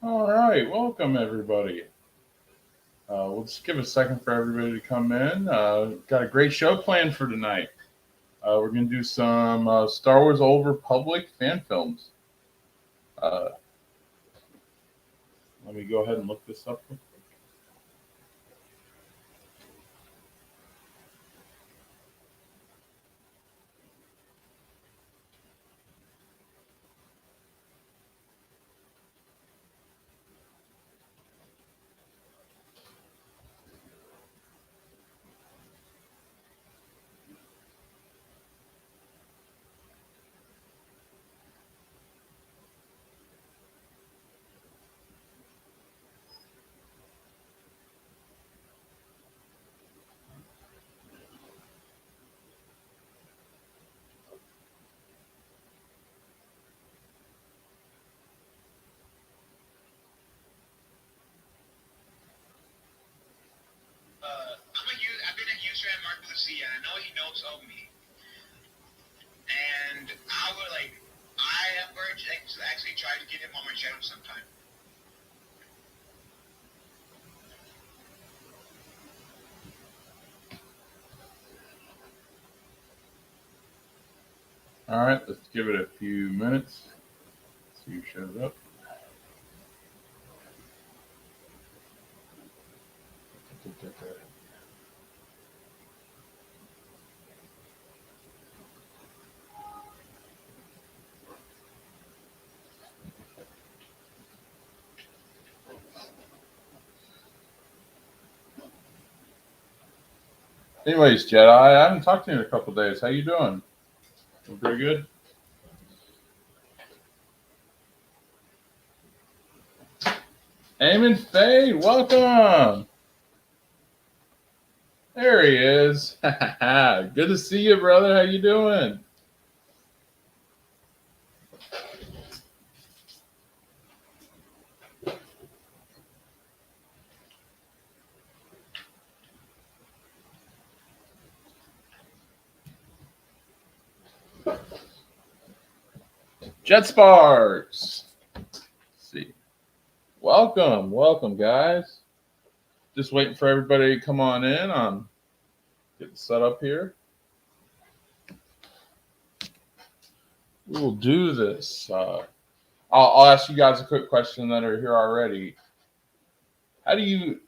All right, welcome everybody. We'll just give a second for everybody to come in. Got a great show planned for tonight. We're going to do some Star Wars Old Republic fan films. Uh, Let me go ahead and look this up real quick. I've been a huge fan of Mark Lucy, and I know he knows of me. And I am going to actually try to get him on my channel sometime. All right, let's give it a few minutes. See who shows up. Anyways, Jedi, I haven't talked to you in a couple days. How you doing? Doing pretty good. Eamon Faye, welcome. There he is. Good to see you, brother. How you doing? Jet Sparks. Let's see. Welcome, guys. Just waiting for everybody to come on in. I'm getting set up here. We will do this. I'll ask you guys a quick question that are here already. How do you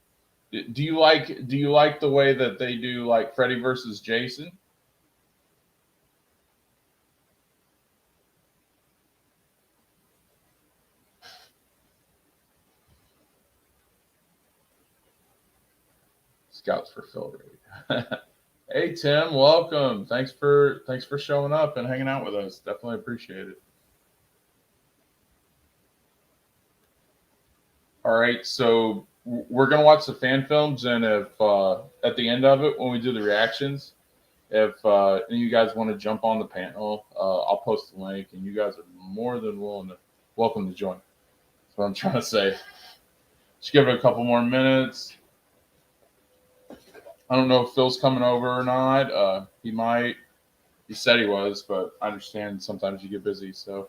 like the way that they do like Freddy versus Jason? Scouts for Phil Ray. Hey Tim, welcome. Thanks for showing up and hanging out with us. Definitely appreciate it. All right, so we're gonna watch the fan films, and if at the end of it, when we do the reactions, if any of you guys want to jump on the panel, I'll post the link, and you guys are more than welcome to join. That's what I'm trying to say. Just give it a couple more minutes. I don't know if Phil's coming over or not. He might. He said he was, but I understand sometimes you get busy. So,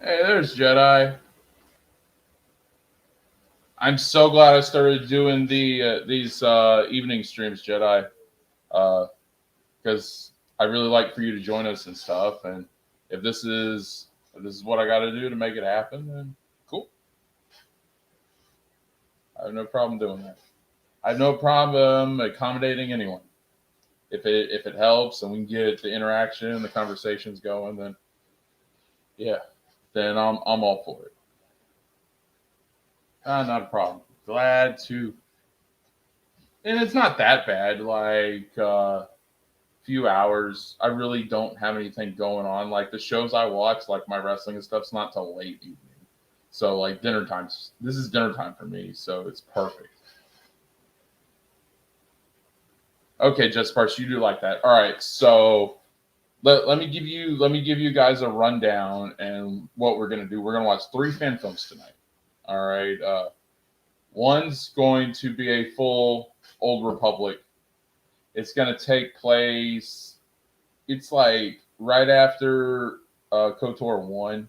hey, there's Jedi. I'm so glad I started doing these evening streams, Jedi, because I really like for you to join us and stuff. And if this is what I got to do to make it happen, then cool. I have no problem doing that. I have no problem accommodating anyone. If it helps and we can get the interaction, the conversations going, then yeah, then I'm all for it. Not a problem. Glad to, and it's not that bad. Like few hours. I really don't have anything going on. Like the shows I watch, like my wrestling and stuff's not till late evening. So like dinner time. This is dinner time for me, so it's perfect. Okay, Jess Parks, you do like that. All right, so let me give you guys a rundown and what we're gonna do. We're gonna watch 3 fan films tonight. All right. One's going to be a full Old Republic It's going to take place. It's like right after KOTOR 1,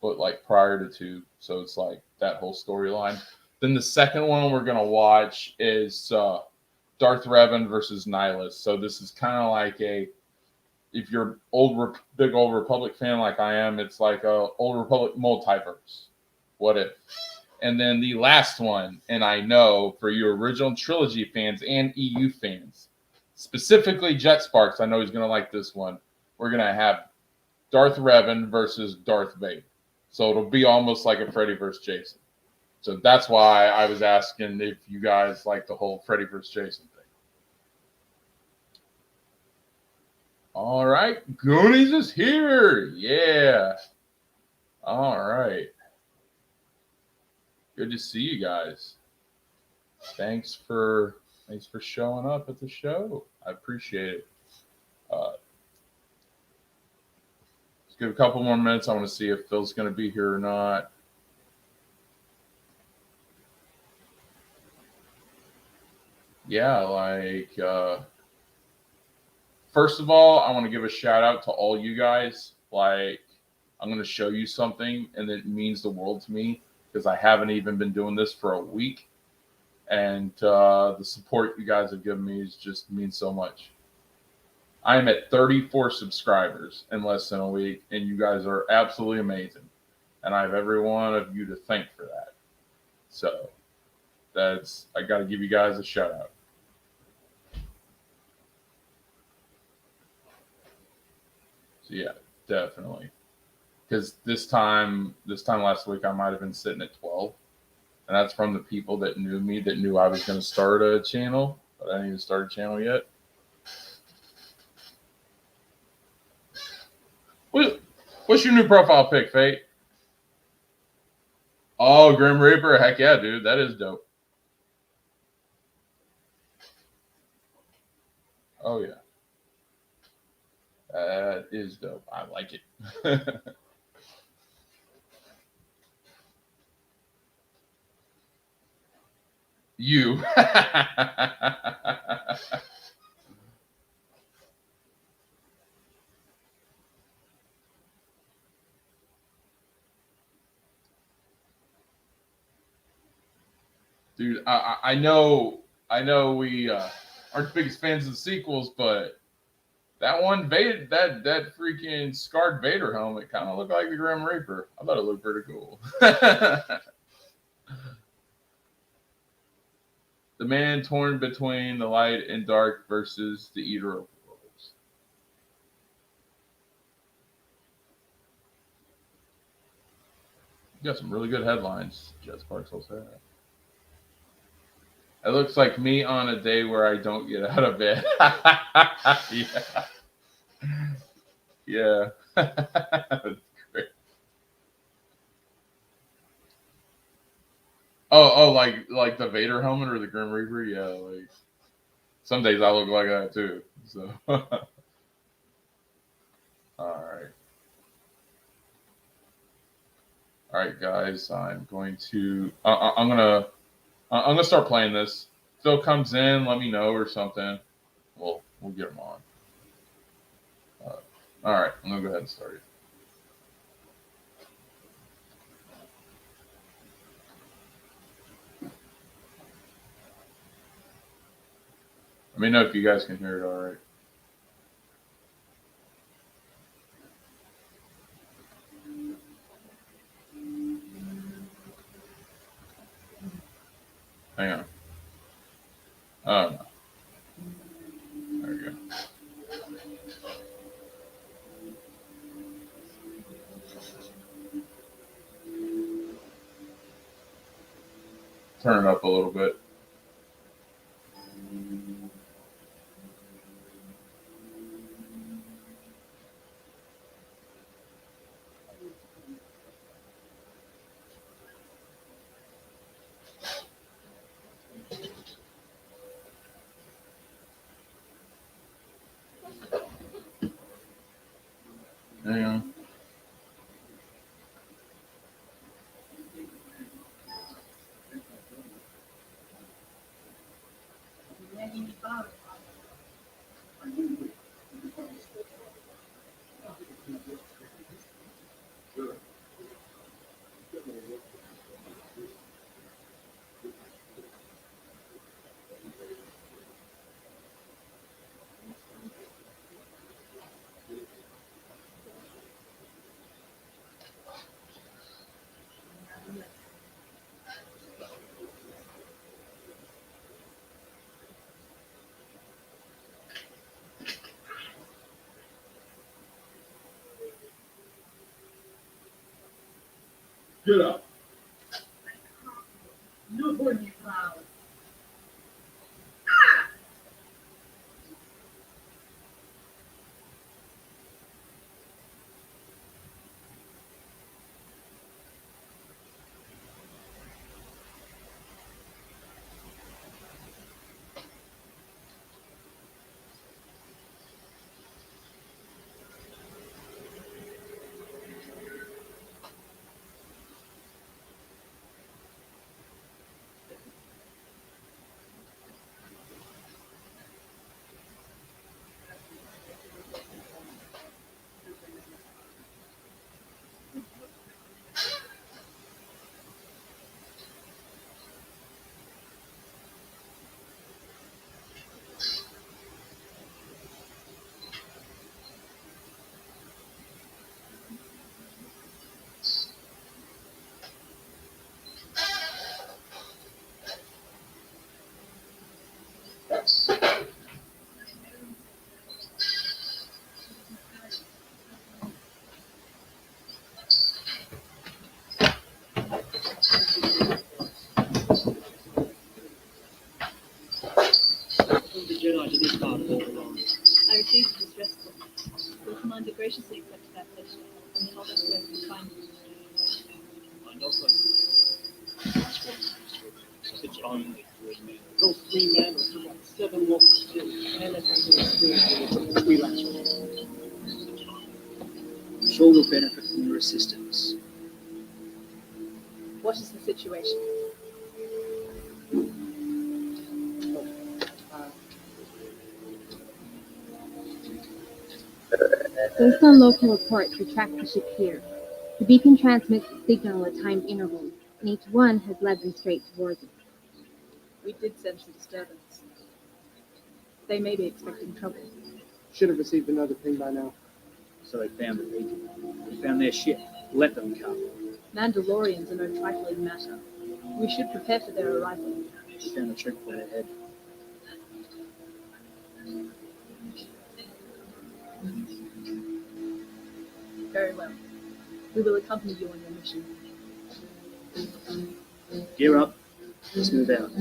but like prior to 2. So it's like that whole storyline. Then the second one we're going to watch is Darth Revan versus Nihilus. So this is kind of like if you're big old Republic fan like I am, it's like a old Republic multiverse. What if? And then the last one, and I know for you original trilogy fans and EU fans, specifically Jet Sparks, I know he's going to like this one. We're going to have Darth Revan versus Darth Vader. So it'll be almost like a Freddy versus Jason. So that's why I was asking if you guys like the whole Freddy versus Jason thing. All right. Goonies is here. Yeah. All right. Good to see you guys. Thanks for showing up at the show. I appreciate it. Let's give a couple more minutes. I want to see if Phil's going to be here or not. Yeah, like first of all, I want to give a shout out to all you guys. Like, I'm going to show you something, and it means the world to me because I haven't even been doing this for a week. And the support you guys have given me just means so much. I am at 34 subscribers in less than a week, and you guys are absolutely amazing. And I have every one of you to thank for that. So I got to give you guys a shout out. So yeah, definitely. Because this time last week, I might have been sitting at 12. And that's from the people that knew me, that knew I was going to start a channel, but I didn't even start a channel yet. What's your new profile pic, Fate? Oh, Grim Reaper. Heck yeah, dude. That is dope. Oh, yeah. That is dope. I like it. You. Dude, I know we aren't the biggest fans of the sequels, but that one Vader, that freaking scarred Vader helmet kind of looked like the Grim Reaper. I thought it looked pretty cool. The man torn between the light and dark versus the eater of worlds. You got some really good headlines, Jet Sparks will say. It looks like me on a day where I don't get out of bed. Yeah. Yeah. That's great. Oh, like the Vader helmet or the Grim Reaper? Yeah, like some days I look like that too. So all right, guys. I'm going to I'm gonna start playing this. Phil comes in, let me know or something. We'll get him on. All right, I'm gonna go ahead and start it. Let me know if you guys can hear it all right. Hang on. Oh, no. There we go. Turn it up a little bit. Hang on. Get up. No more new clouds. The Jedi to this part of all along. I received the distress call. The commander graciously accepted that pledge and told us where we could find you. Mind also. It's only 3 men. Those 3 men are like 7 walkers still. And it's 3 laps. I'm sure we'll benefit from your assistance. What is the situation? Based on local reports, we tracked the ship here. The beacon transmits a signal at timed intervals, and each one has led them straight towards it. We did sense a disturbance. They may be expecting trouble. Should have received another ping by now. So they found the beacon. They found their ship. Let them come. Mandalorians are no trifling matter. We should prepare for their arrival. We found a trick for their head. Very well. We will accompany you on your mission. Gear up. Let's move out.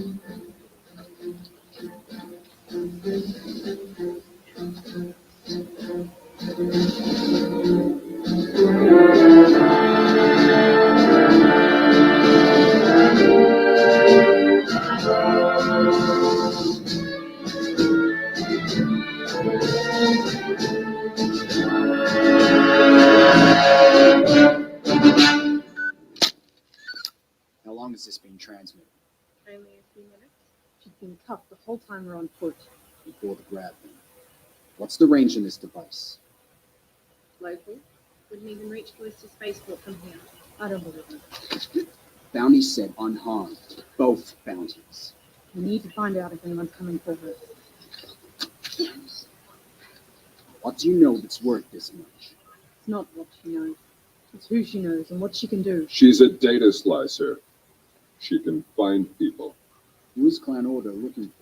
How long has this been transmitted? Only a few minutes. She's been cuffed the whole time we're on foot. Before the grab then. What's the range in this device? Local. Wouldn't even reach Callisto Spaceport from here. I don't believe it. Bounty said unharmed. Both bounties. We need to find out if anyone's coming forward. What do you know that's worth this much? It's not what she knows. It's who she knows and what she can do. She's a data slicer. She can find people. Who is Clan Order looking for?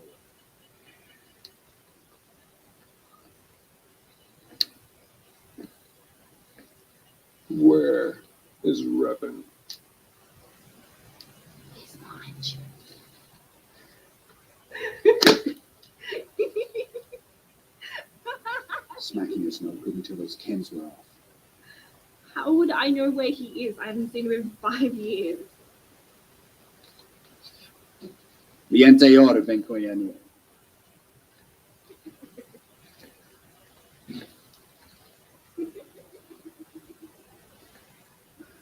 Where is Revan? He's mine. Smacking is no good until those Kens were off. How would I know where he is? I haven't seen him in 5 years. Niente ora vengo a niente.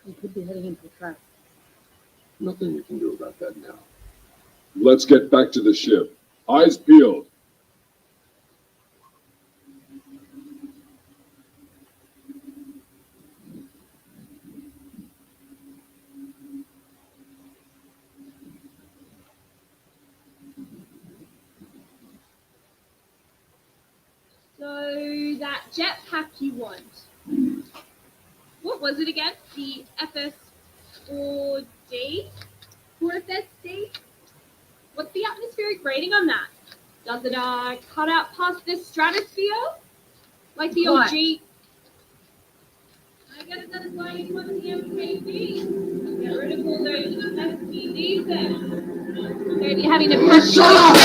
We could be heading into a trap. Nothing we can do about that now. Let's get back to the ship. Eyes peeled. So that jetpack you want. What was it again? The FS4D? 4FSD? What's the atmospheric rating on that? Does it cut out past the stratosphere? Like the What? OG? I guess that's why you want the MKB. Get rid of all those STDs then. They'd be having to push. Shut up!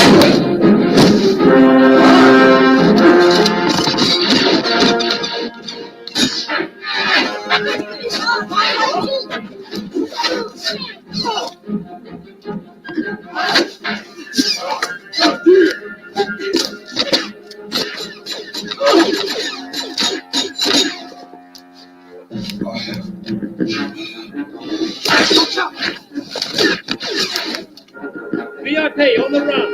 VIP on the run.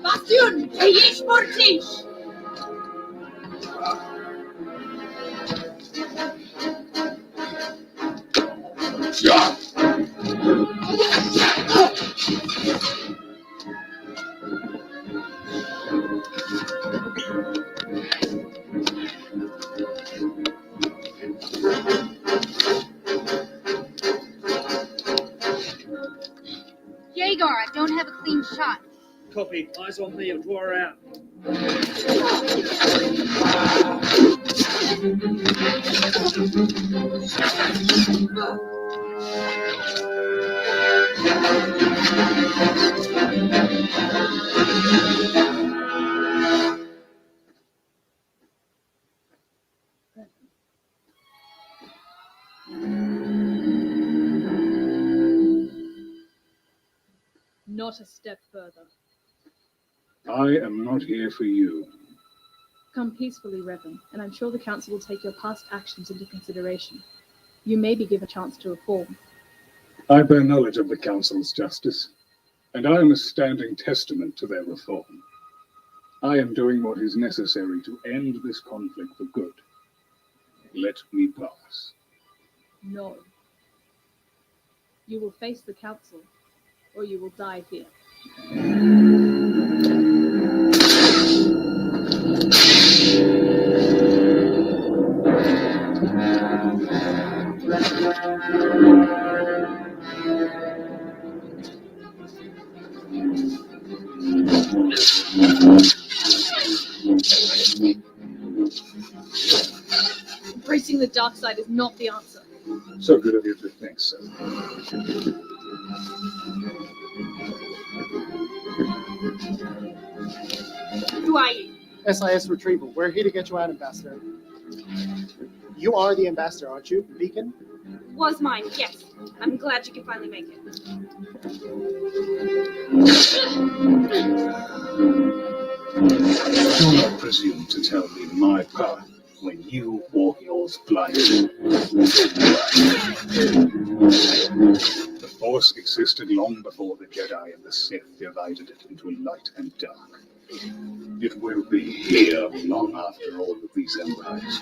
Bastion, jedziesz porcisz! Jaeger, I don't have a clean shot. Copy. Eyes on me. I'll draw her out. Not a step further. I am not here for you. Come peacefully, Revan, and I'm sure the Council will take your past actions into consideration. You may be given a chance to reform. I bear knowledge of the Council's justice, and I am a standing testament to their reform. I am doing what is necessary to end this conflict for good. Let me pass. No. You will face the Council, or you will die here. Embracing the dark side is not the answer. So good of you to think so. Who are you? SIS retrieval. We're here to get you out, Ambassador. You are the Ambassador, aren't you? Beacon? Was mine, yes. I'm glad you could finally make it. Do not presume to tell me my path when you walk yours blindly. The Force existed long before the Jedi and the Sith divided it into light and dark. It will be here long after all of these empires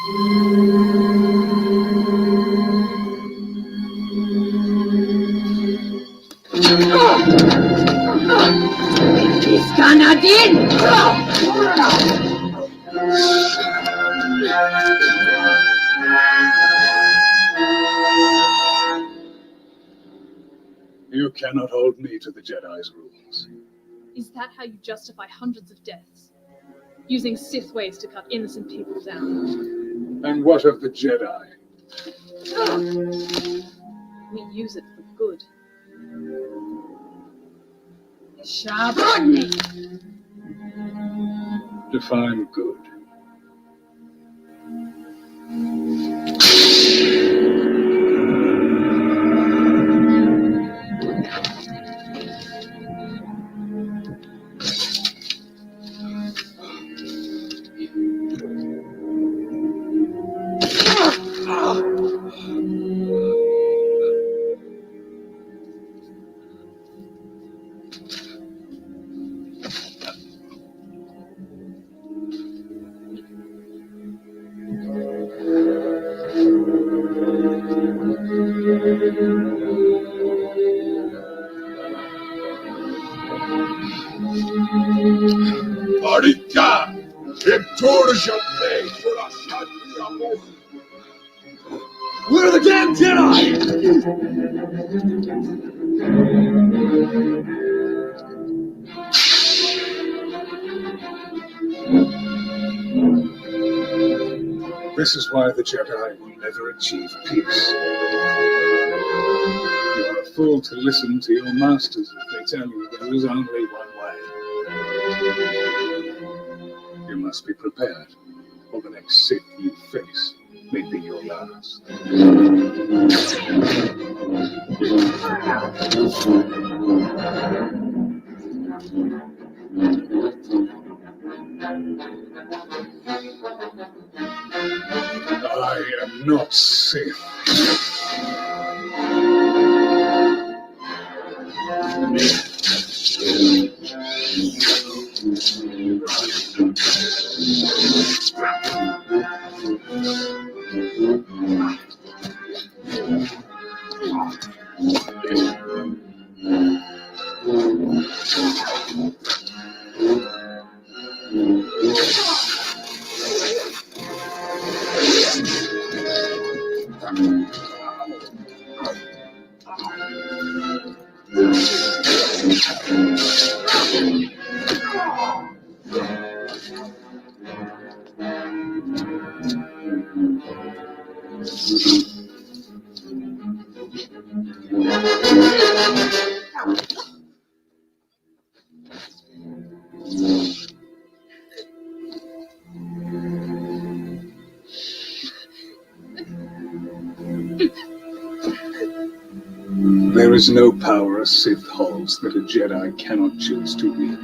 You cannot hold me to the Jedi's rules. Is that how you justify hundreds of deaths? Using Sith ways to cut innocent people down? And what of the Jedi? We use it for good. Define good. Where are the damn Jedi? This is why the Jedi will never achieve peace. You are a fool to listen to your masters if they tell you there is only one way. You must be prepared, or the next Sith you face may be your last. I am not Sith. There is no power a Sith holds that a Jedi cannot choose to wield.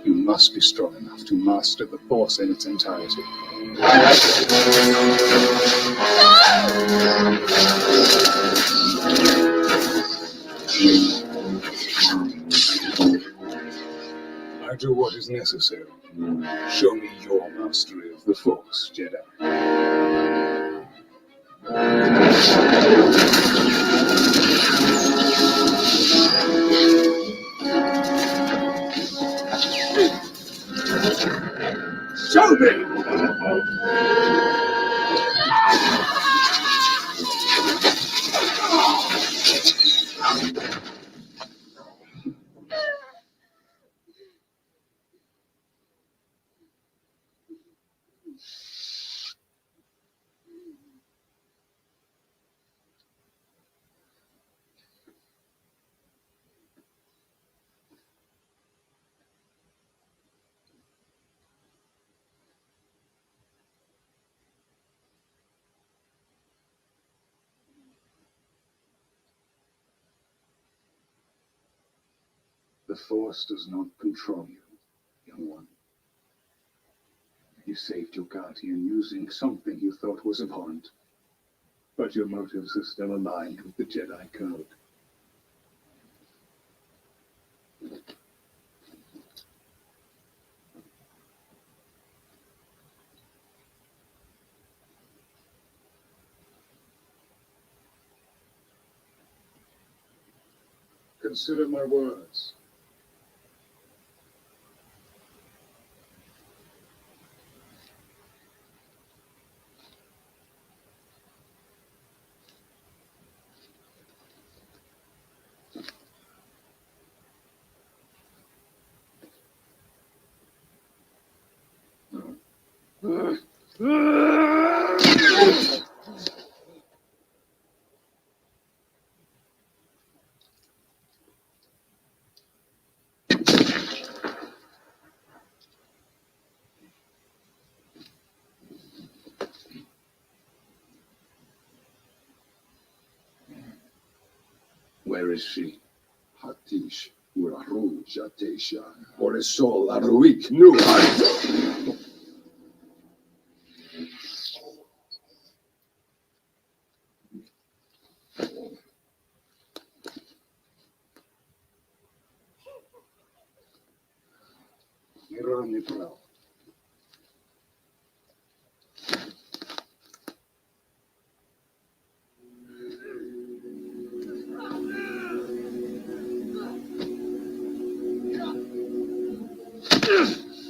You must be strong enough to master the Force in its entirety. I do what is necessary. Show me your mastery of the Force, Jedi. Show me! The Force does not control you, young one. You saved your guardian using something you thought was abhorrent, but your motives are still aligned with the Jedi Code. consider my words. Where is she? Hatish, Uraru, Jatesha, Oresol, Aruik, Nu. Iranipro.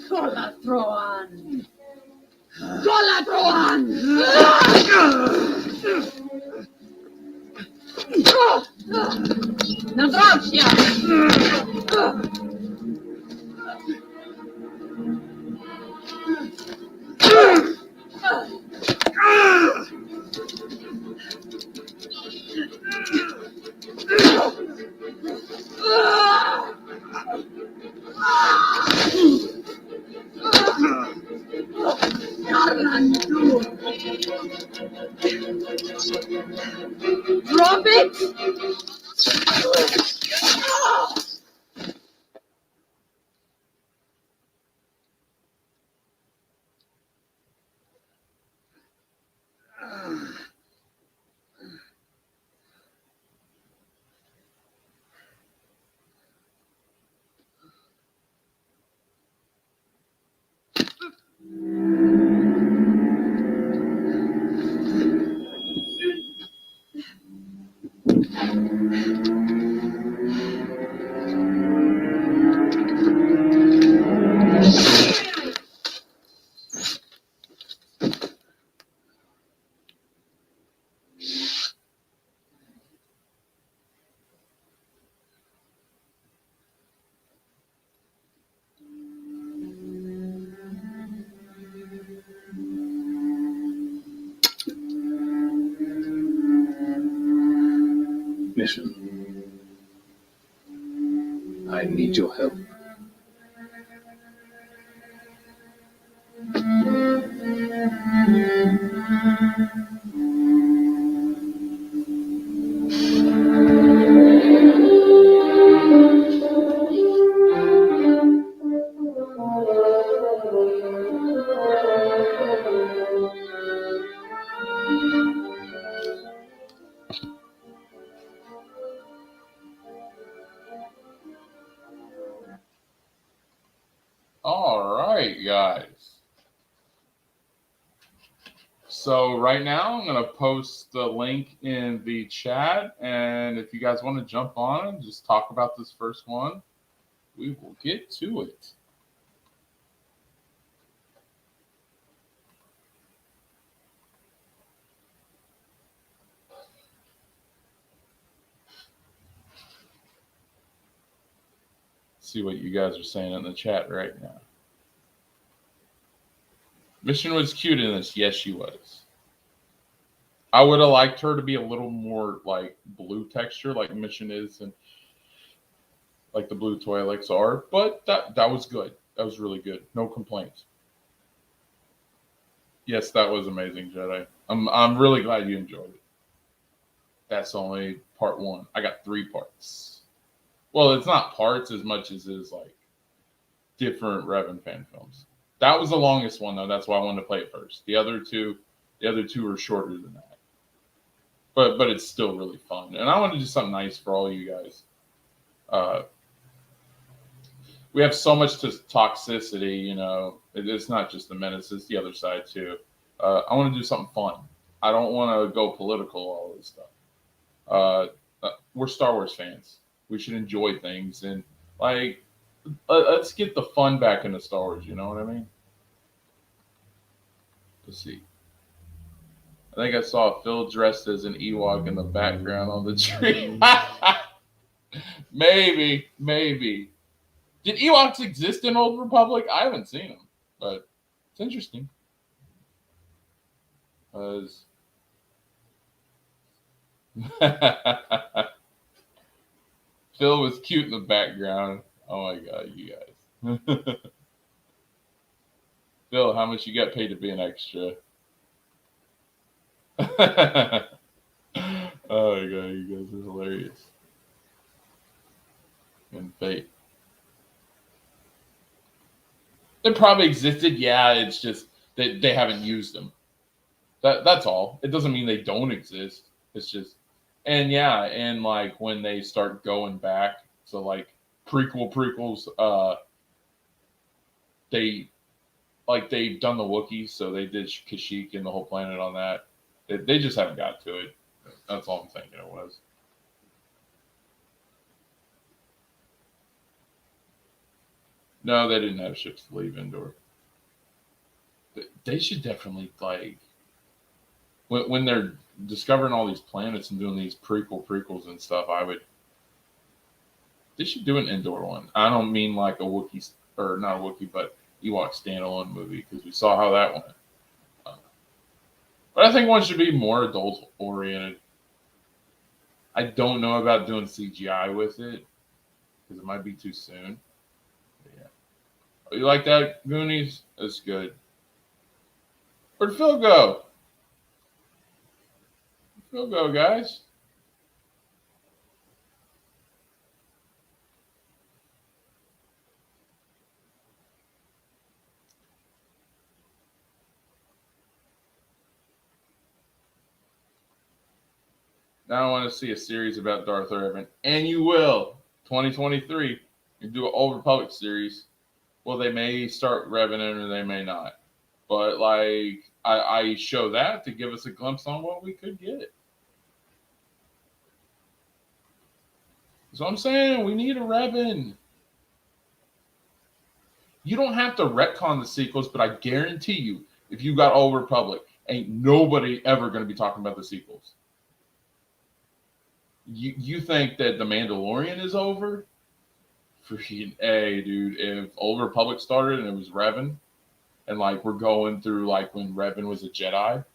Golatroan! Golatroan! Nadraucia! Drop it! Mission. I need your help. All right, guys. So right now I'm going to post the link in the chat, and if you guys want to jump on and just talk about this first one, we will get to it. See what you guys are saying in the chat right now. Mission was cute in this. Yes, she was. I would have liked her to be a little more like blue texture, like Mission is, and like the blue Twi'leks are. But that was good. That was really good. No complaints. Yes, that was amazing, Jedi. I'm really glad you enjoyed it. That's only part one. I got 3 parts. Well, it's not parts as much as it is like different Revan fan films. That was the longest one though. That's why I wanted to play it first. The other two are shorter than that. But it's still really fun. And I want to do something nice for all you guys. We have so much toxicity, you know. It's not just the menace, it's the other side too. I want to do something fun. I don't want to go political, all this stuff. We're Star Wars fans. We should enjoy things and like let's get the fun back into Star Wars. You know what I mean? Let's see. I think I saw Phil dressed as an Ewok in the background on the tree. Maybe. Did Ewoks exist in Old Republic? I haven't seen them, but it's interesting. Phil was cute in the background. Oh my god, you guys. Phil, how much you got paid to be an extra? Oh my god, you guys are hilarious. And fate. They probably existed, yeah, it's just that they haven't used them. That's all. It doesn't mean they don't exist. It's just and yeah, and like when they start going back, so like prequels, they've done the Wookiees, so they did Kashyyyk and the whole planet on that. They just haven't got to it. That's all I'm thinking it was. No, they didn't have ships to leave Endor. They should definitely like when they're discovering all these planets and doing these prequels and stuff. They should do an Endor one. I don't mean like a Wookiee or not a Wookiee, but Ewok standalone movie because we saw how that went. But I think one should be more adult oriented. I don't know about doing CGI with it because it might be too soon. But yeah. Oh, you like that, Goonies? That's good. Where'd Phil go? Where'd Phil go, guys? Now I want to see a series about Darth Revan, and you will. 2023, you do an Old Republic series. Well, they may start Revan or they may not, but like I show that to give us a glimpse on what we could get. So I'm saying we need a Revan. You don't have to retcon the sequels, but I guarantee you, if you got Old Republic, ain't nobody ever going to be talking about the sequels. You think that The Mandalorian is over? Freaking A, dude. If Old Republic started and it was Revan, and like we're going through like when Revan was a Jedi,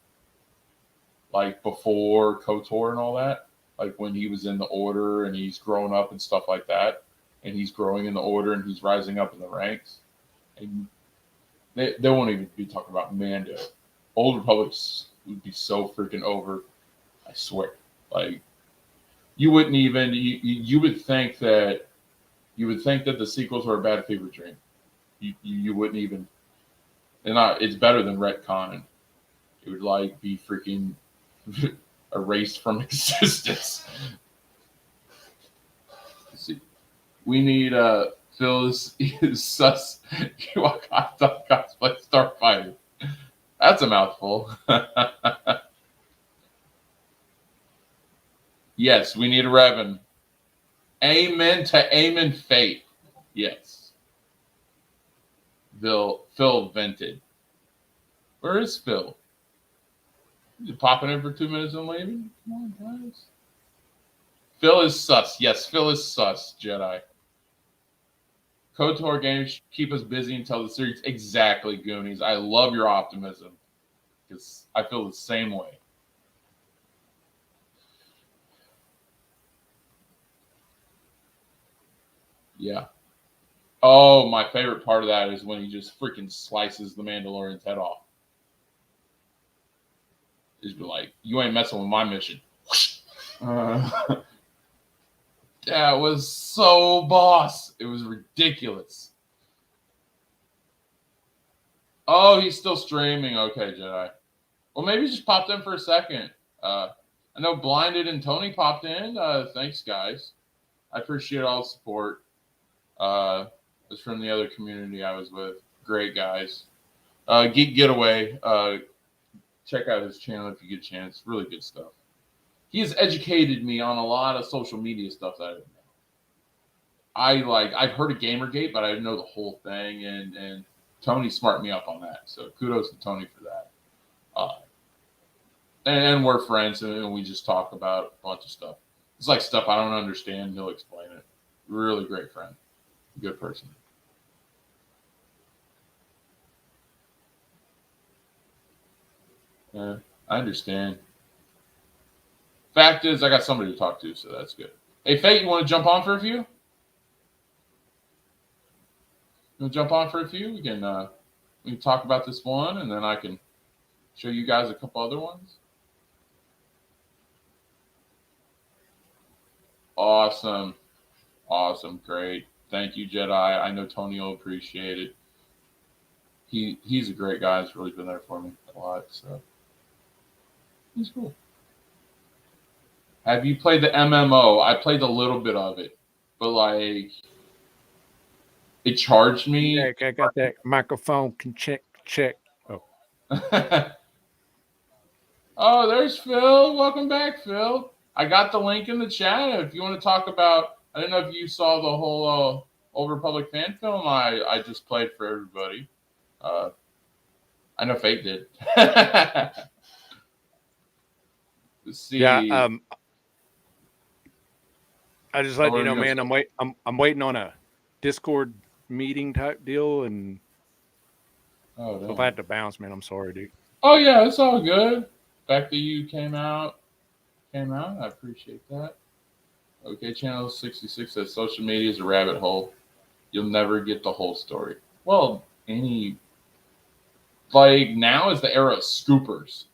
like before KOTOR and all that, like when he was in the Order and he's grown up and stuff like that, and he's growing in the Order and he's rising up in the ranks, and they won't even be talking about Mando. Old Republic would be so freaking over, I swear. Like you wouldn't even you would think that the sequels were a bad fever dream. You wouldn't even. It's better than retconning. It would like be freaking erased from existence. Let's see, we need Phyllis is sus cosplay Starfighter. That's a mouthful. Yes, we need a Revan. Amen to Amen fate. Yes. Phil vented. Where is Phil? Is he popping in for 2 minutes and leaving? Come on, guys. Phil is sus. Yes, Phil is sus, Jedi. KOTOR games keep us busy until the series. Exactly, Goonies. I love your optimism because I feel the same way. Yeah. Oh, my favorite part of that is when he just freaking slices the Mandalorian's head off. He's be like, you ain't messing with my mission. That was so boss. It was ridiculous. Oh, he's still streaming. Okay, Jedi. Well, maybe he just popped in for a second. I know Blinded and Tony popped in. Thanks, guys. I appreciate all the support. It's from the other community I was with. Great guys. Geek Getaway. Check out his channel if you get a chance. Really good stuff. He has educated me on a lot of social media stuff that I didn't know. I've heard of Gamergate, but I didn't know the whole thing, and Tony smarted me up on that. So kudos to Tony for that. And we're friends, and we just talk about a bunch of stuff. It's like stuff I don't understand. He'll explain it. Really great friend. Good person. I understand. Fact is, I got somebody to talk to, so that's good. Hey, Fate, you want to jump on for a few? You want to jump on for a few? We can talk about this one, and then I can show you guys a couple other ones. Awesome. Great. Thank you, Jedi. I know Tony will appreciate it. He's a great guy. He's really been there for me a lot, so he's cool. Have you played the MMO? I played a little bit of it, but like it charged me. Yeah, I got that microphone. Can check. Oh. Oh, there's Phil. Welcome back, Phil. I got the link in the chat. If you want to talk about, I don't know if you saw the whole Old Republic fan film I just played for everybody. I know Fate did. Let's see. Yeah. I just let you know, man. I'm waiting on a Discord meeting type deal, and so if I had to bounce, man, I'm sorry, dude. Oh yeah, it's all good. The fact that you came out, I appreciate that. Okay, channel 66 says social media is a rabbit hole. You'll never get the whole story. Well, now is the era of scoopers.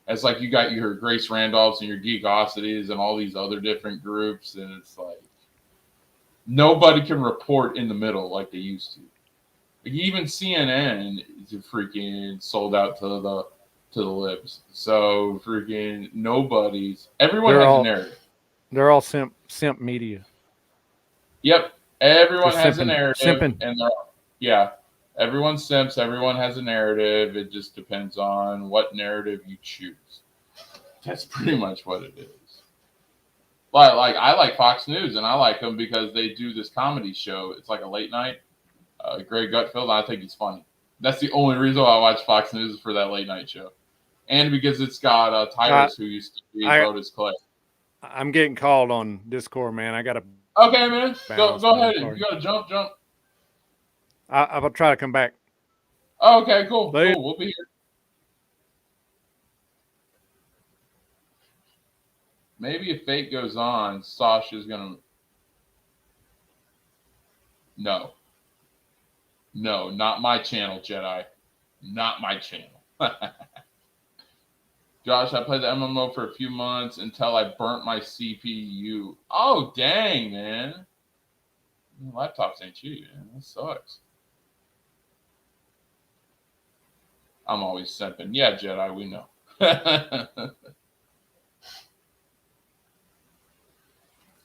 It's like you got your Grace Randolphs and your Geekosities and all these other different groups, and it's like nobody can report in the middle like they used to. Like even CNN is freaking sold out to the libs. So freaking everyone has a narrative. They're all simp media. Yep. Everyone They're has simping, a narrative. simping. And everyone simps. Everyone has a narrative. It just depends on what narrative you choose. That's pretty much what it is. Like I like Fox News, and I like them because they do this comedy show. It's like a late night. Greg Gutfeld, I think he's funny. That's the only reason why I watch Fox News is for that late night show. And because it's got Tyrus, who used to be Otis Clay. I'm getting called on Discord, man. I got to. Okay, man. Go ahead. You got to jump. I'll try to come back. Oh, okay, cool. We'll be here. Maybe if Fate goes on, Sasha's going to... No, not my channel, Jedi. Not my channel. Josh, I played the MMO for a few months until I burnt my CPU. Oh, dang, man. Laptops ain't cheap, man. That sucks. I'm always simping. Yeah, Jedi, we know.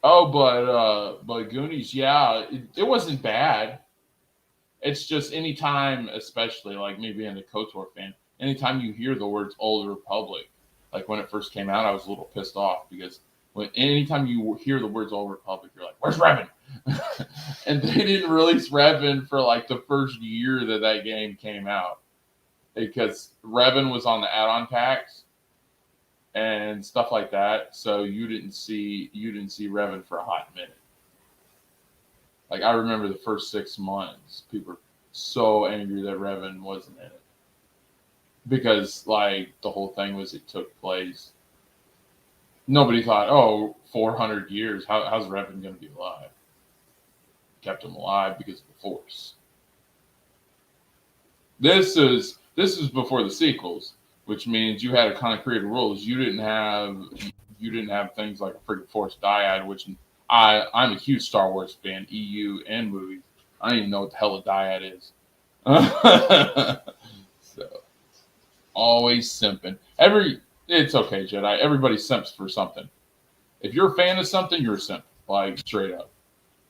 But Goonies, yeah, it wasn't bad. It's just anytime, especially like me being a KOTOR fan, anytime you hear the words Old Republic, like when it first came out, I was a little pissed off because anytime you hear the words Old Republic, you're like, where's Revan? And they didn't release Revan for like the first year that game came out because Revan was on the add-on packs and stuff like that. So you didn't see Revan for a hot minute. Like I remember the first 6 months, people were so angry that Revan wasn't in it. Because like the whole thing was it took place. Nobody thought, 400 years, how's Revan going to be alive? Kept him alive because of the Force. This is before the sequels, which means you had to kind of create rules. You didn't have things like a freaking Force dyad, which I'm a huge Star Wars fan, EU and movies. I don't even know what the hell a dyad is. So always simping. It's okay, Jedi. Everybody simps for something. If you're a fan of something, you're a simp. Like straight up.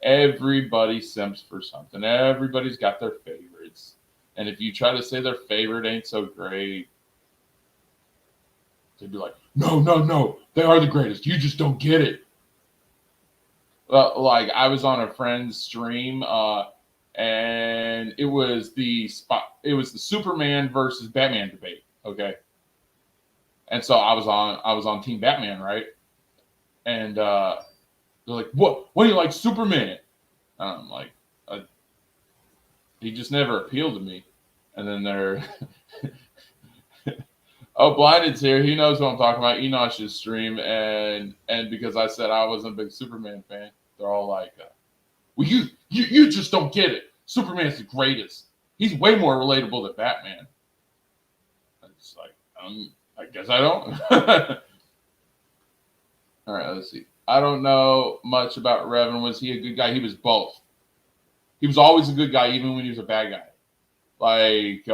Everybody simps for something. Everybody's got their favorites. And if you try to say their favorite ain't so great, they'd be like, no, they are the greatest. You just don't get it. like I was on a friend's stream, and it was the Superman versus Batman debate. Okay, and so I was on Team Batman, right? And they're like, "What do you like, Superman?" And I'm like, "He just never appealed to me." And then they're, "Oh, Blinded's here. He knows what I'm talking about. Enosh's stream." And because I said I wasn't a big Superman fan, they're all like, "Well, you just don't get it. Superman's the greatest. He's way more relatable than Batman." It's like, I guess I don't. All right, let's see. I don't know much about Revan. Was he a good guy? He was both. He was always a good guy, even when he was a bad guy. Like,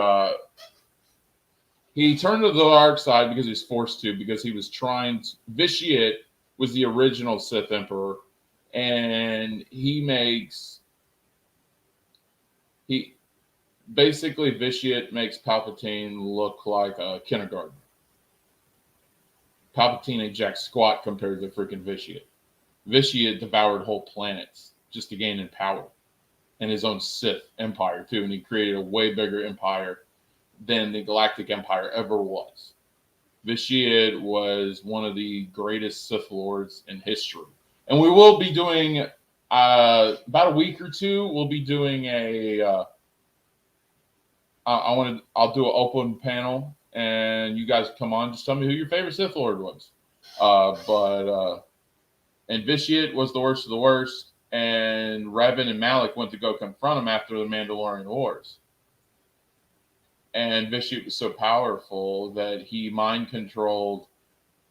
he turned to the dark side because he was forced to, because he was trying to. Vitiate was the original Sith Emperor, and basically Vitiate makes Palpatine look like a kindergarten. Palpatine ain't jack squat compared to freaking Vitiate. Vitiate devoured whole planets just to gain in power, and his own Sith empire too, and he created a way bigger empire than the Galactic Empire ever was. Vitiate was one of the greatest Sith Lords in history. And we will be doing, about a week or two, we'll be doing I'll do an open panel, and you guys come on, just tell me who your favorite Sith Lord was. And Vitiate was the worst of the worst, and Revan and Malik went to go confront him after the Mandalorian Wars. And Vitiate was so powerful that he mind controlled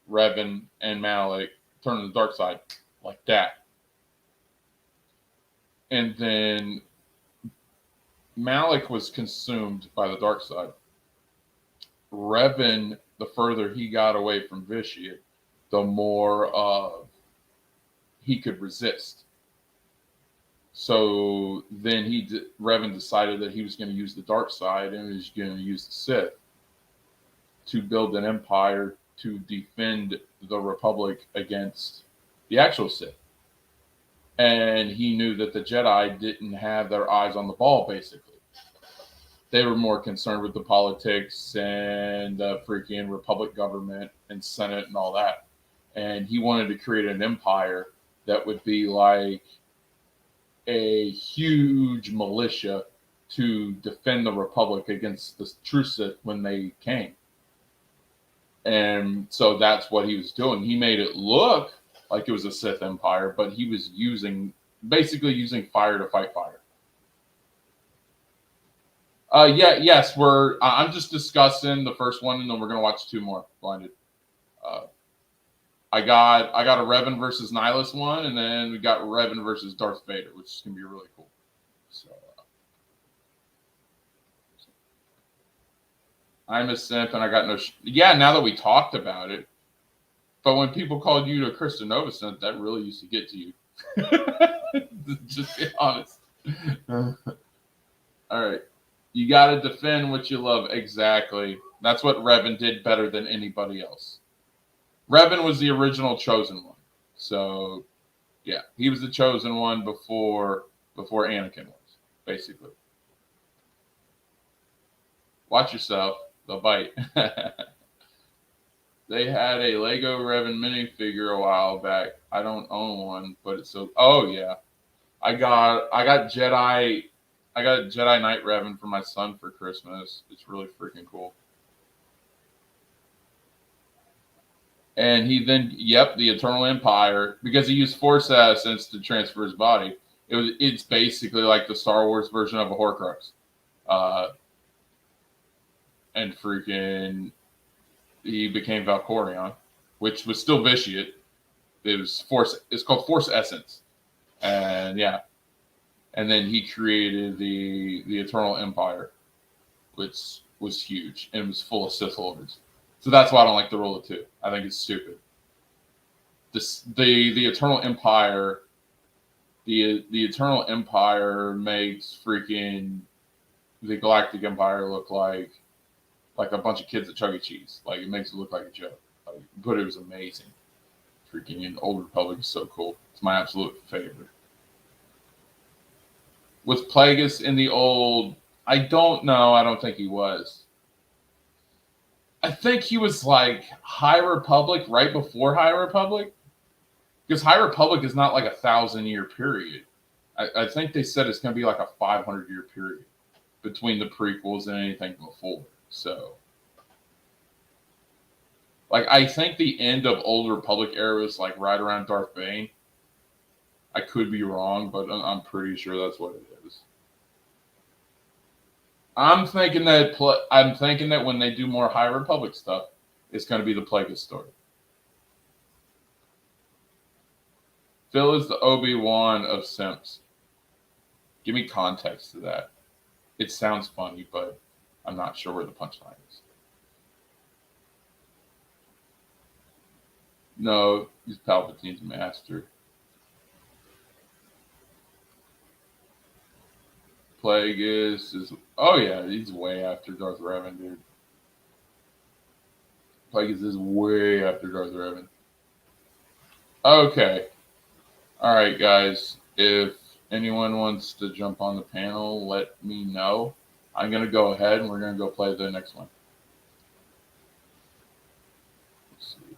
Revan and Malik, turning the dark side like that. And then Malik was consumed by the dark side. Revan, the further he got away from Vitiate, the more he could resist. So then Revan decided that he was going to use the dark side, and he was going to use the Sith to build an empire to defend the Republic against the actual Sith. And he knew that the Jedi didn't have their eyes on the ball, basically. They were more concerned with the politics and the freaking Republic government and Senate and all that. And he wanted to create an empire that would be like a huge militia to defend the Republic against the true Sith when they came. And so that's what he was doing. He made it look like it was a Sith empire, but he was basically using fire to fight fire. Yes, I'm just discussing the first one, and then we're gonna watch two more. Blinded. I got a Revan versus Nihilus one, and then we got Revan versus Darth Vader, which is gonna be really cool. So, I'm a simp, and I got no. Yeah, now that we talked about it, but when people called you to Krista Nova simp, that really used to get to you. Just be honest. All right. You got to defend what you love. Exactly. That's what Revan did better than anybody else. Revan was the original chosen one. So, yeah, he was the chosen one before Anakin was, basically. Watch yourself. They'll bite. They had a Lego Revan minifigure a while back. I don't own one, but it's so. Oh yeah, I got Jedi. I got a Jedi Knight Revan for my son for Christmas. It's really freaking cool. And he then, the Eternal Empire, because he used Force essence to transfer his body. It's basically like the Star Wars version of a Horcrux. And freaking, he became Valkorion, which was still Vitiate. It's called Force Essence. And yeah. And then he created the Eternal Empire, which was huge and was full of Sith Lords. So that's why I don't like the rule of two. I think it's stupid. The Eternal Empire, the Eternal Empire makes freaking the Galactic Empire look like a bunch of kids at Chuck E. Cheese. Like, it makes it look like a joke. But it was amazing. Freaking Old Republic is so cool. It's my absolute favorite. Was Plagueis in the old? I don't know. I don't think he was. I think he was like High Republic right before High Republic. Because High Republic is not like a 1,000-year period. I think they said it's going to be like a 500-year period between the prequels and anything before. So, like, I think the end of Old Republic era was like right around Darth Bane. I could be wrong, but I'm pretty sure that's what it is. I'm thinking that when they do more High Republic stuff, it's going to be the Plagueis story. Phil is the Obi-Wan of Simps. Give me context to that. It sounds funny, but I'm not sure where the punchline is. No, he's Palpatine's master. Plagueis is... Oh, yeah, he's way after Darth Revan, dude. Plagueis is way after Darth Revan. Okay. All right, guys. If anyone wants to jump on the panel, let me know. I'm going to go ahead, and we're going to go play the next one. Let's see.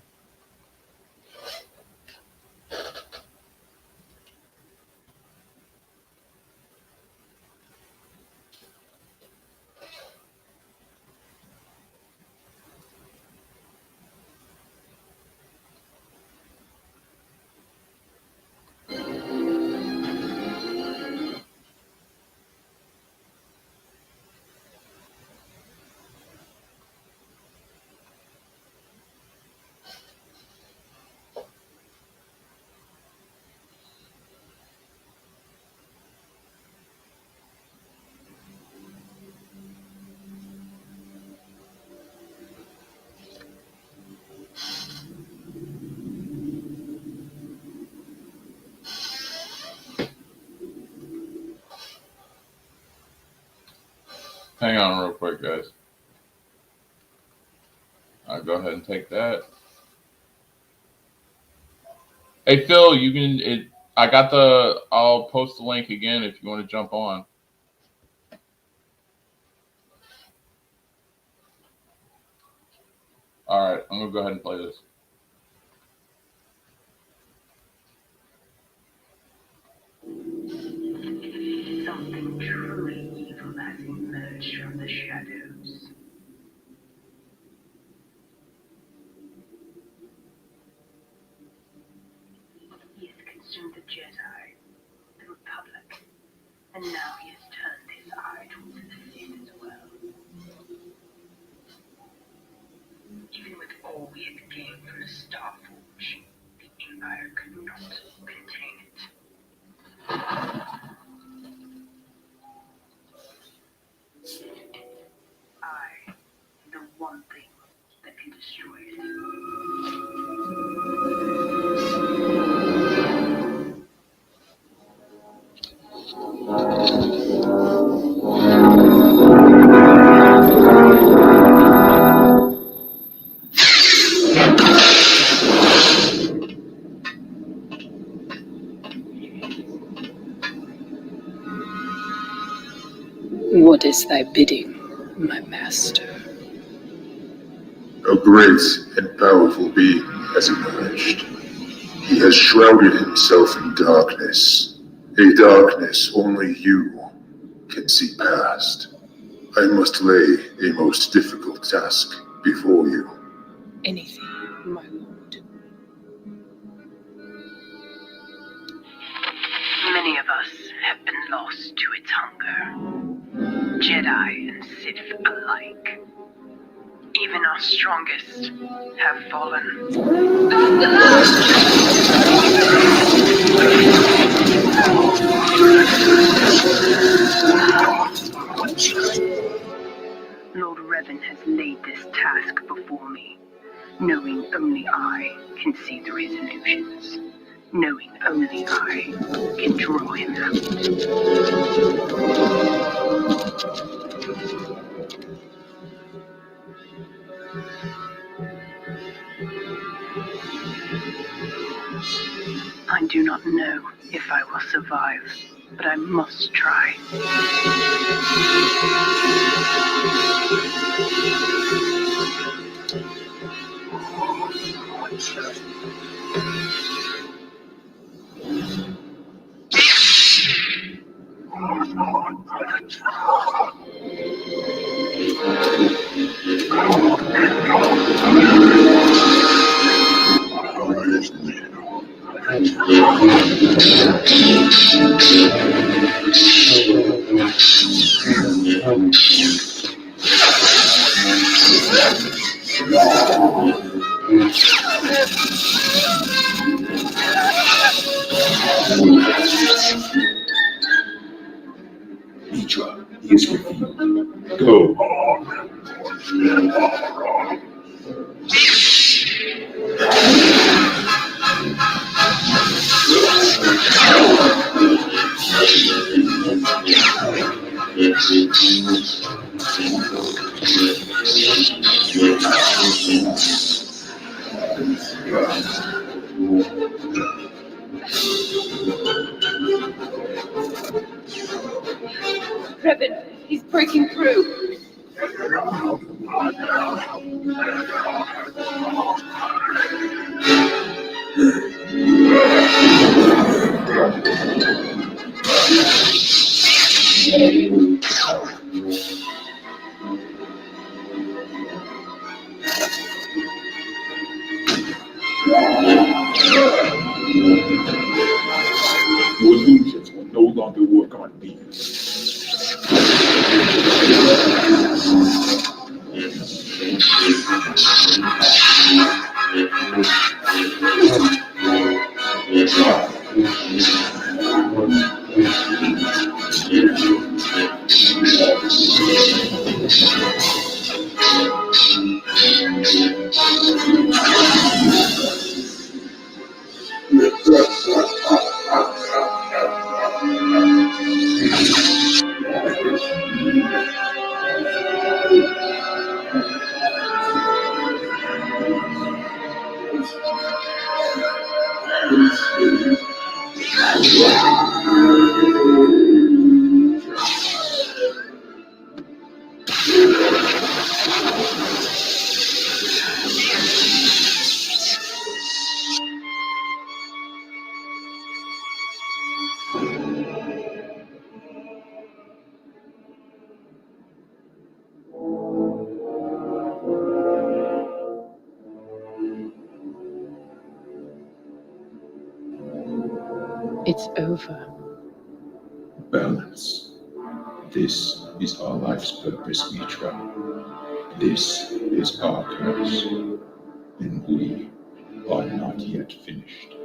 Hang on real quick, guys. I'll go ahead and take that. Hey, Phil, you can... I'll post the link again if you want to jump on. All right, I'm going to go ahead and play this. Something truly evil has emerged from the shadows. He has consumed the Jedi, the Republic, and now he has turned his eye towards the Sith as well. Even with all we had gained from the Star Forge, the Empire could not contain it. I, the one thing that can destroy it. What is thy bidding, my master? A great and powerful being has emerged. He has shrouded himself in darkness, a darkness only you can see past. I must lay a most difficult task before you. Anything, my lord. Many of us have been lost to its hunger. Jedi and Sith alike. Even our strongest have fallen. Lord Revan has laid this task before me, knowing only I can see through his illusions, knowing only I can draw him out. I do not know if I will survive, but I must try. Mitra is revealed. Go on. Revan, he's breaking through. Your legions will no longer work on me. It's over. Balance. This is our life's purpose, Mitra. This is our curse. And we are not yet finished.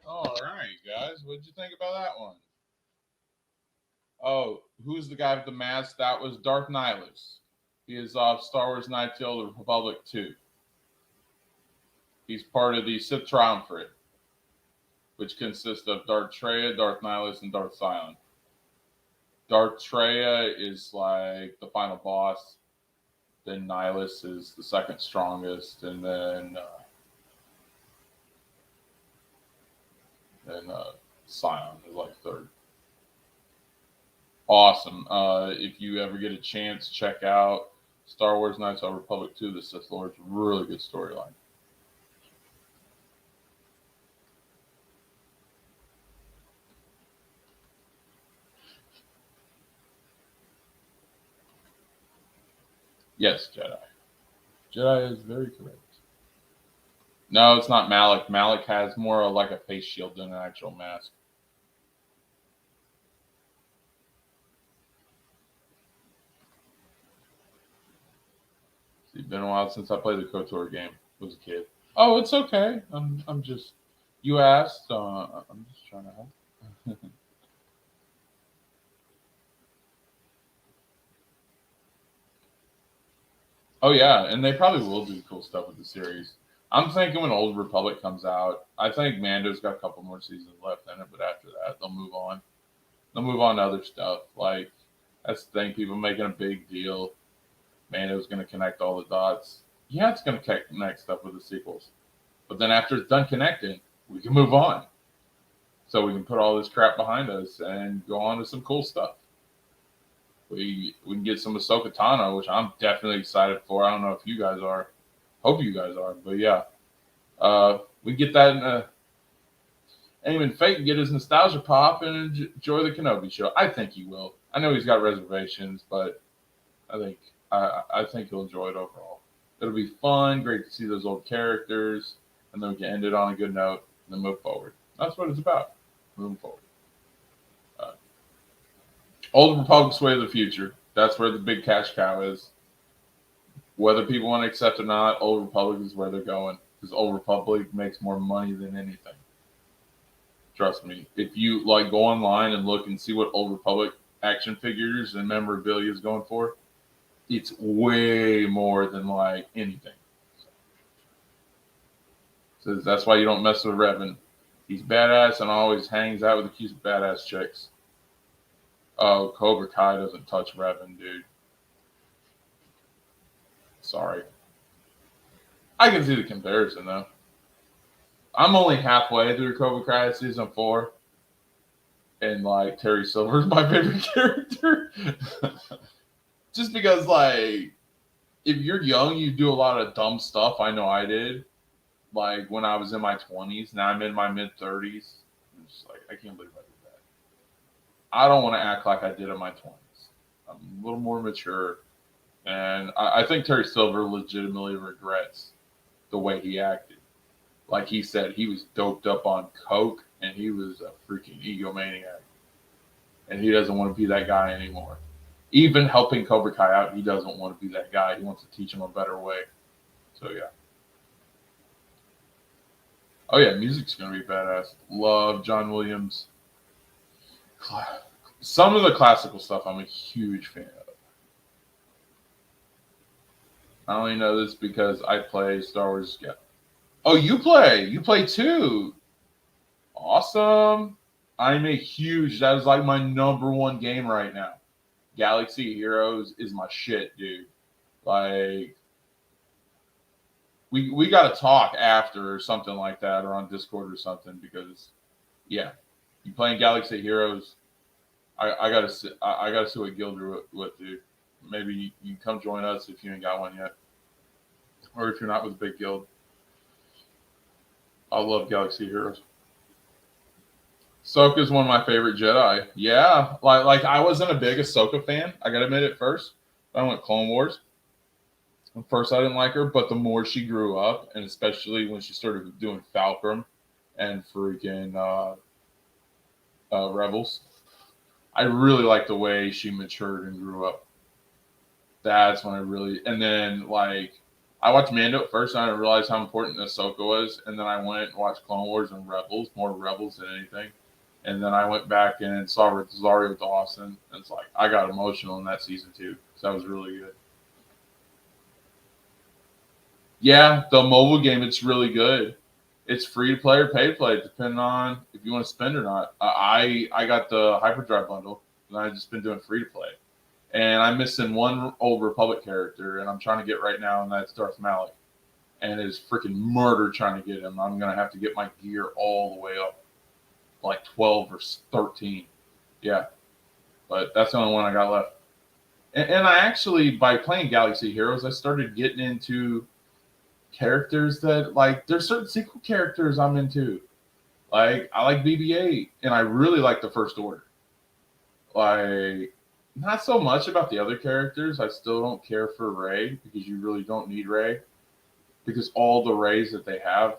All right, guys. What'd you think about that one? Oh, who's the guy with the mask? That was Darth Nihilus. He is off Star Wars Knights of the Republic 2. He's part of the Sith Triumvirate, which consists of Darth Treya, Darth Nihilus, and Darth Silent. Darth Treya is like the final boss. Then Nihilus is the second strongest, and then Silent is like third. Awesome. If you ever get a chance, check out Star Wars Knights of the Republic 2, The Sith Lords. Really good storyline. Yes, Jedi. Jedi is very correct. No, it's not Malik. Malik has more like a face shield than an actual mask. It's been a while since I played the KOTOR game. Was a kid. Oh, it's okay. I'm just. You asked. I'm just trying to help. Oh yeah, and they probably will do cool stuff with the series. I'm thinking when Old Republic comes out, I think Mando's got a couple more seasons left in it, but after that, they'll move on. They'll move on to other stuff. Like, that's the thing, people making a big deal. Mando's going to connect all the dots. Yeah, it's going to connect stuff with the sequels. But then after it's done connecting, we can move on. So we can put all this crap behind us and go on to some cool stuff. We can get some Ahsoka Tano, which I'm definitely excited for. I don't know if you guys are. Hope you guys are. But yeah, we get that in a Eamon Fate and get his nostalgia pop and enjoy the Kenobi show. I think he will. I know he's got reservations, but I think he'll enjoy it overall. It'll be fun, great to see those old characters, and then we can end it on a good note and then move forward. That's what it's about, moving forward. Old Republic's way of the future. That's where the big cash cow is. Whether people want to accept it or not, Old Republic is where they're going, because Old Republic makes more money than anything. Trust me. If you like go online and look and see what Old Republic action figures and memorabilia is going for, it's way more than like anything. So that's why you don't mess with Revan. He's badass and always hangs out with the cute badass chicks. Oh, Cobra Kai doesn't touch Revan, dude. Sorry. I can see the comparison, though. I'm only halfway through Cobra Kai season 4. And, like, Terry Silver's my favorite character. Just because, like, if you're young, you do a lot of dumb stuff. I know I did. Like, when I was in my 20s. Now I'm in my mid-30s. I'm just like, I can't believe I did that. I don't want to act like I did in my 20s. I'm a little more mature. And I think Terry Silver legitimately regrets the way he acted. Like he said, he was doped up on coke, and he was a freaking egomaniac. And he doesn't want to be that guy anymore. Even helping Cobra Kai out, he doesn't want to be that guy. He wants to teach him a better way. So, yeah. Oh, yeah, music's going to be badass. Love John Williams. Some of the classical stuff I'm a huge fan of. I only know this because I play Star Wars. Oh, you play? You play too? Awesome. I'm a huge. That is like my number one game right now. Galaxy Heroes is my shit, dude. Like, we got to talk after or something like that, or on Discord or something, because, yeah, you playing Galaxy Heroes. I gotta see what guild you're with, dude. Maybe you can come join us if you ain't got one yet. Or if you're not with a big guild. I love Galaxy Heroes. Ahsoka's one of my favorite Jedi. Yeah. Like I wasn't a big Ahsoka fan. I gotta admit it first. I went Clone Wars. At first I didn't like her, but the more she grew up, and especially when she started doing Falcrum and freaking Rebels, I really liked the way she matured and grew up. That's when I really, and then like I watched Mando at first and I didn't realize how important Ahsoka was, and then I went and watched Clone Wars and Rebels, more Rebels than anything, and then I went back and saw Rosario Dawson, and it's like I got emotional in that season too, because that was really good. Yeah, the mobile game, it's really good. It's free to play or pay to play, depending on if you want to spend or not. I got the Hyperdrive bundle, and I've just been doing free to play. And I'm missing one Old Republic character, and I'm trying to get right now, and that's Darth Malik. And it's freaking murder trying to get him. I'm going to have to get my gear all the way up, like 12 or 13. Yeah. But that's the only one I got left. And I actually, by playing Galaxy Heroes, I started getting into characters that, like, there's certain sequel characters I'm into. Like, I like BB-8, and I really like the First Order. Like, not so much about the other characters. I still don't care for Rey, because you really don't need Rey. Because all the Reys that they have,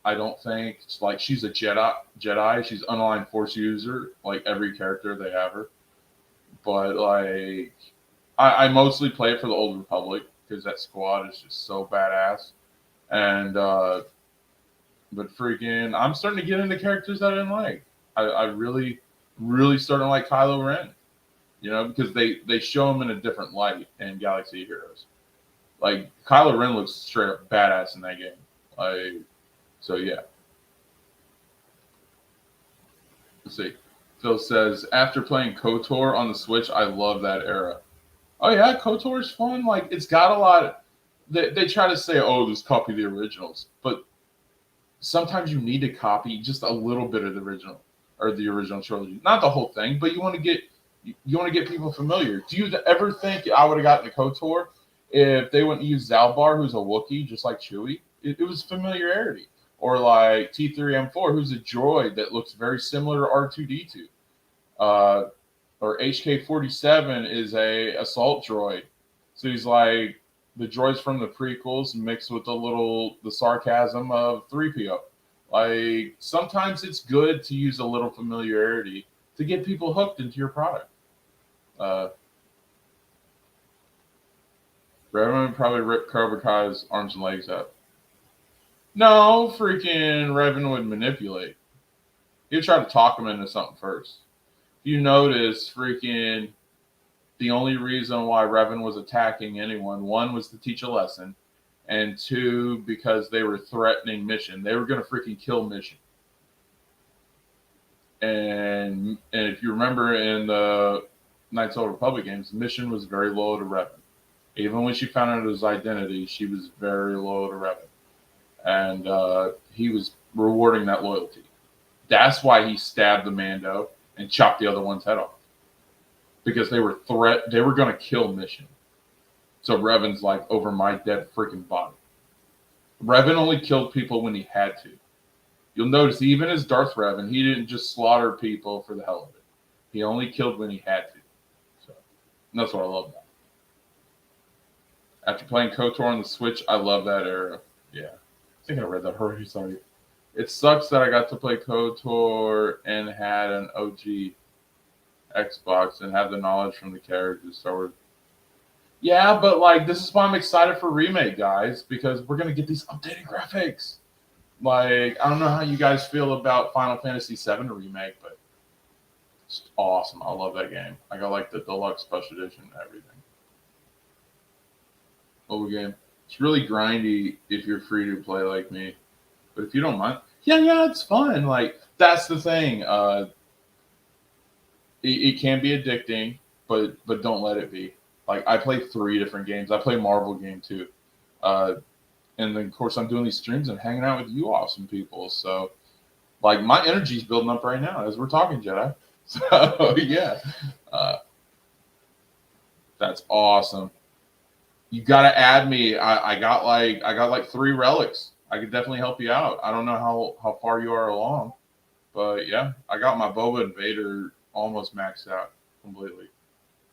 I don't think, it's like, she's a Jedi. She's unaligned Force user, like every character they have her. But, like, I mostly play it for the Old Republic, because that squad is just so badass. And but freaking, I'm starting to get into characters that I didn't like. I really, really starting to like Kylo Ren. You know, because they show him in a different light in Galaxy of Heroes. Like Kylo Ren looks straight up badass in that game. Like, so yeah. Let's see. Phil says, after playing KOTOR on the Switch, I love that era. Oh yeah, KOTOR is fun. Like it's got a lot. They try to say, oh, just copy the originals, but sometimes you need to copy just a little bit of the original or the original trilogy, not the whole thing, but you want to get people familiar. Do you ever think I would have gotten to KOTOR if they wouldn't use Zalbar, who's a Wookiee, just like Chewie? It was familiarity. Or like T3M4, who's a droid that looks very similar to R2D2. Or HK-47 is a assault droid. So he's like the droids from the prequels mixed with the sarcasm of 3PO. Like sometimes it's good to use a little familiarity to get people hooked into your product. Revan probably ripped Cobra Kai's arms and legs out. No, freaking Revan would manipulate. He would try to talk him into something first. If you notice, freaking the only reason why Revan was attacking anyone, one was to teach a lesson, and two, because they were threatening Mission. They were going to freaking kill Mission. And if you remember in the Knights of the Old Republic games, Mission was very loyal to Revan. Even when she found out his identity, she was very loyal to Revan. And he was rewarding that loyalty. That's why he stabbed the Mando and chopped the other one's head off. Because they were going to kill Mission. So Revan's like, over my dead freaking body. Revan only killed people when he had to. You'll notice even as Darth Revan, he didn't just slaughter people for the hell of it. He only killed when he had to. So and that's what I love about it. After playing KOTOR on the Switch, I love that era. Yeah. I think I read that already, sorry. It sucks that I got to play KOTOR and had an OG Xbox and have the knowledge from the characters. So yeah, but like this is why I'm excited for remake, guys, because we're gonna get these updated graphics. Like I don't know how you guys feel about Final Fantasy VII remake, but it's awesome. I love that game. I got like the deluxe special edition and everything. Old game. It's really grindy if you're free to play like me, but if you don't mind, yeah, it's fun. Like that's the thing. It can be addicting, but don't let it be. Like I play 3 different games. I play Marvel game too, and then of course I'm doing these streams and hanging out with you awesome people. So like my energy's building up right now as we're talking, Jedi. So yeah, that's awesome. You gotta add me. I got like 3 relics. I could definitely help you out. I don't know how far you are along, but yeah, I got my Boba and Vader almost maxed out completely.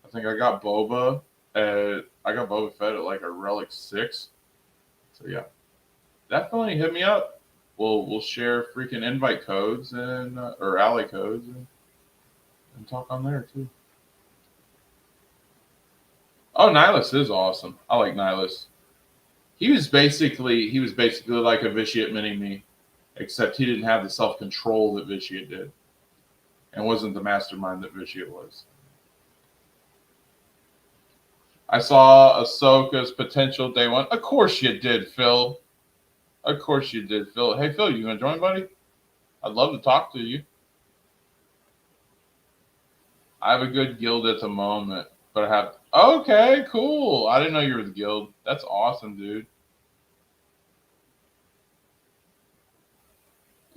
I think I got Boba Fett at like a relic 6. So yeah, definitely hit me up. We'll share freaking invite codes and or ally codes and talk on there too. Oh, Nihilus is awesome. I like Nihilus. He was basically like a Vitiate mini-me, except he didn't have the self-control that Vitiate did, and wasn't the mastermind that Vitiate was. I saw Ahsoka's potential day 1. Of course you did, Phil. Of course you did, Phil. Hey, Phil, you gonna join, buddy? I'd love to talk to you. I have a good guild at the moment, but I have... Okay, cool. I didn't know you were the guild. That's awesome, dude.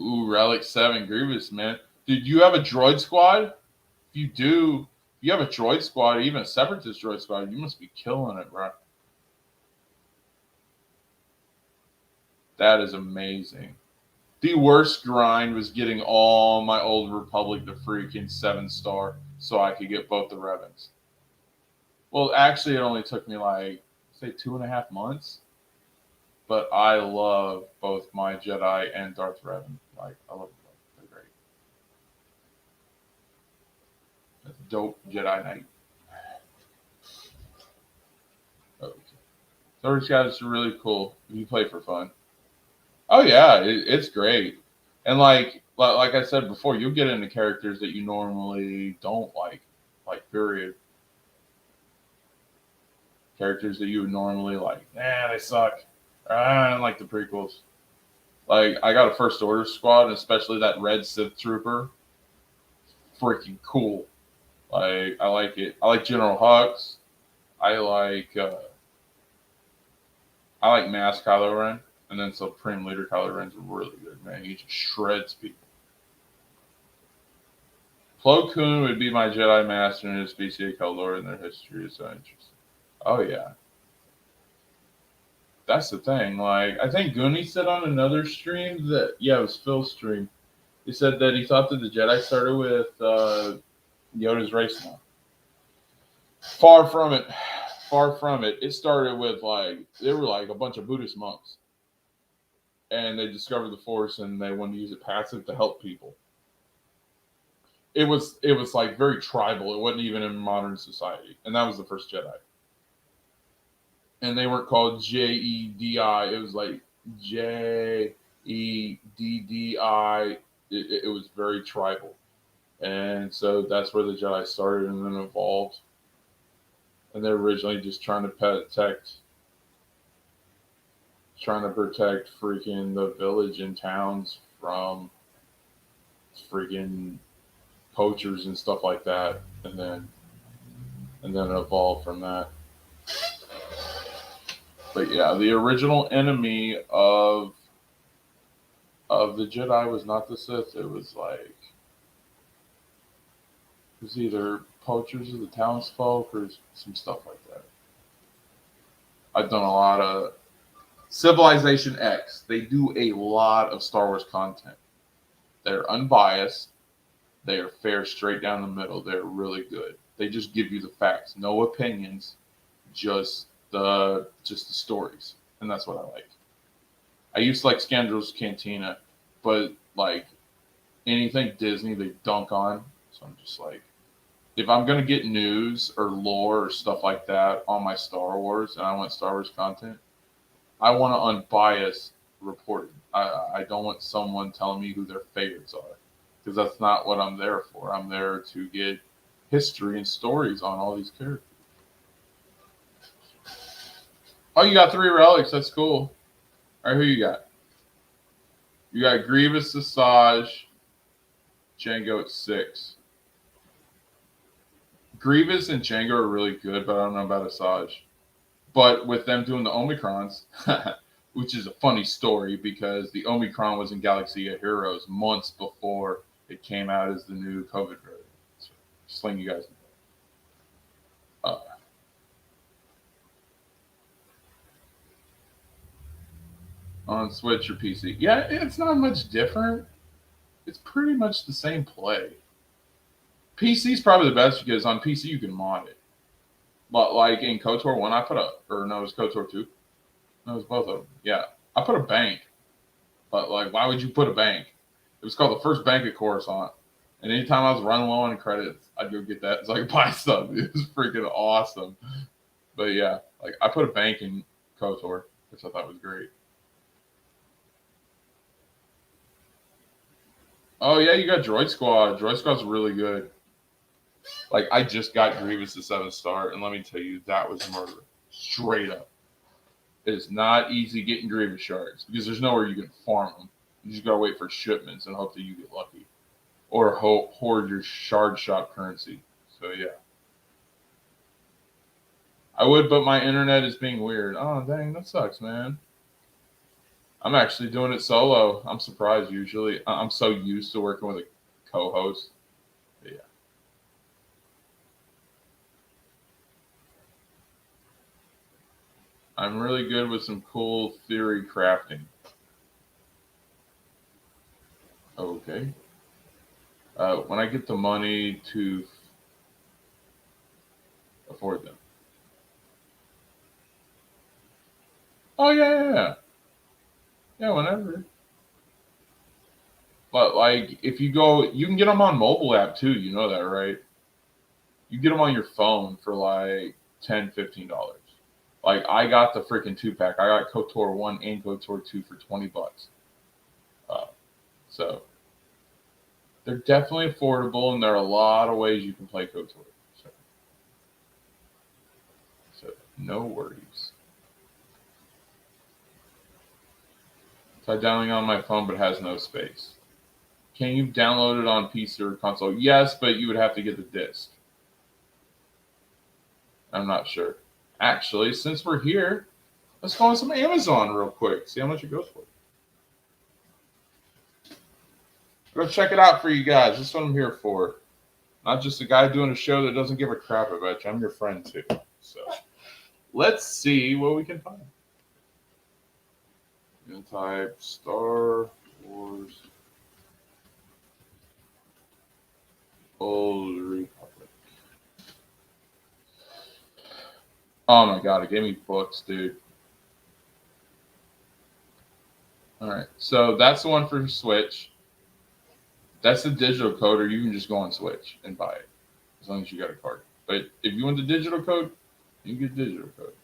Ooh, Relic 7 Grievous, man. Dude, you have a droid squad? If you do, if you have a droid squad, even a Separatist droid squad, you must be killing it, bro. That is amazing. The worst grind was getting all my old Republic to freaking 7-star so I could get both the Revans. Well, actually, it only took me like, say, 2.5 months. But I love both my Jedi and Darth Revan. Like, I love them both. They're great. That's a dope Jedi Knight. Okay. Those guys are really cool. You play for fun. Oh yeah, it's great. And like I said before, you'll get into characters that you normally don't like period. Characters that you would normally like, they suck. I don't like the prequels. Like I got a First Order squad, and especially that red Sith trooper. Freaking cool. Like I like it. I like General Hux. I like Mass Kylo Ren, and then Supreme Leader Kylo Ren's really good, man. He just shreds people. Plo Koon would be my Jedi Master and his BCA co-lord, and their history is so interesting. Oh yeah. That's the thing. Like I think Goonie said on another stream that it was Phil's stream. He said that he thought that the Jedi started with Yoda's race now. Far from it. Far from it. It started with they were like a bunch of Buddhist monks. And they discovered the Force and they wanted to use it passive to help people. It was like very tribal. It wasn't even in modern society. And that was the first Jedi. And they weren't called Jedi. It was like Jeddi. It was very tribal. And so that's where the Jedi started and then evolved. And they're originally just trying to protect freaking the village and towns from freaking poachers and stuff like that. And then it evolved from that. But yeah, the original enemy of the Jedi was not the Sith. It was either poachers of the townsfolk or some stuff like that. I've done a lot of Civilization X. They do a lot of Star Wars content. They're unbiased. They are fair, straight down the middle. They're really good. They just give you the facts, no opinions, just the stories, and that's what I like. I used to like Scoundrels Cantina, but like anything Disney, they dunk on. So I'm just like, if I'm gonna get news or lore or stuff like that on my Star Wars, and I want Star Wars content, I want unbiased reporting. I don't want someone telling me who their favorites are, because that's not what I'm there for. I'm there to get history and stories on all these characters. Oh, you got 3 relics. That's cool. All right, who you got? You got Grievous, Asajj, Jango at 6. Grievous and Jango are really good, but I don't know about Asajj. But with them doing the Omicrons, which is a funny story because the Omicron was in Galaxy of Heroes months before it came out as the new COVID variant. So just letting you guys know. On Switch or PC. Yeah, it's not much different. It's pretty much the same play. PC is probably the best because on PC you can mod it. But like in KOTOR 1, I put it was KOTOR 2. No, it was both of them. Yeah. I put a bank. But like, why would you put a bank? It was called the first bank of Coruscant. And anytime I was running low on credits, I'd go get that so I could buy stuff. It was freaking awesome. But yeah, like I put a bank in KOTOR, which I thought was great. Oh yeah, you got Droid Squad. Droid Squad's really good. Like I just got Grievous to 7-star, and let me tell you, that was murder. Straight up. It is not easy getting Grievous shards because there's nowhere you can farm them. You just gotta wait for shipments and hope that you get lucky, or hoard your shard shop currency. So yeah, I would, but my internet is being weird. Oh dang, that sucks, man. I'm actually doing it solo. I'm surprised. Usually, I'm so used to working with a co-host. But yeah. I'm really good with some cool theory crafting. Okay. When I get the money to afford them. Oh yeah. Yeah, whenever. But like, if you go, you can get them on mobile app too. You know that, right? You get them on your phone for like $10, $15. Like, I got the freaking 2-pack. I got KOTOR 1 and KOTOR 2 for $20. So they're definitely affordable, and there are a lot of ways you can play KOTOR. So no worries. Try downloading on my phone, but it has no space. Can you download it on PC or console? Yes, but you would have to get the disc. I'm not sure. Actually, since we're here, let's go on some Amazon real quick. See how much it goes for. Go check it out for you guys. That's what I'm here for. Not just a guy doing a show that doesn't give a crap about you. I'm your friend too. So let's see what we can find. I'm gonna type Star Wars Old Republic. Oh my god, it gave me books, dude. Alright, so that's the one for Switch. That's the digital code, or you can just go on Switch and buy it, as long as you got a card. But if you want the digital code, you can get digital code.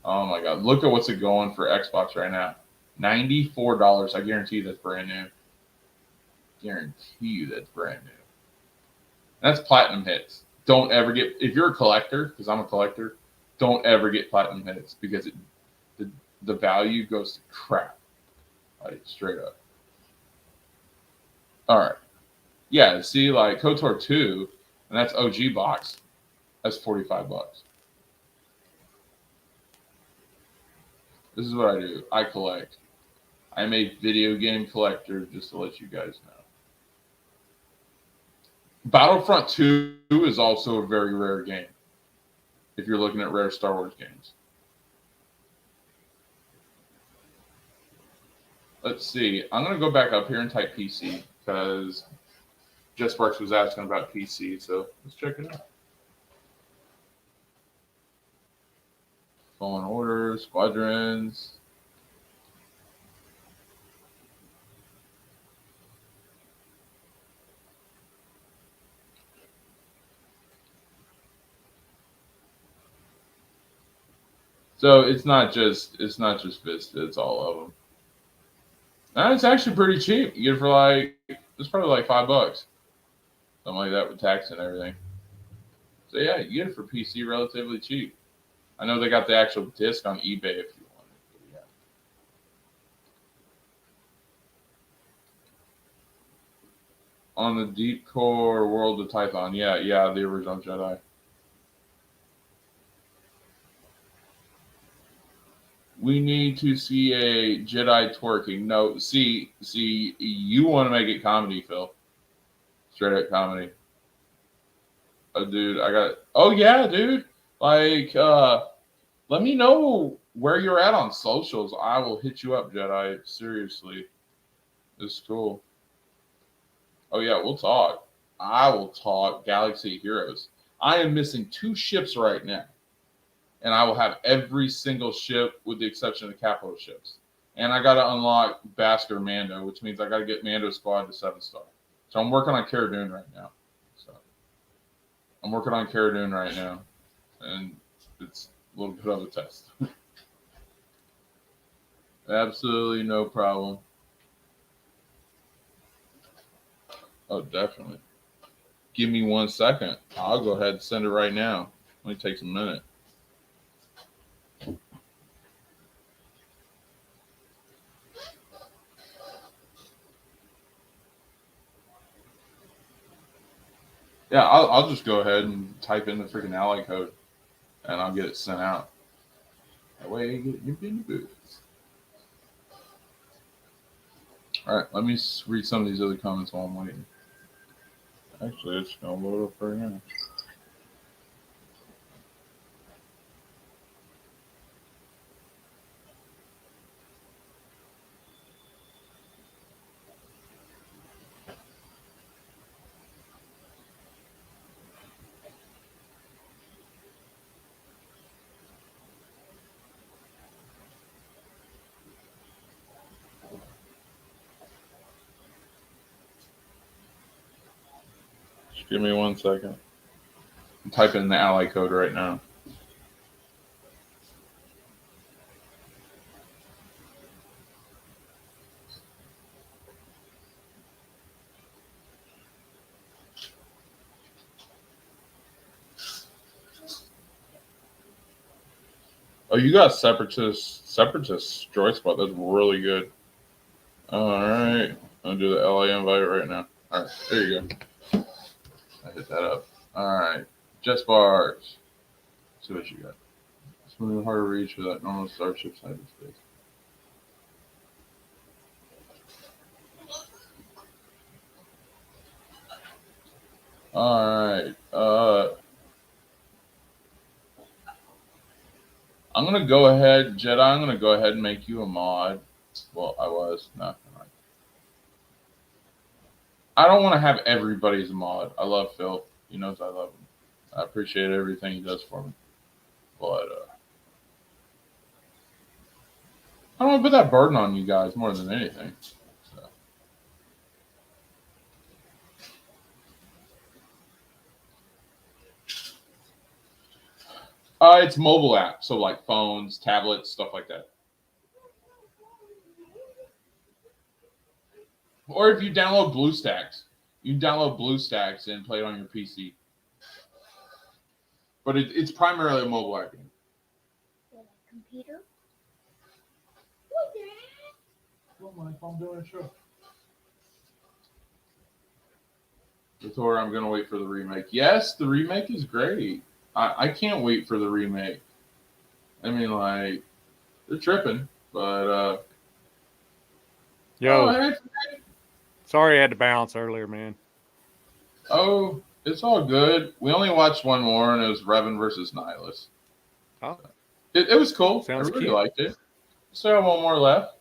Oh my god, look at what's it going for Xbox right now. $94. I guarantee that's brand new. Guarantee you that's brand new. That's platinum hits. Don't ever get, if you're a collector, because I'm a collector, don't ever get platinum hits, because the value goes to crap. Like, straight up. All right. Yeah, see, like KOTOR 2, and that's OG box. That's $45. This is what I do. I collect. I'm a video game collector, just to let you guys know. Battlefront 2 is also a very rare game, if you're looking at rare Star Wars games. Let's see. I'm going to go back up here and type PC, because Jess Sparks was asking about PC, so let's check it out. Fallen Order, Squadrons. So it's not just Vista, it's all of them. And it's actually pretty cheap. You get it for like, it's probably like $5. Something like that with tax and everything. So yeah, you get it for PC relatively cheap. I know they got the actual disc on eBay if you want it. But yeah. On the Deep Core World of Tython. Yeah, the original Jedi. We need to see a Jedi twerking. No, see, you want to make it comedy, Phil. Straight up comedy. Oh, dude, oh yeah, dude. Like, let me know where you're at on socials. I will hit you up, Jedi. Seriously. This is cool. Oh yeah, we'll talk. I will talk Galaxy Heroes. I am missing 2 ships right now. And I will have every single ship with the exception of the capital ships. And I got to unlock Bastard Mando, which means I got to get Mando Squad to 7-star. So I'm working on Cara Dune right now. I'm working on Cara Dune right now. And it's a little bit of a test. Absolutely no problem. Oh, definitely. Give me 1 second. I'll go ahead and send it right now. Only takes a minute. Yeah, I'll just go ahead and type in the freaking ally code, and I'll get it sent out. That way you get in the booth. All right, let me read some of these other comments while I'm waiting. Actually, it's going to load up right now. Just give me 1 second. I'm typing in the ally code right now. Oh, you got Separatist Joy Spot. That's really good. All right. I'll do the LA invite right now. All right. There you go. I hit that up. All right. Just bars. Let's see what you got. Smooth and hard to reach for that normal starship cyberspace. All right. I'm gonna go ahead, Jedi. I'm gonna go ahead and make you a mod. Well, I was not. I don't want to have everybody's a mod. I love Phil. He knows I love him. I appreciate everything he does for me. But I don't want to put that burden on you guys more than anything. So. It's mobile app, so like phones, tablets, stuff like that. Or if you download BlueStacks, you can download BlueStacks and play it on your PC. But it's primarily a mobile app game. Computer? Well, Mike, I'm doing a show. Thor, I'm gonna wait for the remake. Yes, the remake is great. I can't wait for the remake. I mean, like, they're tripping, but Yo, sorry I had to bounce earlier, man. Oh, it's all good. We only watched one more, and it was Revan versus Nihilus. Oh, it was cool. Sounds I really cute. liked it. Still have one more left,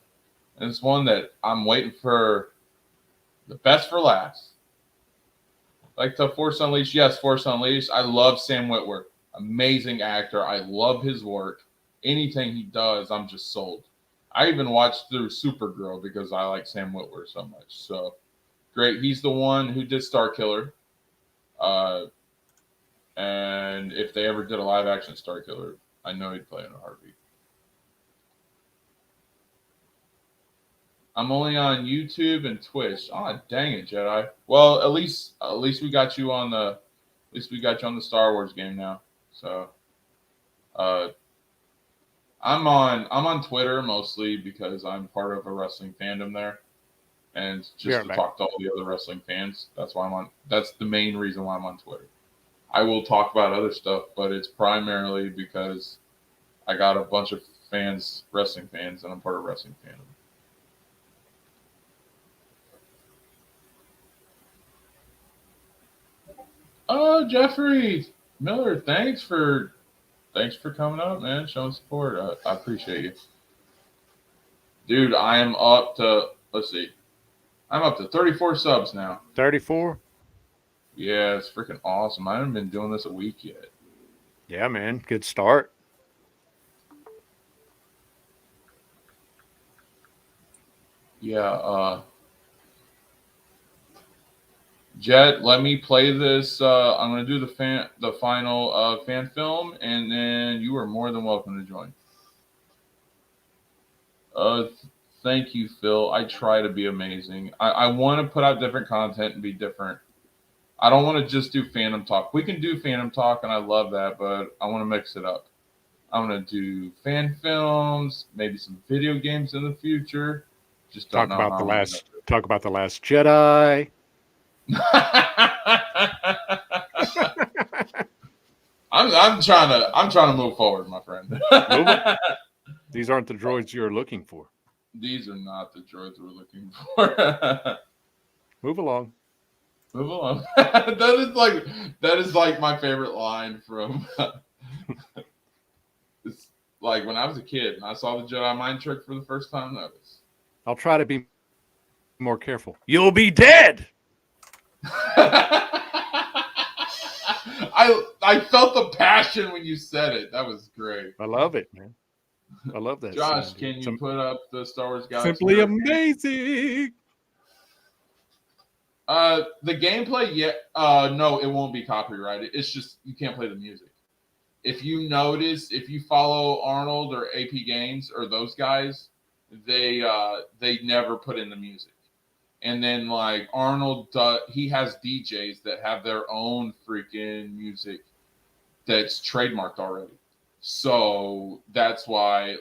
and it's one that I'm waiting for the best for last. Like the Force Unleashed. Yes, Force Unleashed. I love Sam Witwer. Amazing actor. I love his work. Anything he does, I'm just sold. I even watched through Supergirl because I like Sam Witwer so much. So great. He's the one who did Starkiller. And if they ever did a live action Starkiller, I know he'd play in a heartbeat. I'm only on YouTube and Twitch. Oh, dang it, Jedi. Well, at least we got you on the Star Wars game now. So, I'm on Twitter mostly because I'm part of a wrestling fandom there, and just to talk to all the other wrestling fans. That's why I'm on. That's the main reason why I'm on Twitter. I will talk about other stuff, but it's primarily because I got a bunch of fans, wrestling fans, and I'm part of wrestling fandom. Oh, Jeffrey Miller, thanks for coming up, man. Showing support. I appreciate you, dude. I am up to I'm up to 34 subs now. 34? Yeah, it's freaking awesome. I haven't been doing this a week yet. Yeah, man. Good start. Yeah, Jet, let me play this. I'm going to do the final fan film, and then you are more than welcome to join. Thank you, Phil. I try to be amazing. I want to put out different content and be different. I don't want to just do Phantom Talk. We can do Phantom Talk, and I love that, but I want to mix it up. I'm going to do fan films, maybe some video games in the future. Just don't know how. Talk about the Last Jedi. I'm trying to move forward, my friend. These aren't the droids you're looking for. These are not the droids we're looking for. Move along. Move along. that is like my favorite line from. It's like when I was a kid and I saw the Jedi mind trick for the first time. I'll try to be more careful. You'll be dead. I felt the passion when you said it. That was great. I love it, man. I love that. Josh, can you put up the Star Wars Galaxy? Simply amazing. The gameplay, no, it won't be copyrighted. It's just you can't play the music. If you notice, if you follow Arnold or AP Games or those guys, they never put in the music. And then like Arnold, he has DJs that have their own freaking music that's trademarked already. So that's why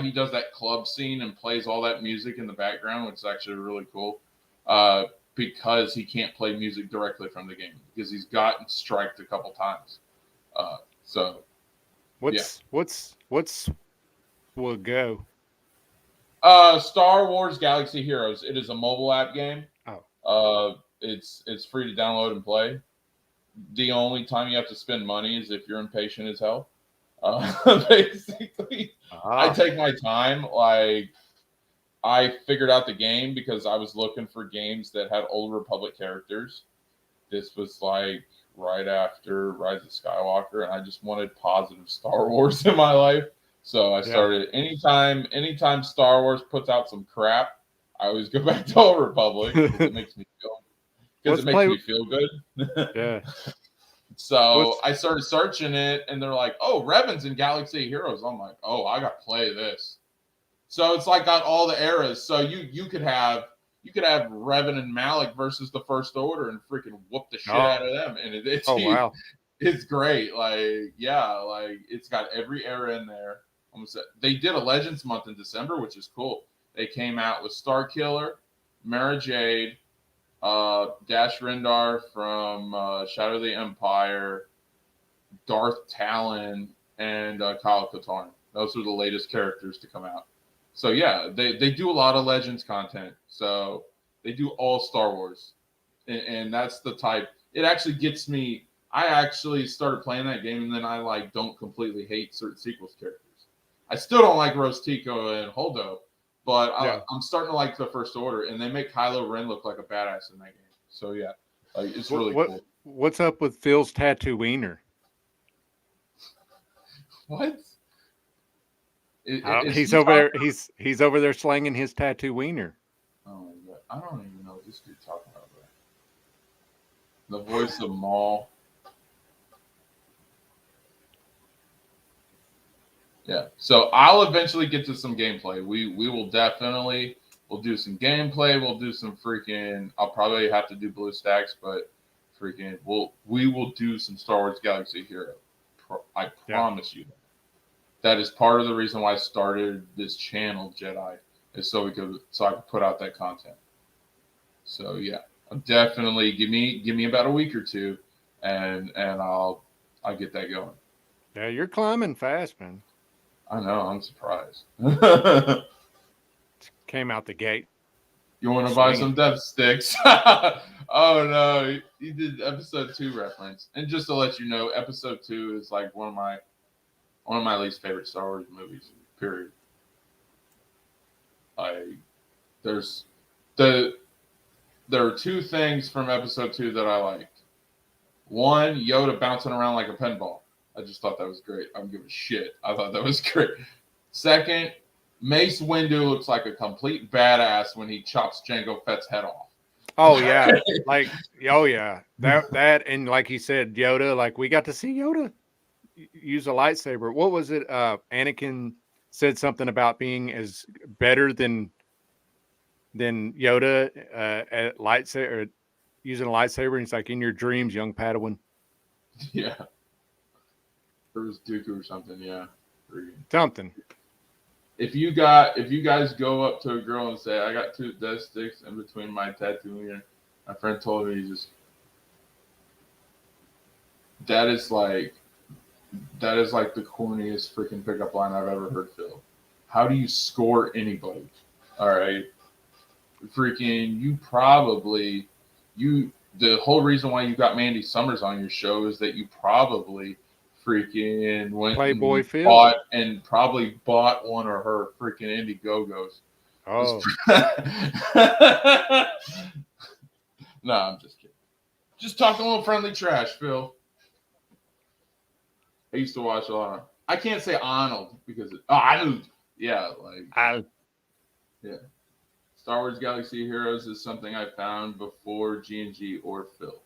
he does that club scene and plays all that music in the background, which is actually really cool. Because he can't play music directly from the game because he's gotten striked a couple times. So what's will go? Star Wars Galaxy Heroes. It is a mobile app game. It's free to download and play. The only time you have to spend money is if you're impatient as hell. Basically, I take my time. Like, I figured out the game because I was looking for games that had Old Republic characters. This was like right after Rise of Skywalker, and I just wanted positive Star Wars in my life. So I started anytime Star Wars puts out some crap, I always go back to Old Republic because it makes me feel good. Yeah. So I started searching it, and they're like, "Oh, Revan's in Galaxy Heroes." I'm like, "Oh, I got to play this." So it's like got all the eras. So you could have Revan and Malik versus the First Order and freaking whoop the shit out of them, and it's wow, it's great. Like it's got every era in there. They did a Legends month in December, which is cool. They came out with Starkiller, Mara Jade, Dash Rendar from Shadow of the Empire, Darth Talon, and Kyle Katarn. Those are the latest characters to come out. So yeah, they do a lot of Legends content. So they do all Star Wars, and that's the type. It actually gets me. I actually started playing that game, and then I don't completely hate certain sequels characters. I still don't like Rose Tico and Holdo, but I'm starting to like the First Order, and they make Kylo Ren look like a badass in that game. So yeah, it's really cool. What's up with Phil's tattoo wiener? What? He's over there. He's over there slanging his tattoo wiener. Oh my god! I don't even know what this dude talking about. Bro. The voice of Maul. Yeah. So I'll eventually get to some gameplay. We will definitely. We'll do some gameplay. We'll do some freaking. I'll probably have to do BlueStacks, but freaking. We will do some Star Wars Galaxy Hero. I promise you. That is part of the reason why I started this channel, Jedi, is so I could put out that content. So yeah, I'm definitely give me about a week or two, and I'll get that going. Yeah, you're climbing fast, man. I know. I'm surprised. Came out the gate. You want to buy some death sticks? Oh no, you did episode 2 reference, and just to let you know, episode 2 is like one of my least favorite Star Wars movies, period. There are 2 things from episode 2 that I liked. One, Yoda bouncing around like a pinball. I just thought that was great. I don't give a shit. I thought that was great. Second, Mace Windu looks like a complete badass when he chops Jango Fett's head off. Oh yeah, that and like he said, Yoda. Like we got to see Yoda use a lightsaber. What was it? Anakin said something about being as better than Yoda at lightsaber, using a lightsaber. And he's like, in your dreams, young Padawan. Yeah. Or it was Dooku or something, yeah. Something. If you guys go up to a girl and say, I got 2 death sticks in between my tattoo here, my friend told me that is like the corniest freaking pickup line I've ever heard, Phil. How do you score anybody? All right. Freaking the whole reason why you got Mandy Summers on your show is that you probably freaking went Playboy and Phil probably bought one of her freaking Indiegogos. Oh. No, I'm just kidding. Just talking a little friendly trash, Phil. I used to watch a lot of. I can't say Arnold because Arnold. Yeah, yeah. Star Wars Galaxy Heroes is something I found before G&G or Phil.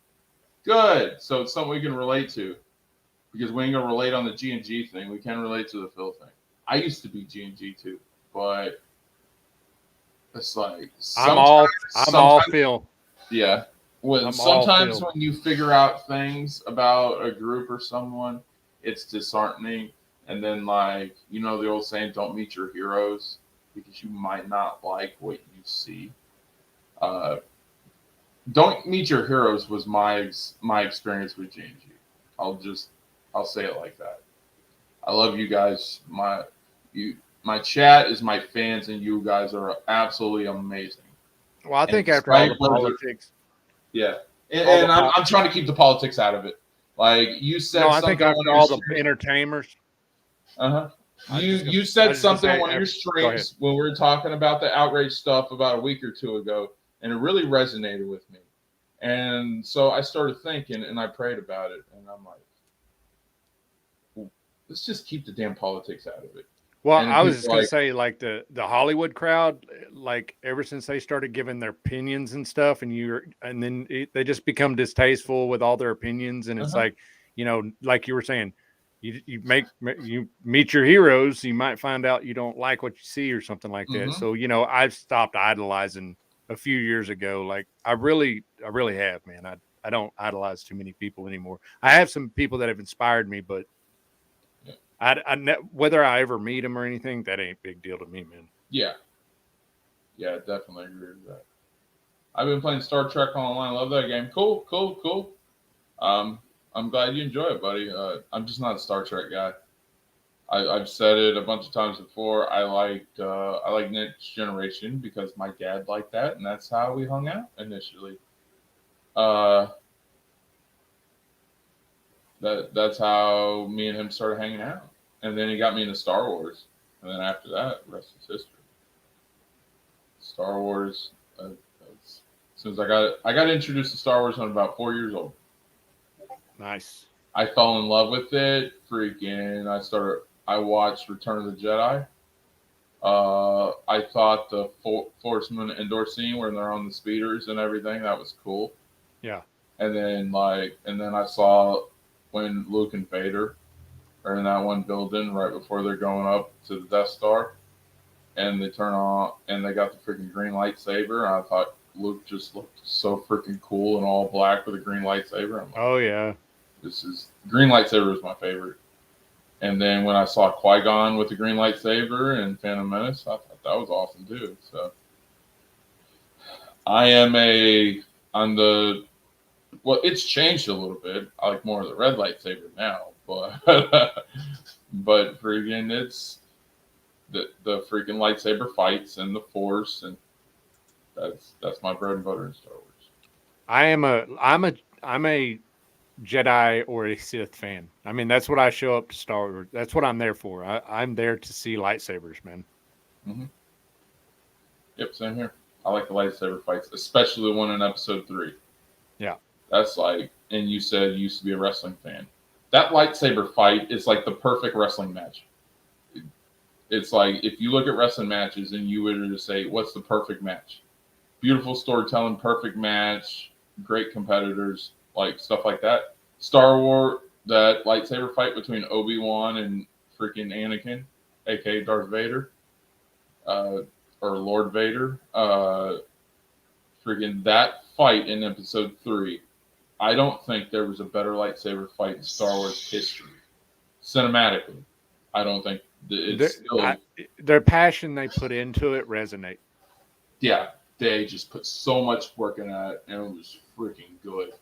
Good. So it's something we can relate to. Because we ain't gonna relate on the G&G thing. We can relate to the Phil thing. I used to be G&G too, but it's like I'm all Phil. Yeah. Sometimes when you figure out things about a group or someone, it's disheartening. And then, like, you know, the old saying, don't meet your heroes because you might not like what you see. Don't meet your heroes was my experience with G&G. I'll say it like that. I love you guys. My chat is my fans, and you guys are absolutely amazing. Well, I think after all the politics, yeah, and I'm trying to keep the politics out of it. Like you said, I think after all the entertainers. You said something on one of your streams when we were talking about the outrage stuff about a week or two ago, and it really resonated with me. And so I started thinking, and I prayed about it, and I'm like, let's just keep the damn politics out of it. Well, I was just going to say, like, the Hollywood crowd, like, ever since they started giving their opinions and stuff, and then they just become distasteful with all their opinions. And it's like, you know, like you were saying, you meet your heroes, you might find out you don't like what you see or something like that. So, you know, I've stopped idolizing a few years ago. Like, I really have, man. I don't idolize too many people anymore. I have some people that have inspired me, but whether I ever meet them or anything, that ain't a big deal to me, man. Yeah, definitely agree with that. I've been playing Star Trek Online. Love that game. Cool. I'm glad you enjoy it, buddy. I'm just not a Star Trek guy. I've said it a bunch of times before. I like Next Generation because my dad liked that, and that's how we hung out initially. That's how me and him started hanging out. And then he got me into Star Wars. And then after that, the rest is history. Star Wars, as soon as I got introduced to Star Wars when I was about 4 years old. Nice. I fell in love with it. I watched Return of the Jedi. I thought the Force Moon Endor scene where they're on the speeders and everything, that was cool. Yeah. And then I saw when Luke and Vader are in that one building right before they're going up to the Death Star, and they turn on and they got the freaking green lightsaber. And I thought Luke just looked so freaking cool in all black with a green lightsaber. I'm like, oh yeah, green lightsaber is my favorite. And then when I saw Qui-Gon with the green lightsaber and Phantom Menace, I thought that was awesome too. So it's changed a little bit. I like more of the red lightsaber now, but but freaking it's the freaking lightsaber fights and the Force, and that's my bread and butter in Star Wars. I'm a Jedi or a Sith fan. I mean, that's what I show up to Star Wars. That's what I'm there for. I'm there to see lightsabers, man. Mm-hmm. Yep, same here. I like the lightsaber fights, especially the one in Episode 3. Yeah. That's like, and you said you used to be a wrestling fan. That lightsaber fight is like the perfect wrestling match. It's like, if you look at wrestling matches and you were to say, what's the perfect match? Beautiful storytelling, perfect match, great competitors, like stuff like that. Star Wars, that lightsaber fight between Obi-Wan and freaking Anakin, aka Darth Vader, or Lord Vader, freaking that fight in Episode 3. I don't think there was a better lightsaber fight in Star Wars history. Cinematically, I don't think their passion they put into it resonate. Yeah, they just put so much work in that, and it was freaking good.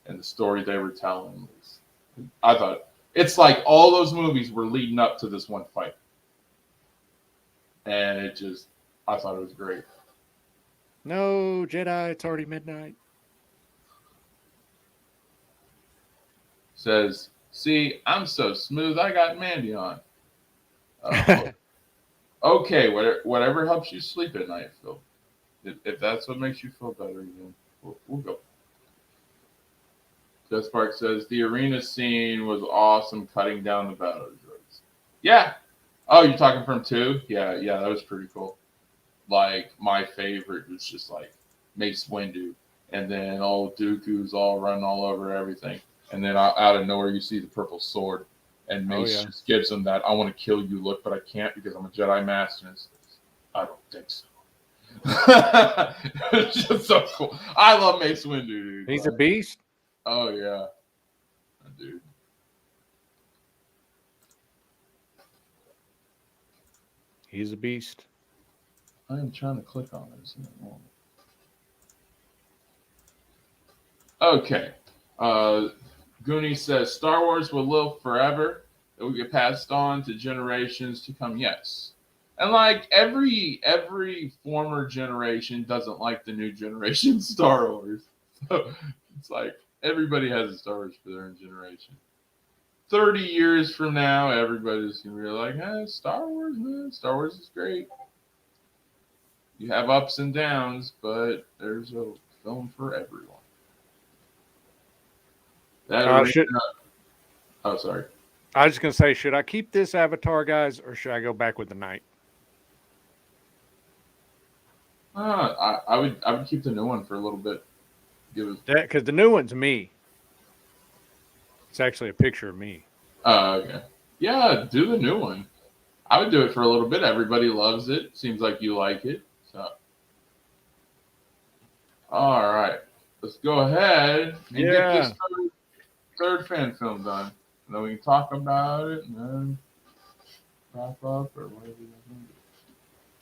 And the story they were telling was, I thought, it's like all those movies were leading up to this one fight. And I thought it was great. No, Jedi, it's already midnight. Says, see, I'm so smooth, I got Mandy on. Okay, whatever helps you sleep at night, Phil. If that's what makes you feel better, then we'll go. Jeff Spark says, the arena scene was awesome, cutting down the battle droids. Yeah. Oh, you're talking from 2? Yeah, that was pretty cool. Like, my favorite was just like Mace Windu, and then old Dooku's all running all over everything. And then out of nowhere, you see the purple sword, and Mace just gives him that "I want to kill you" look, but I can't because I'm a Jedi Master. And I don't think so. It's just so cool. I love Mace Windu, dude. He's a beast. Oh yeah, dude. He's a beast. I am trying to click on it. Isn't it wrong? Okay. Goonie says Star Wars will live forever. It will get passed on to generations to come. Yes. And like every former generation doesn't like the new generation Star Wars. So it's like everybody has a Star Wars for their own generation. 30 years from now, everybody's going to be like, hey, Star Wars, man. Star Wars is great. You have ups and downs, but there's a film for everyone. Oh, sorry. I was just going to say, should I keep this Avatar, guys, or should I go back with the Knight? I would keep the new one for a little bit. Because the new one's me. It's actually a picture of me. Okay. Yeah, do the new one. I would do it for a little bit. Everybody loves it. Seems like you like it. So, all right. Let's go ahead and get this third fan film done. And then we can talk about it and then wrap up or whatever.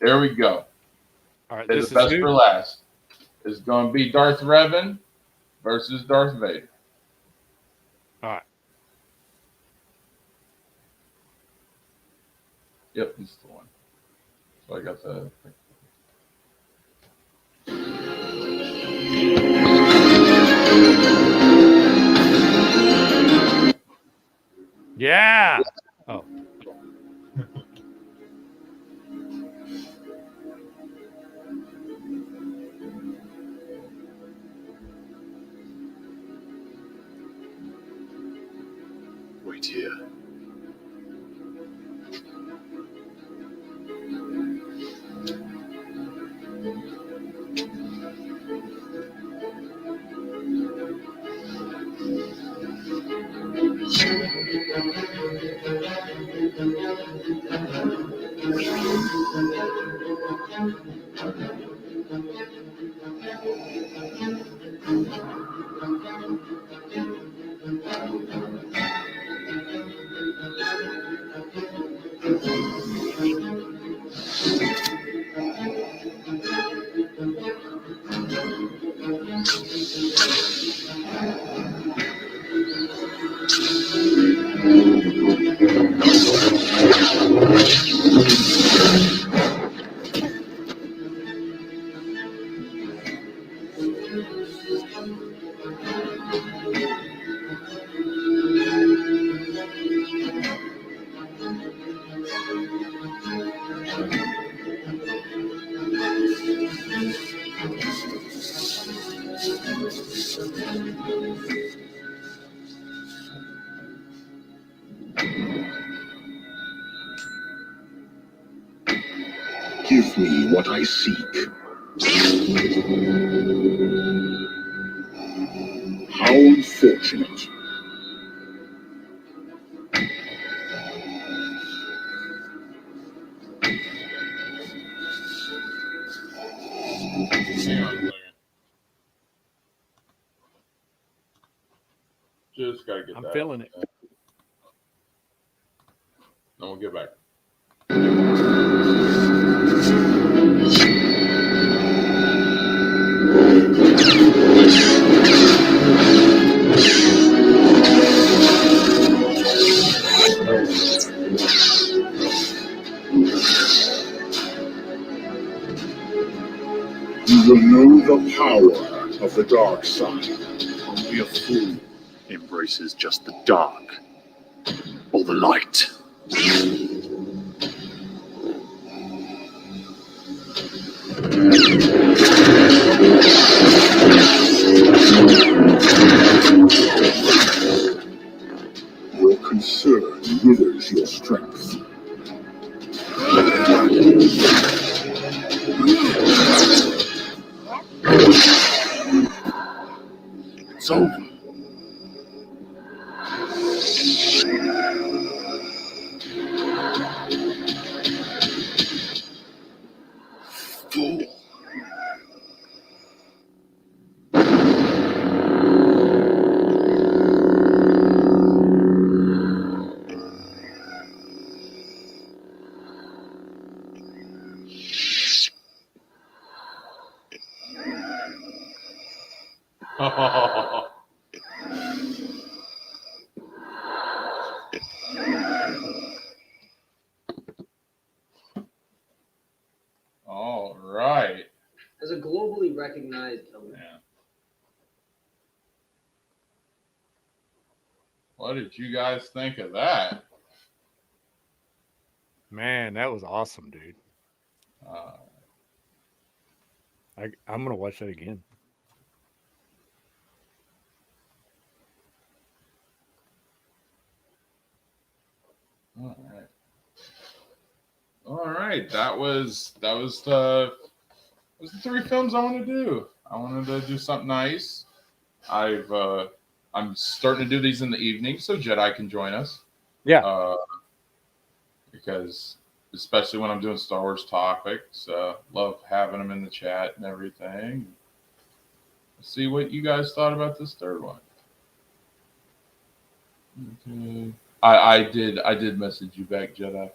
There we go. All right. This is the best for last. It's going to be Darth Revan versus Darth Vader. All right. Yep, this is the one. So I got the. Yeah. Oh. Wait here. Give me what I seek. How unfortunate. Hang on a second. Just gotta get that. I'm feeling it. Then we'll get back. You will know the power of the dark side. Only a fool embraces just the dark or the light. Your concern withers your strength. It's over. Fool. All right. As a globally recognized elite. Yeah. What did you guys think of that? Man, that was awesome, dude. I'm gonna watch that again. All right. That was the 3 films I want to do. I wanted to do something nice. I'm starting to do these in the evening so Jedi can join us. Yeah. Because especially when I'm doing Star Wars topics, love having them in the chat and everything. Let's see what you guys thought about this third one. Okay. I did message you back, Jedi.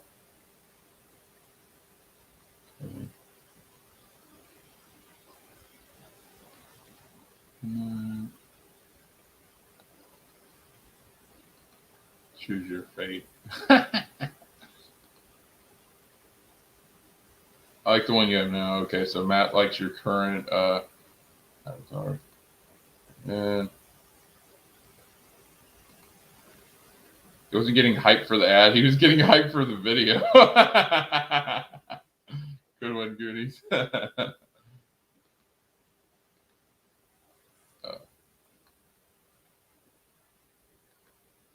Okay. Choose your fate. I like the one you have now. Okay, so Matt likes your current avatar. And he wasn't getting hyped for the ad. He was getting hyped for the video. Good one, Goonies.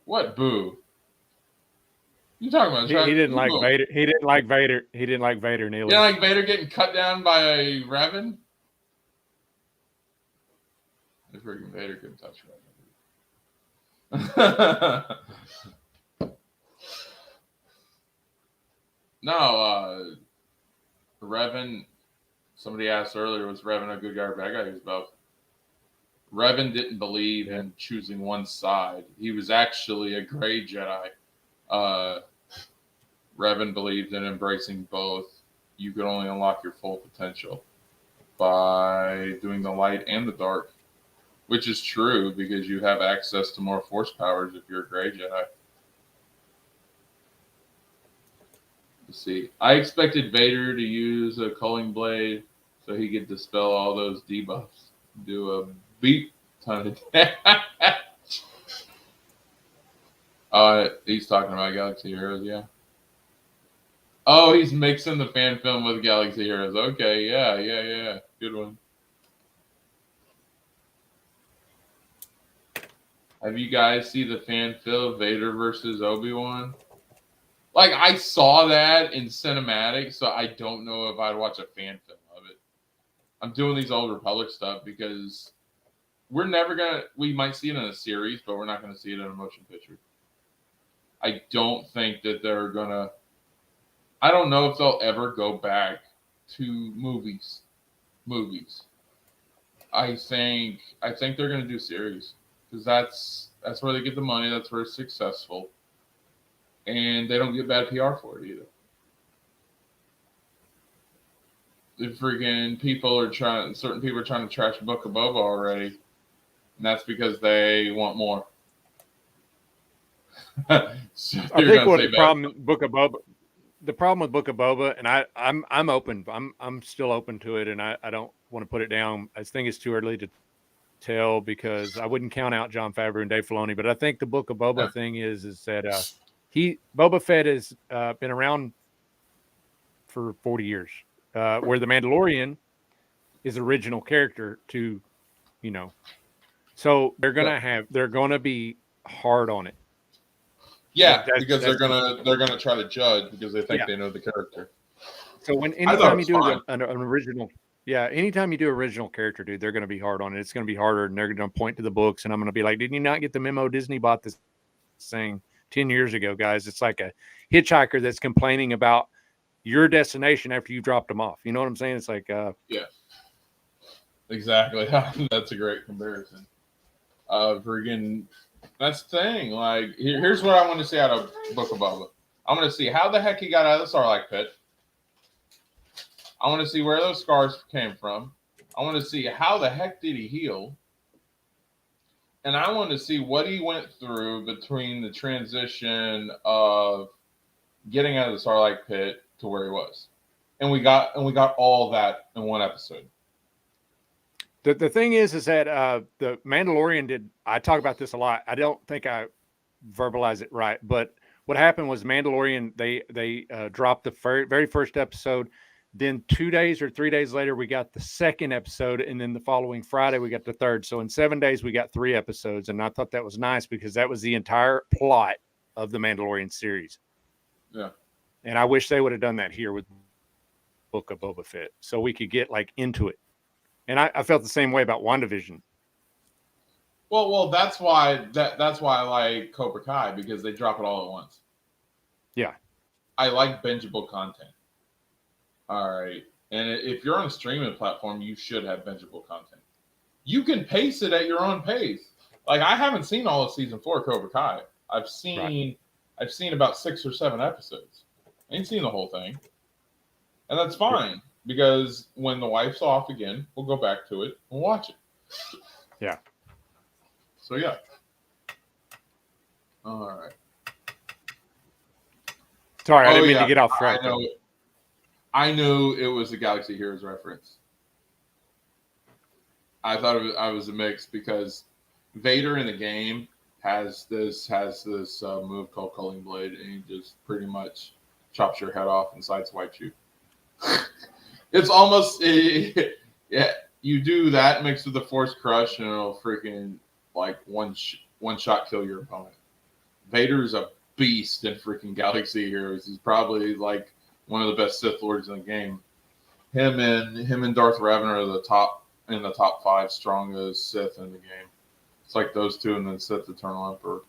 What boo? You talking about? He didn't like Vader. He didn't like Vader. He didn't like Vader. Nihilus. You know, like Vader getting cut down by a Revan. The freaking Vader couldn't touch Revan. No, Revan. Somebody asked earlier, was Revan a good guy or bad guy? He was both. Revan didn't believe in choosing one side. He was actually a gray Jedi. Revan believed in embracing both. You could only unlock your full potential by doing the light and the dark, which is true because you have access to more force powers if you're a gray Jedi. Let's see. I expected Vader to use a culling blade so he could dispel all those debuffs. Do a beat ton of damage. He's talking about Galaxy Heroes, yeah. Oh, he's mixing the fan film with Galaxy Heroes. Okay, yeah. Good one. Have you guys seen the fan film Vader versus Obi-Wan? Like, I saw that in cinematic, so I don't know if I'd watch a fan film of it. I'm doing these Old Republic stuff because we might see it in a series, but we're not going to see it in a motion picture. I don't think that I don't know if they'll ever go back to movies. I think they're going to do series because that's where they get the money. That's where it's successful. And they don't get bad PR for it either. Certain people are trying to trash Book of Boba already, and that's because they want more. So I think what the problem with Book of Boba, and I'm open. I'm still open to it, and I don't want to put it down. I think it's too early to tell because I wouldn't count out Jon Favreau and Dave Filoni. But I think the Book of Boba thing is that Boba Fett has been around for 40 years, where the Mandalorian is original character to, so they're gonna be hard on it. Yeah, because they're gonna try to judge because they think they know the character. So anytime you do an original, anytime you do original character, dude, they're gonna be hard on it. It's gonna be harder, and they're gonna point to the books, and I'm gonna be like, did you not get the memo? Disney bought this thing 10 years ago, guys. It's like a hitchhiker that's complaining about your destination after you dropped them off. You know what I'm saying? It's like yeah, exactly. That's a great comparison. That's the thing. Like, here's what I want to see out of Book of Boba. I want to see how the heck he got out of the Sarlacc pit. I want to see where those scars came from. I want to see how the heck did he heal. And I want to see what he went through between the transition of getting out of the Sarlacc pit to where he was. And we got all that in one episode. The thing is that the Mandalorian did. I talk about this a lot. I don't think I verbalize it right, but what happened was Mandalorian. They dropped the very first episode. Then 2 days or 3 days later, we got the second episode, and then the following Friday we got the third. So in 7 days we got 3 episodes, and I thought that was nice because that was the entire plot of the Mandalorian series. Yeah, and I wish they would have done that here with Book of Boba Fett, so we could get like into it. And I felt the same way about WandaVision. Well, that's why I like Cobra Kai, because they drop it all at once. Yeah, I like bingeable content. All right, and if you're on a streaming platform, you should have bingeable content. You can pace it at your own pace. Like, I haven't seen all of season 4 of Cobra Kai. I've seen about 6 or 7 episodes. I ain't seen the whole thing, and that's fine. Because when the wife's off again, we'll go back to it and watch it. Yeah. So, yeah. All right. Sorry, I didn't mean to get off track. I know it was a Galaxy Heroes reference. I thought I was a mix because Vader in the game has this move called Culling Blade, and he just pretty much chops your head off and sideswipes you. It's almost, yeah, you do that mixed with the Force Crush, and it'll freaking, like, one shot kill your opponent. Vader's a beast in freaking Galaxy Heroes. He's probably, like, one of the best Sith Lords in the game. Him and Darth Revan are the top 5 strongest Sith in the game. It's like those two, and then Sith Eternal Emperor.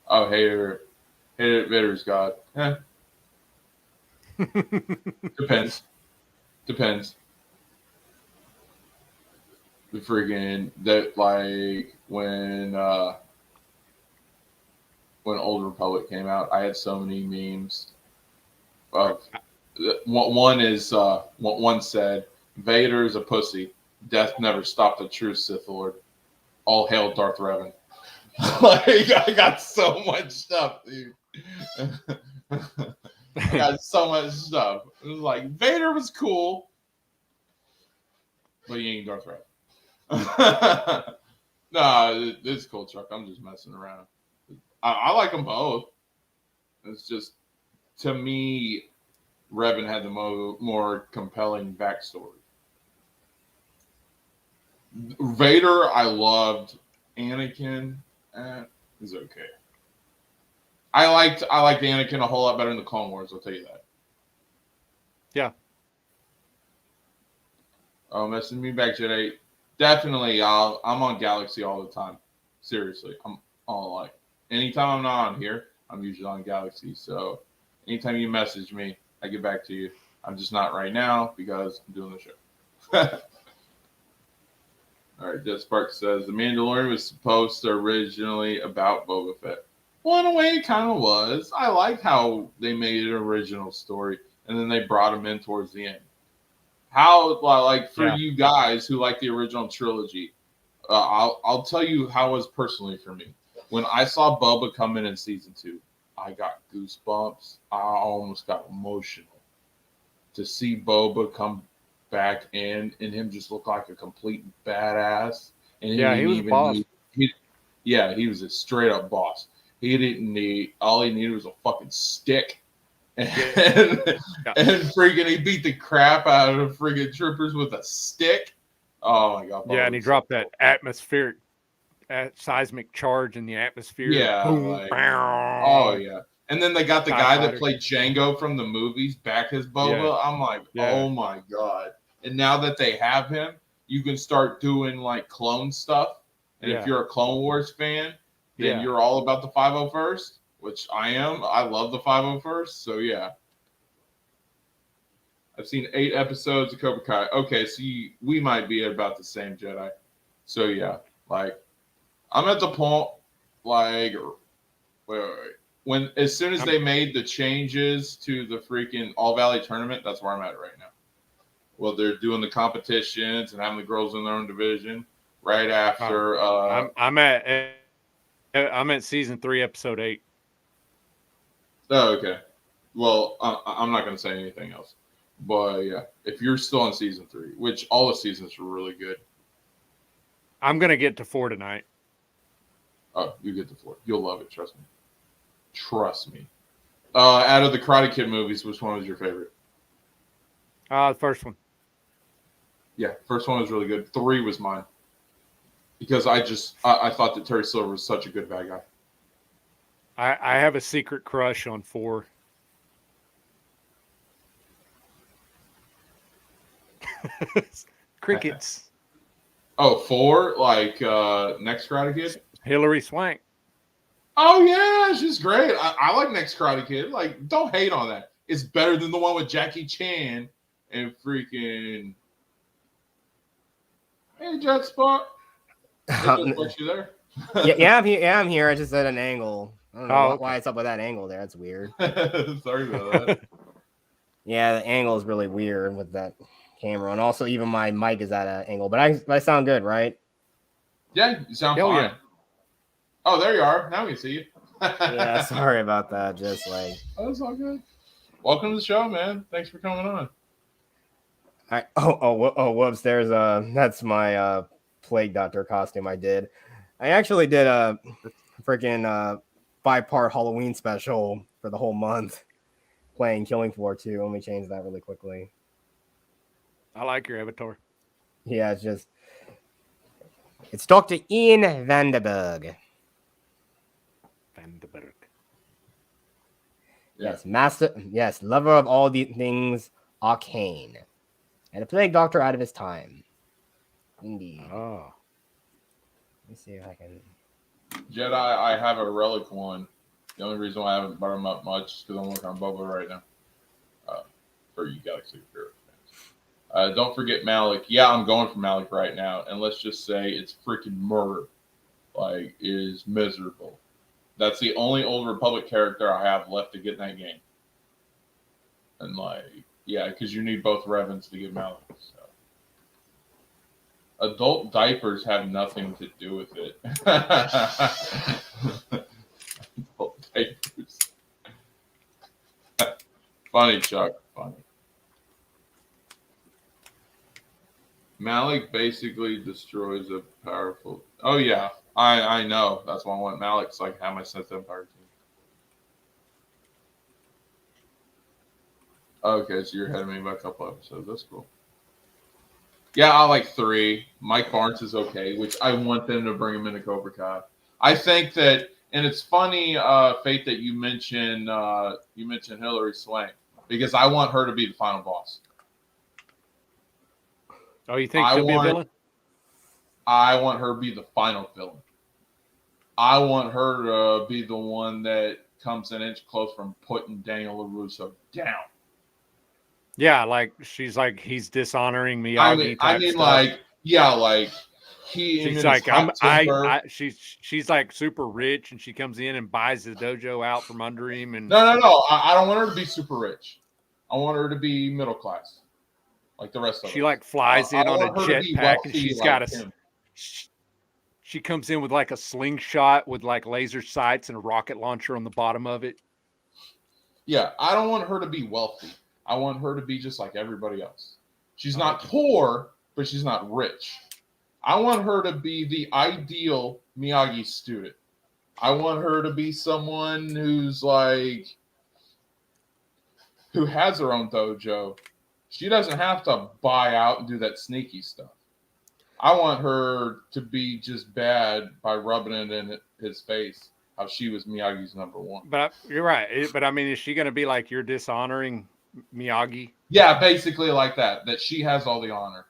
Oh, Vader's God. Depends. The friggin' that, like, when Old Republic came out, I had so many memes. One said, "Vader's a pussy. Death never stopped a true Sith Lord. All hail Darth Revan." Like, I got so much stuff, dude. I got so much stuff. It was like, Vader was cool, but he ain't Darth Revan. Nah, it's cool, Chuck. I'm just messing around. I like them both. It's just, to me, Revan had the more compelling backstory. Vader, I loved. Anakin, is okay. I liked Anakin a whole lot better in the Clone Wars, I'll tell you that. Yeah. Oh, messing me back, Jedi. Definitely, I'm on Galaxy all the time. Seriously, I'm all like, anytime I'm not on here, I'm usually on Galaxy. So anytime you message me, I get back to you. I'm just not right now because I'm doing the show. All right, Jeff Sparks says, The Mandalorian was supposed to originally about Boba Fett. Well, in a way, it kind of was. I like how they made an original story, and then they brought him in towards the end. How, like, for you guys who like the original trilogy, I'll tell you how it was personally for me. When I saw Boba come in season 2, I got goosebumps. I almost got emotional to see Boba come back in and him just look like a complete badass. And he was a boss. He was a straight up boss. He didn't need, all he needed was a fucking stick. And freaking, he beat the crap out of freaking troopers with a stick. Oh my God. Yeah, and he dropped that atmospheric seismic charge in the atmosphere. Yeah. Boom, oh, yeah. And then they got the guy that played Django from the movies back as Boba. Yeah. I'm like, oh my God. And now that they have him, you can start doing like clone stuff. And if you're a Clone Wars fan, then you're all about the 501st, which I am. I love the 501st. So yeah. I've seen 8 episodes of Cobra Kai. Okay, so we might be about the same, Jedi. So yeah, like I'm at the point, like, wait. When as soon as they made the changes to the freaking All Valley tournament, that's where I'm at right now. Well, they're doing the competitions and having the girls in their own division. right after. I'm at season 3, episode 8. Oh, okay. Well, I'm not going to say anything else. But yeah, if you're still on season 3, which all the seasons were really good. I'm going to get to 4 tonight. Oh, you get to 4. You'll love it. Trust me. Trust me. Out of the Karate Kid movies, which one was your favorite? The first one. Yeah, first one was really good. 3 was mine. Because I thought that Terry Silver was such a good bad guy. I have a secret crush on 4. Crickets. Oh, 4? Like Next Karate Kid? Hilary Swank. Oh, yeah, she's great. I like Next Karate Kid. Like, don't hate on that. It's better than the one with Jackie Chan and freaking... Hey, Jet Spot. What you there? I'm here. I just at an angle. I don't know why it's up with that angle there. That's weird. Sorry about that. Yeah, the angle is really weird with that camera, and also even my mic is at an angle. But I sound good, right? Yeah, you sound fine. Yeah. Oh, there you are. Now we can see you. Yeah, sorry about that. Just like that's all good. Welcome to the show, man. Thanks for coming on. Whoops! There's that's my plague doctor costume I did. I actually did a freaking 5-part Halloween special for the whole month, playing Killing Floor 2. Let me change that really quickly. I like your avatar. Yeah, it's Dr. Ian Vandenberg. Yes, master. Yes, lover of all the things arcane, and a plague doctor out of his time. Indeed. Oh. Let me see if I can. Jedi, I have a relic one. The only reason why I haven't brought them up much is because I'm working on Boba right now. For you Galaxy Hero fans. Don't forget Malik. Yeah, I'm going for Malik right now. And let's just say it's freaking murder. Like, it is miserable. That's the only Old Republic character I have left to get in that game. And like, yeah, because you need both Revans to get Malik. So. Adult diapers have nothing to do with it. Adult diapers. Funny, Chuck. Funny. Malik basically destroys a powerful... Oh, yeah. I know. That's why I want Malik, so I can have my Sith Empire team. Okay, so you're ahead of me by a couple episodes. That's cool. Yeah, I like 3. Mike Barnes is okay, which I want them to bring him into Cobra Kai. I think that, and it's funny, Faith, that you mentioned Hilary Swank, because I want her to be the final boss. Oh, you think she'll be a villain? I want her to be the final villain. I want her to be the one that comes an inch close from putting Daniel LaRusso down. Yeah, like she's like he's dishonoring Miyagi. She's like she's like super rich, and she comes in and buys the dojo out from under him. And no. I don't want her to be super rich. I want her to be middle class, like the rest of us. She like flies in on a jetpack, and she's got a. She comes in with like a slingshot with like laser sights and a rocket launcher on the bottom of it. Yeah, I don't want her to be wealthy. I want her to be just like everybody else. She's not poor, but she's not rich. I want her to be the ideal Miyagi student. I want her to be someone who's like, who has her own dojo. She doesn't have to buy out and do that sneaky stuff. I want her to be just bad by rubbing it in his face, how she was Miyagi's #1. But you're right. But I mean, is she going to be like you're dishonoring Miyagi? Yeah, basically like that. That she has all the honor,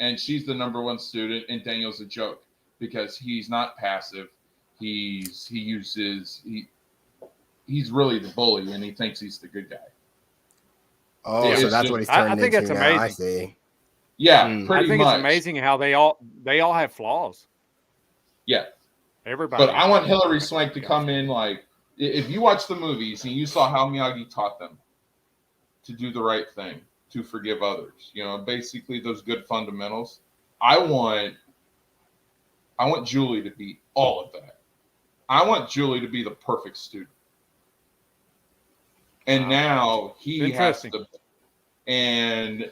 and she's the #1 student, and Daniel's a joke because he's not passive. He's really the bully, and he thinks he's the good guy. Oh, yeah, so that's what he's turned into. I think that's amazing. I see. Yeah, I think it's amazing how they all have flaws. Yeah, everybody. But I want Hilary Swank to come in like, if you watch the movies and you saw how Miyagi taught them to do the right thing, to forgive others, basically those good fundamentals. I want I want Julie to be all of that. I want Julie to be the perfect student. And now he has to, and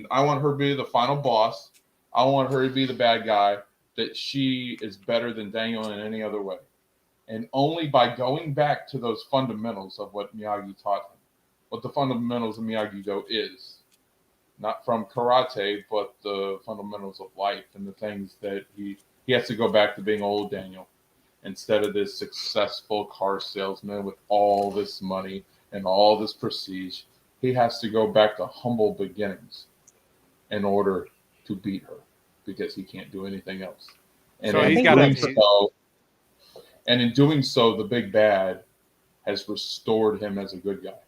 I want her to be the final boss. I want her to be the bad guy, that she is better than Daniel in any other way. And only by going back to those fundamentals of what Miyagi taught him, what the fundamentals of Miyagi-Do is, not from karate, but the fundamentals of life and the things that he has to go back to being old Daniel instead of this successful car salesman with all this money and all this prestige. He has to go back to humble beginnings in order to beat her because he can't do anything else. And So in he's got doing to. so, and in doing so, the big bad has restored him as a good guy.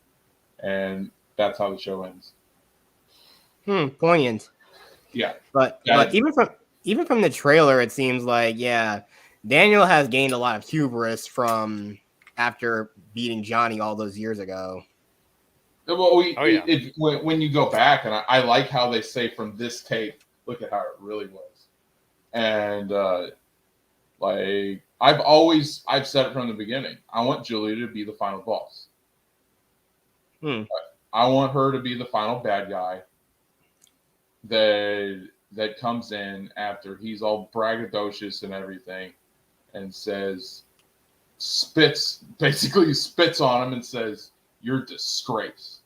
And that's how the show ends. Poignant. Yeah. But even from the trailer, it seems like, Daniel has gained a lot of hubris from after beating Johnny all those years ago. Well, when you go back, and I like how they say from this tape, look at how it really was. And like I've said it from the beginning, I want Julia to be the final boss. I want her to be the final bad guy that comes in after he's all braggadocious and everything, and spits on him and says, "You're a disgrace.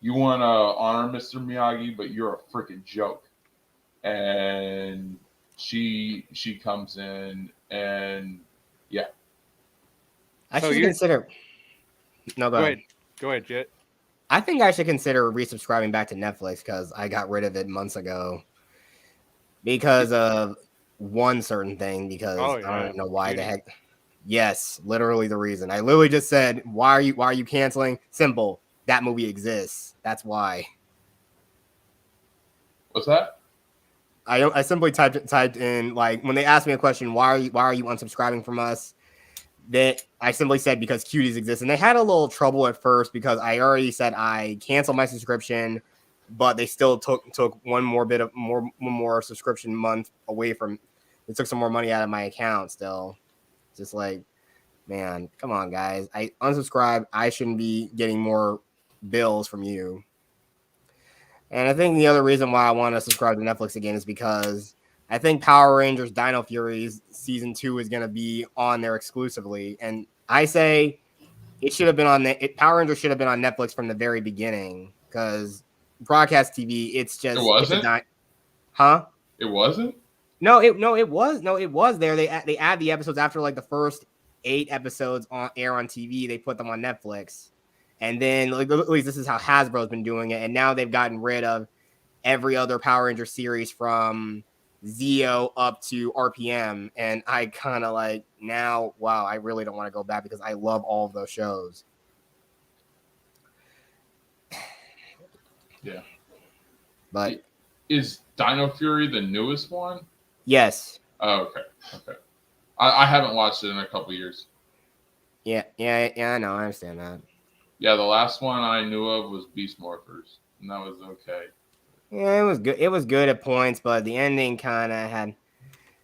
You want to honor Mr. Miyagi, but you're a freaking joke." And she comes in, and I should consider. No, go ahead. Go ahead, Jet. I think I should consider resubscribing back to Netflix because I got rid of it months ago because of one certain thing. Because I don't know why the heck. Yes, literally the reason. I literally just said, "Why are you canceling?" Simple. That movie exists. That's why. What's that? I simply typed in, like, when they asked me a question, why are you unsubscribing from us? That I simply said because Cuties exist, and they had a little trouble at first because I already said I canceled my subscription, but they still took one more subscription month away from. They took some more money out of my account. Still, just like, man, come on, guys. I unsubscribed. I shouldn't be getting more bills from you. And I think the other reason why I want to subscribe to Netflix again is because I think Power Rangers Dino Furies season 2 is going to be on there exclusively. And I say it should have been on Power Rangers should have been on Netflix from the very beginning because broadcast TV, it's just. It wasn't? Huh? It wasn't? No, it was there. They add the episodes after like the first 8 episodes air on TV. They put them on Netflix. And then, like, at least this is how Hasbro's been doing it. And now they've gotten rid of every other Power Ranger series from Zeo up to RPM. And I kind of like now, wow, I really don't want to go back because I love all of those shows. Yeah. But is Dino Fury the newest one? Yes. Oh, okay. I haven't watched it in a couple years. Yeah, I know. I understand that. Yeah, the last one I knew of was Beast Morphers, and that was okay. Yeah, it was good. It was good at points, but the ending kind of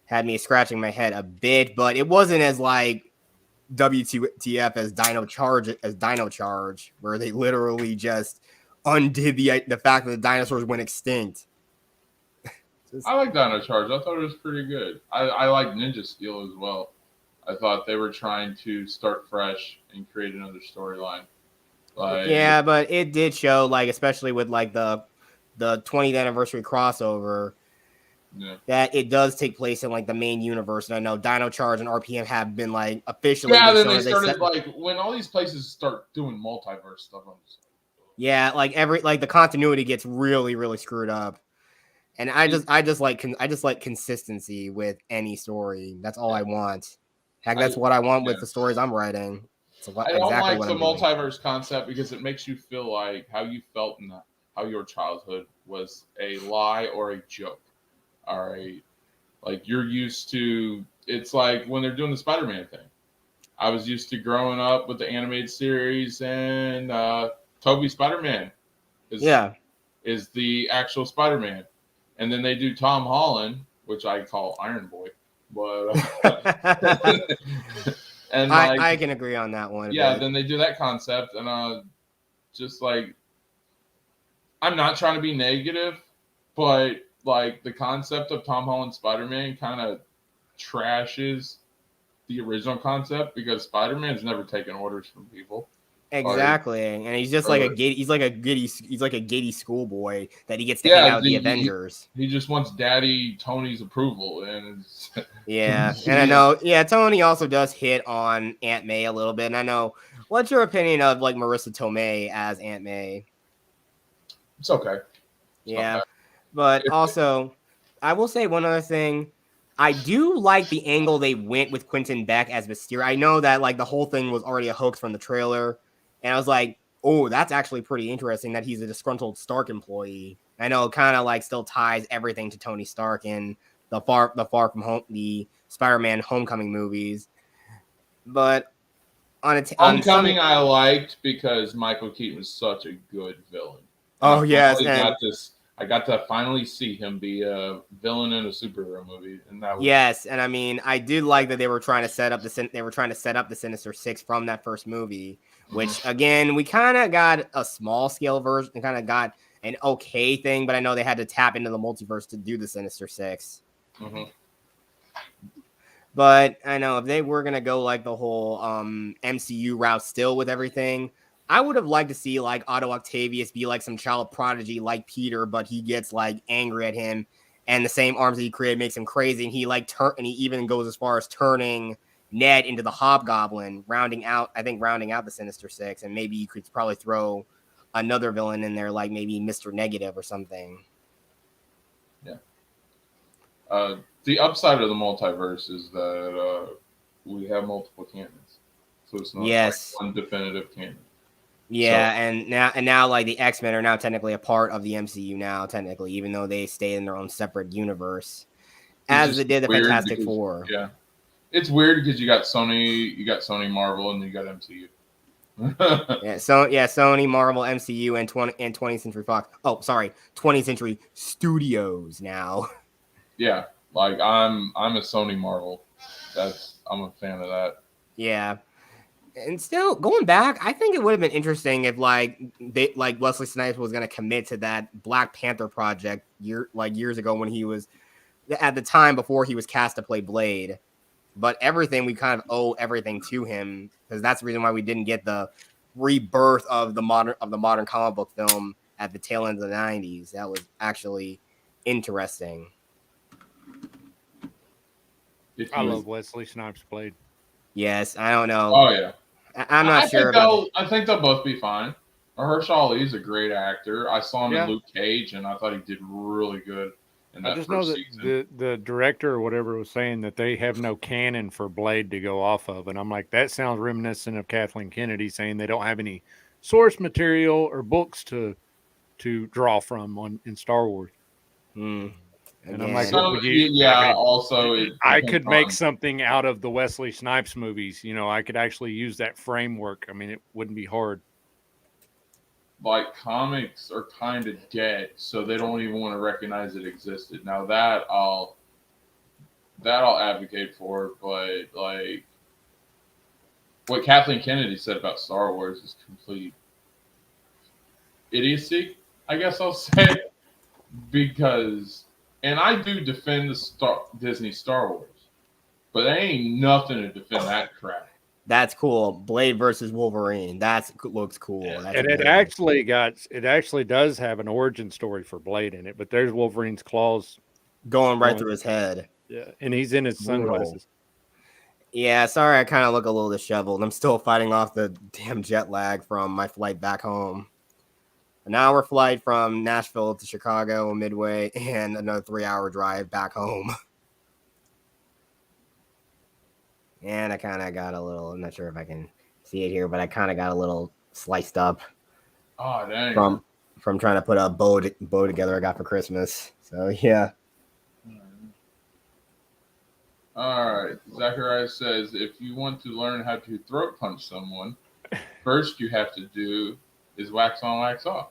had me scratching my head a bit. But it wasn't as like WTF as Dino Charge, where they literally just undid the fact that the dinosaurs went extinct. I like Dino Charge. I thought it was pretty good. I like Ninja Steel as well. I thought they were trying to start fresh and create another storyline. Yeah, but it did show, like, especially with like the 20th anniversary crossover, that it does take place in like the main universe. And I know Dino Charge and RPM have been like officially. Yeah, then they started like when all these places start doing multiverse stuff. Yeah, like the continuity gets really, really screwed up. And I just like consistency with any story. That's all I want. Heck, that's what I want with the stories I'm writing. I don't like the multiverse concept because it makes you feel like how you felt in how your childhood was a lie or a joke. All right. Like you're used to, it's like when they're doing the Spider-Man thing. I was used to growing up with the animated series and Toby Spider-Man is the actual Spider-Man. And then they do Tom Holland, which I call Iron Boy. But and like, I can agree on that one. Yeah, then they do that concept, and just like, I'm not trying to be negative, but like the concept of Tom Holland Spider-Man kind of trashes the original concept because Spider-Man's never taken orders from people. Exactly, and he's just like a giddy schoolboy that he gets to hang out with the Avengers. He just wants Daddy Tony's approval, and yeah, and I know, Tony also does hit on Aunt May a little bit. And I know, what's your opinion of like Marissa Tomei as Aunt May? It's okay. Yeah, but also, I will say one other thing. I do like the angle they went with Quentin Beck as Mysterio. I know that like the whole thing was already a hoax from the trailer. And I was like, oh, that's actually pretty interesting that he's a disgruntled Stark employee. I know it kind of like still ties everything to Tony Stark in the Far From Home, the Spider-Man Homecoming movies. But on Homecoming, I liked because Michael Keaton was such a good villain. Oh yes, I got to finally see him be a villain in a superhero movie, and that was yes. And I mean, I did like that they were trying to set up the Sinister Six from that first movie. Which again, we kind of got a small scale version, and kind of got an okay thing, but I know they had to tap into the multiverse to do the Sinister Six. Mm-hmm. But I know if they were gonna go like the whole MCU route still with everything, I would have liked to see like Otto Octavius be like some child prodigy like Peter, but he gets like angry at him, and the same arms that he created makes him crazy, and he he even goes as far as turning Ned into the Hobgoblin, rounding out the Sinister Six, and maybe you could probably throw another villain in there, like maybe Mr. Negative or something. Yeah. The upside of the multiverse is that we have multiple canons, so it's not like one definitive canon. Yeah, so, and now like the X-Men are now technically a part of the MCU now, technically, even though they stay in their own separate universe, as they did the Fantastic Four. Yeah. It's weird because you got Sony, Marvel, and you got MCU. Sony, Marvel, MCU, and 20th Century Fox. Oh, sorry, 20th Century Studios now. Yeah, like I'm a Sony Marvel. I'm a fan of that. Yeah, and still going back, I think it would have been interesting if like Wesley Snipes was going to commit to that Black Panther project years ago when he was at the time before he was cast to play Blade. But everything, we kind of owe everything to him, because that's the reason why we didn't get the rebirth of the modern comic book film at the tail end of the 90s. That was actually interesting. I love Wesley Snipes' Blade. Yes, I don't know. Oh yeah, I'm not sure. I think they'll both be fine. Mahershala Ali is a great actor. I saw him in Luke Cage, and I thought he did really good. I just know that the director or whatever was saying that they have no canon for Blade to go off of. And I'm like, that sounds reminiscent of Kathleen Kennedy saying they don't have any source material or books to draw from in Star Wars. And I'm like, I could make something out of the Wesley Snipes movies. You know, I could actually use that framework. I mean, it wouldn't be hard. Like, comics are kind of dead, so they don't even want to recognize it existed. Now that I'll advocate for, but like what Kathleen Kennedy said about Star Wars is complete idiocy, I guess I'll say, because, and I do defend the Disney Star Wars, but there ain't nothing to defend that crap. That's cool. Blade versus Wolverine. That looks cool. And it actually does have an origin story for Blade in it, but there's Wolverine's claws going right through his head. Yeah, and he's in his sunglasses. Yeah, sorry, I kind of look a little disheveled. I'm still fighting off the damn jet lag from my flight back home. An hour flight from Nashville to Chicago, Midway, and another 3-hour drive back home. And I kind of got a little, I'm not sure if I can see it here, but I kind of got a little sliced up. Oh, dang. From trying to put a bow together I got for Christmas. So, yeah. All right. Zachariah says, if you want to learn how to throat punch someone, first you have to do is wax on, wax off.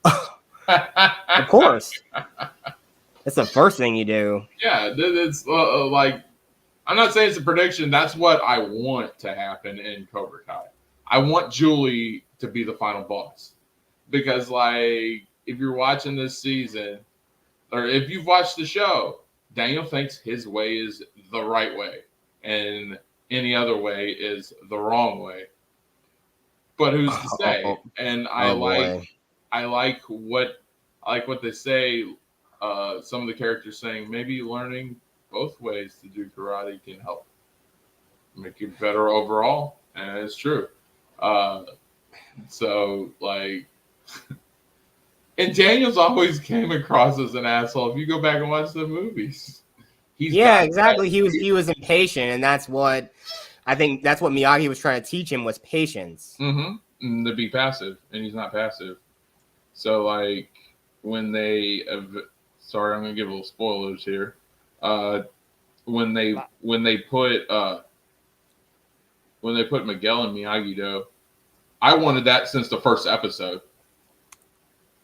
Of course. That's the first thing you do. Yeah, it's like I'm not saying it's a prediction. That's what I want to happen in Cobra Kai. I want Julie to be the final boss. Because, like, if you're watching this season, or if you've watched the show, Daniel thinks his way is the right way. And any other way is the wrong way. But who's to say? And I like what they say. Some of the characters saying maybe learning both ways to do karate can help make you better overall, and it's true. So like, and Daniel's always came across as an asshole. If you go back and watch the movies, exactly. He was impatient, and that's what I think. That's what Miyagi was trying to teach him was patience. Mm-hmm. To be passive, and he's not passive. So like when they, sorry, I'm gonna give a little spoilers here. When they put Miguel in Miyagi-Do, I wanted that since the first episode.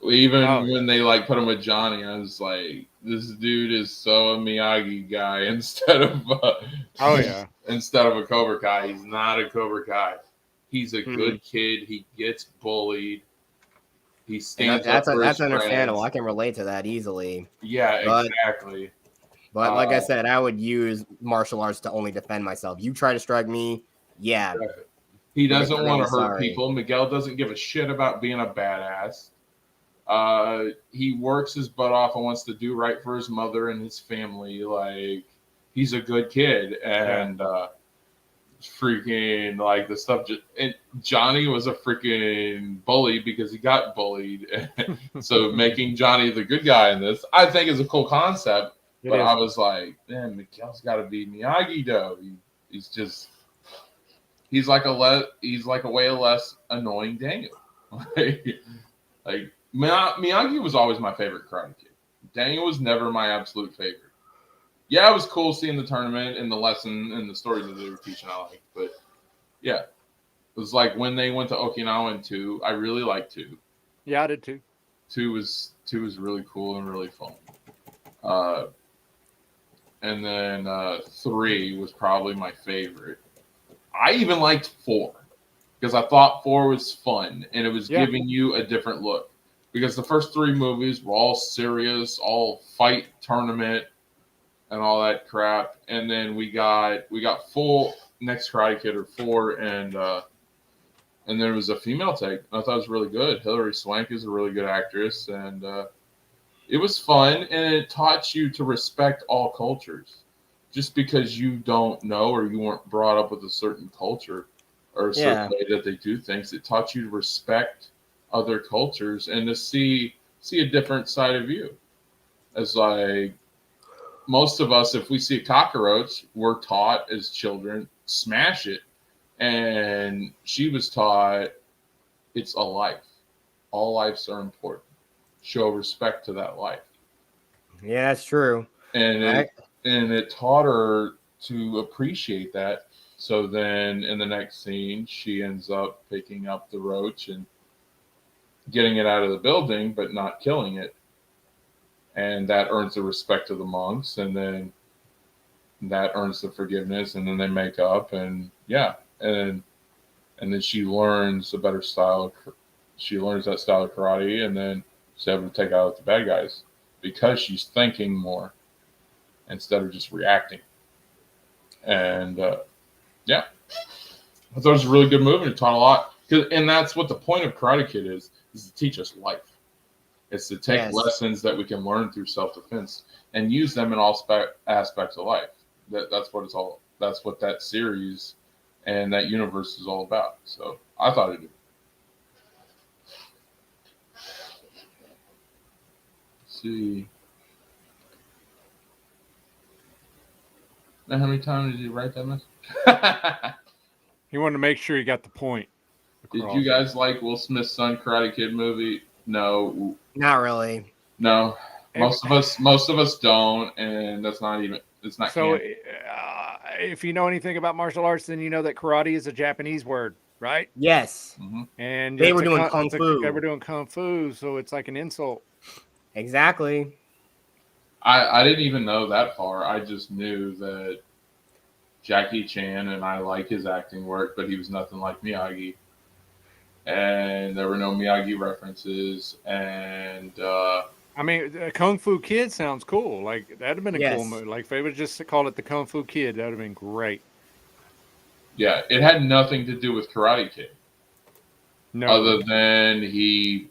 Even when they like put him with Johnny, I was like, this dude is so a Miyagi guy instead of instead of a Cobra Kai. He's not a Cobra Kai. He's a good kid. He gets bullied. He stands up for that's his understandable. friends. I can relate to that easily. Yeah, exactly. But like I said, I would use martial arts to only defend myself. You try to strike me, he doesn't want to hurt people. Miguel doesn't give a shit about being a badass. He works his butt off and wants to do right for his mother and his family. Like, he's a good kid, and freaking like the stuff. And Johnny was a freaking bully because he got bullied. So making Johnny the good guy in this, I think, is a cool concept. But I was like, man, Miguel's got to be Miyagi-Do. He's like a way less annoying Daniel. like Miyagi was always my favorite karate kid. Daniel was never my absolute favorite. Yeah, it was cool seeing the tournament and the lesson and the stories that they were teaching. I liked, but yeah, it was like when they went to Okinawa in 2. I really liked 2. Yeah, I did too. 2 was really cool and really fun. And then 3 was probably my favorite. I even liked 4 because I thought 4 was fun and it was giving you a different look. Because the first 3 movies were all serious, all fight tournament and all that crap. And then we got full Next Karate Kid or 4, and there was a female take. I thought it was really good. Hilary Swank is a really good actress, and it was fun, and it taught you to respect all cultures. Just because you don't know or you weren't brought up with a certain culture or a certain way that they do things, it taught you to respect other cultures and to see a different side of you. As like most of us, if we see a cockroach, we're taught as children, smash it. And she was taught it's a life. All lives are important. Show respect to that life. Yeah, that's true. And it taught her to appreciate that. So then in the next scene, she ends up picking up the roach and getting it out of the building, but not killing it. And that earns the respect of the monks. And then that earns the forgiveness. And then they make up. And and then she learns a better style. She learns that style of karate. And then she's able to take out the bad guys because she's thinking more instead of just reacting. And I thought it was a really good movie. It taught a lot. And that's what the point of Karate Kid is to teach us life. It's to take lessons that we can learn through self-defense and use them in all aspects of life. That's what it's all. That's what that series and that universe is all about. So I thought it did. Let's see. Now, how many times did you write that message? He wanted to make sure he got the point Did across. you guys like Will Smith's son Karate Kid movie? No, not really. No, most of us don't, and that's not even. It's not. So, if you know anything about martial arts, then you know that karate is a Japanese word, right? Yes. Mm-hmm. And they were doing kung fu. They were doing kung fu, so it's like an insult. Exactly. I didn't even know that far. I just knew that Jackie Chan, and I like his acting work, but he was nothing like Miyagi. And there were no Miyagi references, and I mean, Kung Fu Kid sounds cool. Like that'd have been a cool Yes. movie. Like if they would just call it the Kung Fu Kid, that'd have been great. yeah, it had nothing to do with Karate Kid, No, other than the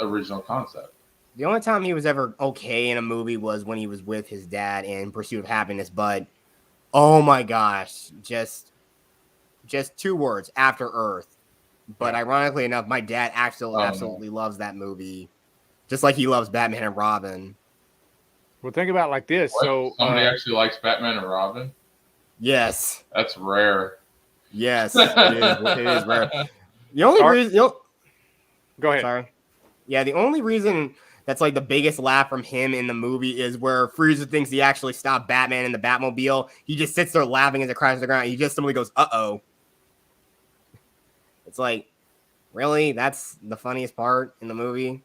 original concept. The only time he was ever okay in a movie was when he was with his dad in Pursuit of Happiness. But oh my gosh, just 2 words, After Earth. But ironically enough, my dad absolutely loves that movie, just like he loves Batman and Robin. Well, think about it like this. What? So Somebody actually likes Batman and Robin? Yes. That's rare. Yes, it is rare. The only reason... Go ahead. Sorry. Yeah, the only reason that's like the biggest laugh from him in the movie is where Frieza thinks he actually stopped Batman in the Batmobile. He just sits there laughing as it crashes to the ground. He just simply goes, "Uh-oh." It's like, really? That's the funniest part in the movie?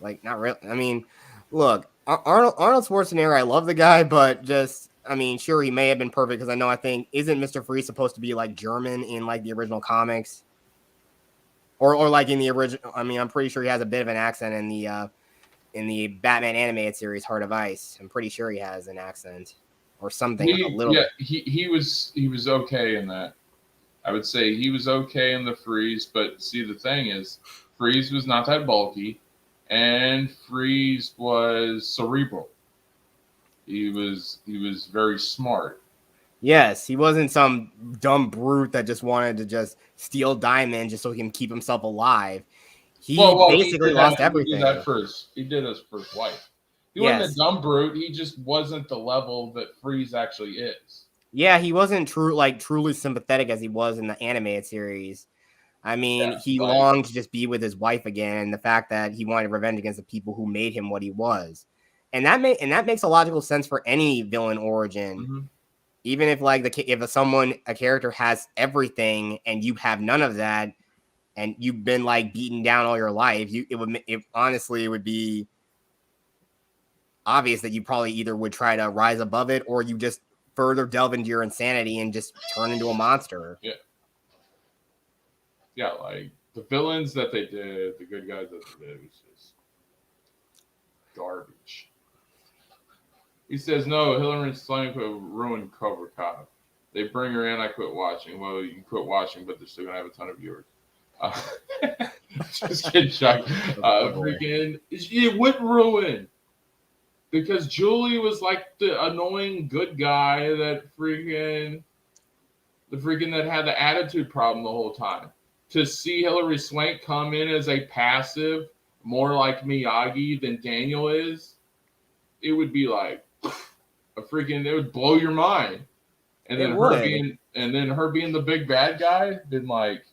Like, not really. I mean, look, Arnold Schwarzenegger, I love the guy, but just, I mean, sure, he may have been perfect because I think, isn't Mr. Freeze supposed to be like German in like the original comics? Or like in the original, I mean, I'm pretty sure he has a bit of an accent in the Batman animated series, Heart of Ice. I'm pretty sure he has an accent or something a little. Yeah, he was okay in that. I would say he was okay in the Freeze, but see, the thing is, Freeze was not that bulky, and Freeze was cerebral. He was very smart. Yes, he wasn't some dumb brute that just wanted to just steal diamond just so he can keep himself alive. He basically lost everything. He did this for his wife. He wasn't a dumb brute. He just wasn't the level that Freeze actually is. Yeah, he wasn't truly sympathetic as he was in the animated series. I mean, he longed to just be with his wife again, and the fact that he wanted revenge against the people who made him what he was. And that makes a logical sense for any villain origin. Mm-hmm. Even if a character has everything and you have none of that, and you've been like beaten down all your life, it would be obvious that you probably either would try to rise above it or you just further delve into your insanity and just turn into a monster. Yeah, like the villains that they did, the good guys that they did, was just garbage. He says, "No, Hillary Swank ruined Cobra Kai. They bring her in, I quit watching." Well, you can quit watching, but they're still gonna have a ton of viewers. Just kidding, Chuck. It would ruin. Because Julie was like the annoying good guy that that had the attitude problem the whole time. To see Hillary Swank come in as a passive, more like Miyagi than Daniel is, it would be like it would blow your mind. And then her being the big bad guy, then like,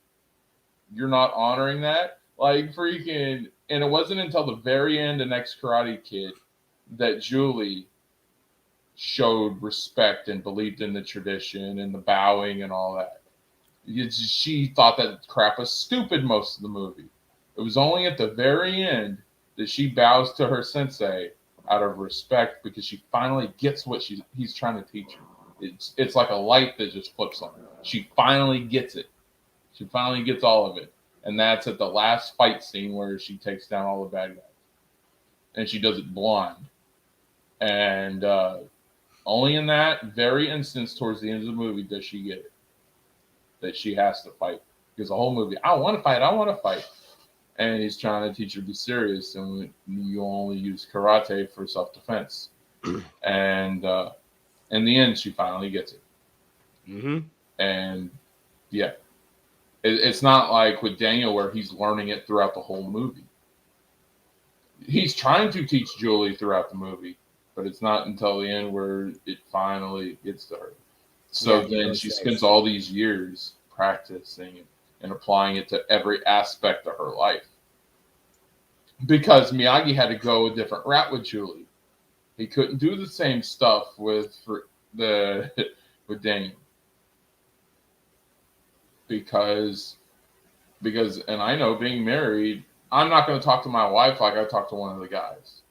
you're not honoring that. Like and it wasn't until the very end of Next Karate Kid that Julie showed respect and believed in the tradition and the bowing and all that. She thought that crap was stupid most of the movie. It was only at the very end that she bows to her sensei out of respect because she finally gets what he's trying to teach her. It's like a light that just flips on. She finally gets it. She finally gets all of it. And that's at the last fight scene where she takes down all the bad guys. And she does it blind. And only in that very instance towards the end of the movie does she get it. That she has to fight. Because the whole movie, I want to fight. And he's trying to teach her to be serious. And you only use karate for self-defense. And in the end, she finally gets it. Mm-hmm. And yeah. It's not like with Daniel where he's learning it throughout the whole movie. He's trying to teach Julie throughout the movie, but it's not until the end where it finally gets to her. So then she spends all these years practicing and applying it to every aspect of her life. Because Miyagi had to go a different route with Julie. He couldn't do the same stuff with Daniel. Because and I know being married, I'm not going to talk to my wife like I talk to one of the guys.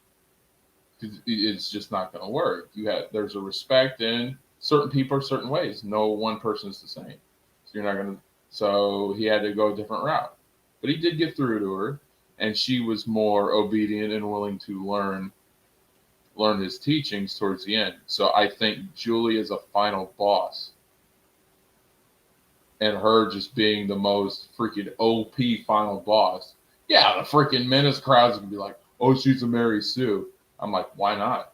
It's just not going to work. There's a respect, and certain people are certain ways. No one person is the same. So you're not gonna. So he had to go a different route, but he did get through to her, and she was more obedient and willing to learn his teachings towards the end. So I think Julie is a final boss, and her just being the most freaking OP final boss. Yeah, the freaking Menace crowds can be like, "Oh, she's a Mary Sue." I'm like, why not?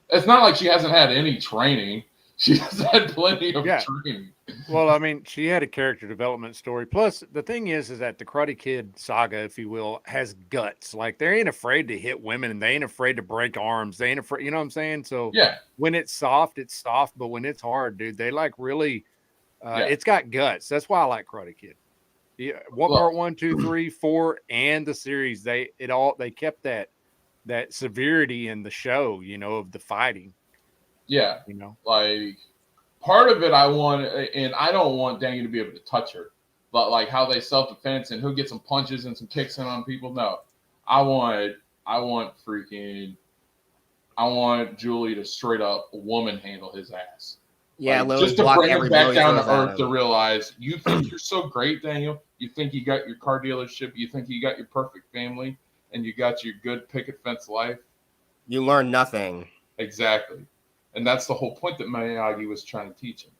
It's not like she hasn't had any training. She has had plenty of training. Well, I mean, she had a character development story. Plus, the thing is that the Karate Kid saga, if you will, has guts. Like, they ain't afraid to hit women, and they ain't afraid to break arms. They ain't afraid, you know what I'm saying? So, yeah, when it's soft, it's soft. But when it's hard, dude, they like really, it's got guts. That's why I like Karate Kid. Yeah, part 1, 2, 3, 4, and the series, they kept that severity in the show, you know, of the fighting. Yeah, you know, like part of it I want, and I don't want Daniel to be able to touch her, but like how they self-defense and he'll get some punches and some kicks in on people. No, I want Julie to straight up woman handle his ass. Yeah, like, just to bring him back down to earth to realize you think you're so great, Daniel. You think you got your car dealership. You think you got your perfect family, and you got your good picket fence life. You learn nothing. Exactly. And that's the whole point that Miyagi was trying to teach him.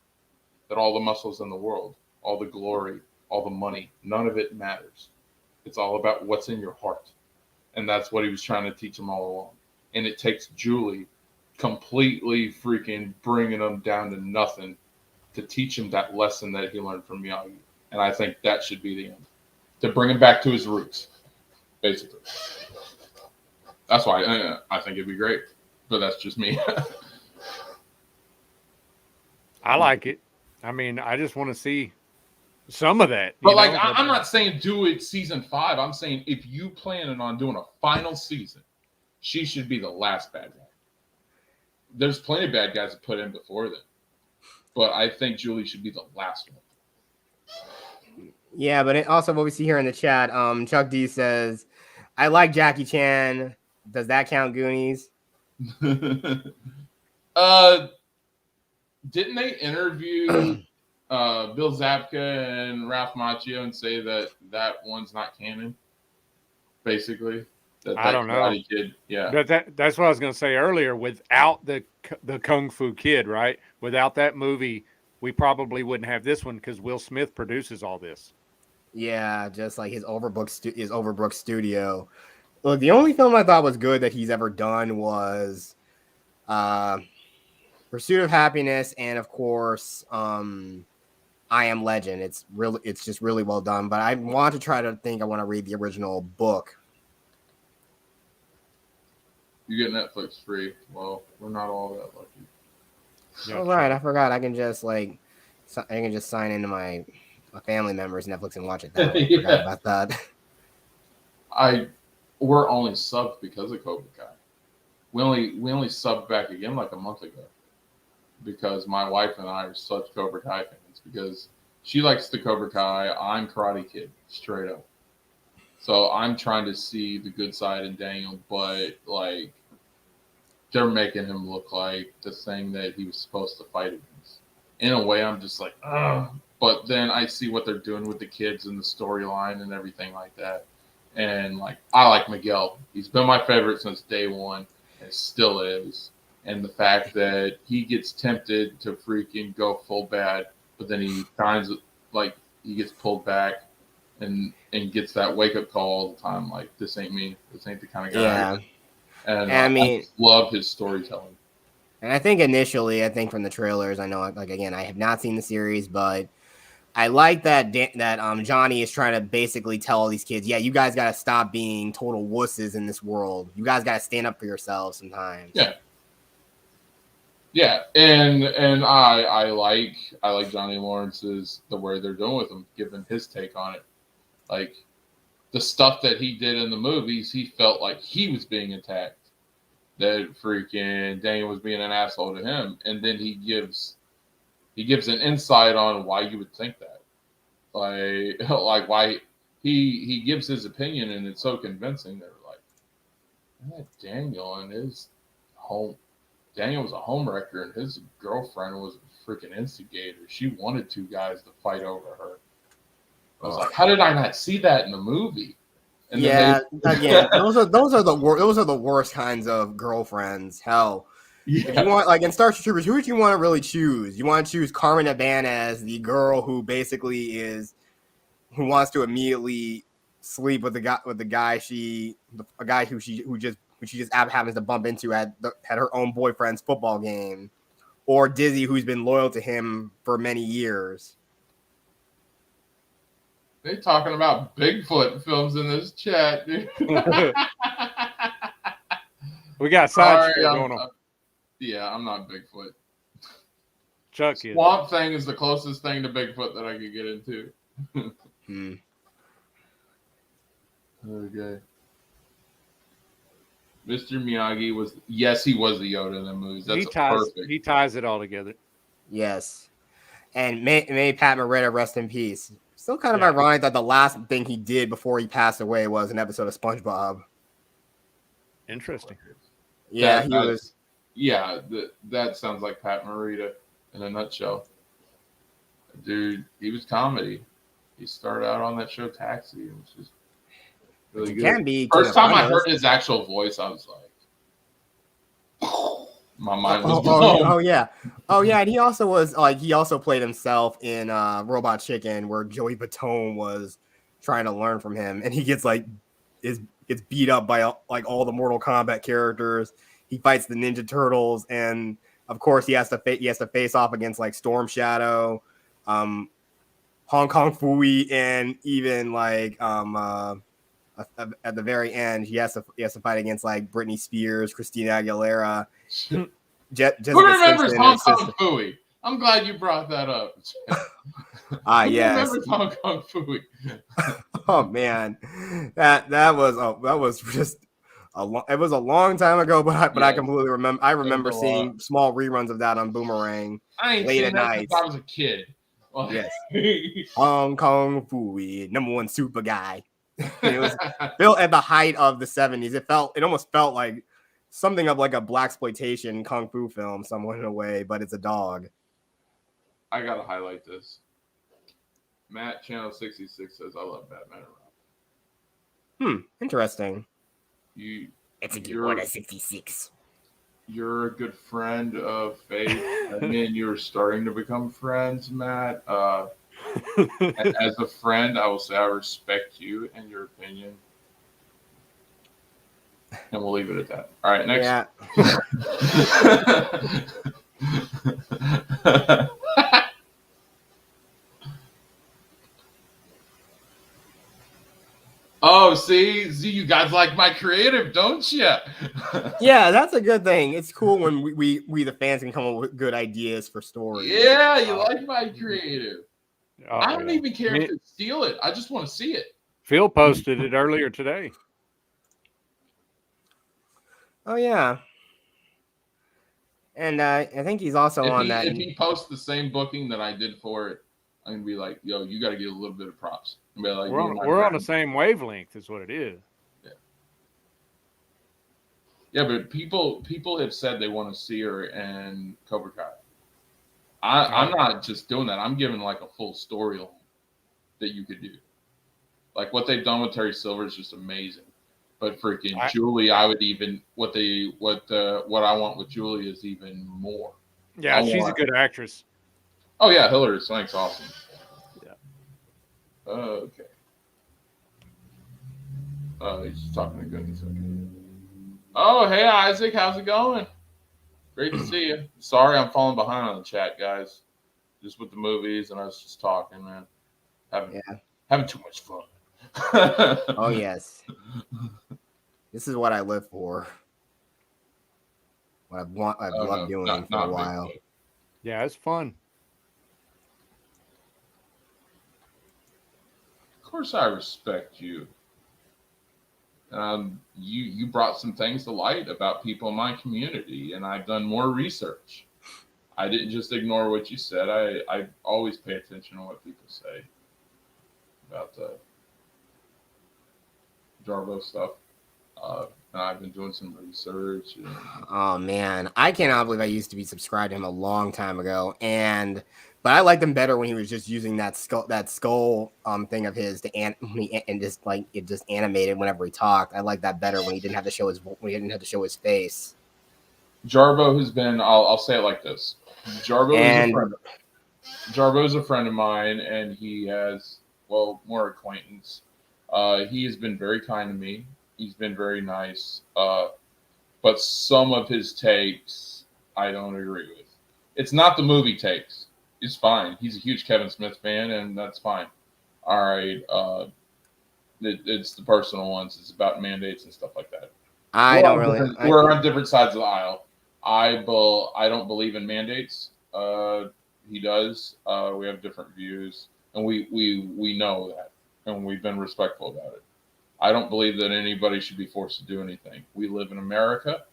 That all the muscles in the world, all the glory, all the money, none of it matters. It's all about what's in your heart. And that's what he was trying to teach him all along. And it takes Julie completely freaking bringing him down to nothing to teach him that lesson that he learned from Miyagi. And I think that should be the end. To bring him back to his roots, basically. That's why I think it'd be great. But that's just me. I like it. I mean, I just want to see some of that. But like, I'm not saying do it season 5. I'm saying if you planning on doing a final season, she should be the last bad guy. There's plenty of bad guys to put in before then. But I think Julie should be the last one. Yeah, but also what we see here in the chat, Chuck D says, I like Jackie Chan. Does that count, Goonies? Didn't they interview Bill Zabka and Ralph Macchio and say that one's not canon? Basically, I don't know. Kid, yeah, but that's what I was going to say earlier. Without the Kung Fu Kid, right? Without that movie, we probably wouldn't have this one because Will Smith produces all this. Yeah, just like his Overbrook studio. Look, the only film I thought was good that he's ever done was Pursuit of Happiness, and of course, I Am Legend. It's just really well done. But I want to read the original book. You get Netflix free. Well, we're not all that lucky. All right, I forgot. I can just sign into my family members' Netflix and watch it. I forgot about that. We're only subbed because of Cobra Kai. We only subbed back again like a month ago because my wife and I are such Cobra Kai fans because she likes the Cobra Kai. I'm Karate Kid, straight up. So I'm trying to see the good side in Daniel, but like they're making him look like the thing that he was supposed to fight against. In a way, I'm just like, ugh. But then I see what they're doing with the kids and the storyline and everything like that. And like I like Miguel. He's been my favorite since day one and still is. And the fact that he gets tempted to freaking go full bad, but then he finds like he gets pulled back and gets that wake up call all the time. Like this ain't me. This ain't the kind of guy. Yeah. And I mean, I love his storytelling. And I think initially, from the trailers, I know, like again, I have not seen the series, but I like that Johnny is trying to basically tell all these kids, yeah, you guys got to stop being total wusses in this world. You guys got to stand up for yourselves sometimes. Yeah. Yeah, and I like Johnny Lawrence's the way they're doing with him, giving his take on it. Like the stuff that he did in the movies, he felt like he was being attacked. That freaking Daniel was being an asshole to him, and then he gives an insight on why you would think that. Like why he gives his opinion, and it's so convincing. They're like, Daniel and his Daniel was a homewrecker, and his girlfriend was a freaking instigator. She wanted two guys to fight over her. I was like, how did I not see that in the movie? And yeah, again, those are the worst kinds of girlfriends. Hell, if you want, like in Starship Troopers, who would you want to really choose? You want to choose Carmen Eban as the girl who basically who wants to immediately sleep with the guy she just happens to bump into at her own boyfriend's football game, or Dizzy, who's been loyal to him for many years. They talking about Bigfoot films in this chat, dude. We got side shit going on. Yeah, I'm not Bigfoot. Chuck is. Swamp Thing is the closest thing to Bigfoot that I could get into. Okay. Mr. Miyagi was he was the Yoda in the movies. That's perfect. He ties it all together. Yes. And may Pat Morita rest in peace. Still kind of ironic that the last thing he did before he passed away was an episode of SpongeBob. Interesting. Yeah, he was. Yeah, that sounds like Pat Morita in a nutshell. Dude, he was comedy. He started out on that show Taxi. It was just really good. Can be. First time I heard his actual voice, I was like, my mind was blown. Oh yeah. And he also played himself in Robot Chicken, where Joey Batone was trying to learn from him, and he gets gets beat up by all the Mortal Kombat characters. He fights the Ninja Turtles, and of course he has to face off against like Storm Shadow, Hong Kong Phooey, and even at the very end he has to fight against like Britney Spears, Christina Aguilera. Who remembers Hong Kong Phooey? I'm glad you brought that up. Yes. Who remembers Hong Kong Phooey? Oh man, that was just it was a long time ago, but I completely remember. I remember seeing small reruns of that on Boomerang late at night. I was a kid. Yes. Hong Kong Phooey, #1 super guy. It was built at the height of the 70s. It almost felt like something of like a blaxploitation kung fu film, somewhat in a way, but it's a dog. I gotta highlight this. Matt Channel 66 says, "I love Batman and Robin." Interesting. It's a good one at 66. You're a good friend of Faith. I mean, you're starting to become friends, Matt. As a friend, I will say I respect you and your opinion. And we'll leave it at that. All right, next. Yeah. Oh, see, you guys like my creative, don't you? Yeah, that's a good thing. It's cool when we the fans can come up with good ideas for stories. Yeah, you like my creative. I don't even care if you steal it. I just want to see it. Phil posted it earlier today. Oh yeah, and I think he's also on that. If he posts the same booking that I did for it, I'm gonna be like, "Yo, you got to get a little bit of props." Like, we're on the same wavelength, is what it is. Yeah, but people have said they want to see her in Cobra Kai. I'm not just doing that. I'm giving like a full storyline that you could do. Like what they've done with Terry Silver is just amazing. But freaking Julie, I would even what I want with Julie is even more. Yeah, she's a good actress. Oh yeah, Hillary Swank's awesome. Yeah. Okay. He's talking to goodness. Okay. Oh, hey Isaac, how's it going? Great to see you. Sorry, I'm falling behind on the chat, guys. Just with the movies and us just talking, man. Having too much fun. Oh yes. This is what I live for. What I've loved doing for a while. Yeah, it's fun. Of course I respect you. You brought some things to light about people in my community, and I've done more research. I didn't just ignore what you said. I always pay attention to what people say about the Jarvo stuff. and I've been doing some research. And... Oh man, I cannot believe I used to be subscribed to him a long time ago, but I liked him better when he was just using that skull thing of his to and just like it just animated whenever he talked. I like that better when he didn't have to show his face. Jarbo has been. I'll say it like this: Jarbo is a friend of mine, and he has more acquaintance. He has been very kind to me. He's been very nice. But some of his takes I don't agree with. It's not the movie takes. It's fine. He's a huge Kevin Smith fan, and that's fine. All right. It's the personal ones. It's about mandates and stuff like that. We're on different sides of the aisle. I don't believe in mandates. He does. We have different views, and we know that, and we've been respectful about it. I don't believe that anybody should be forced to do anything. We live in America,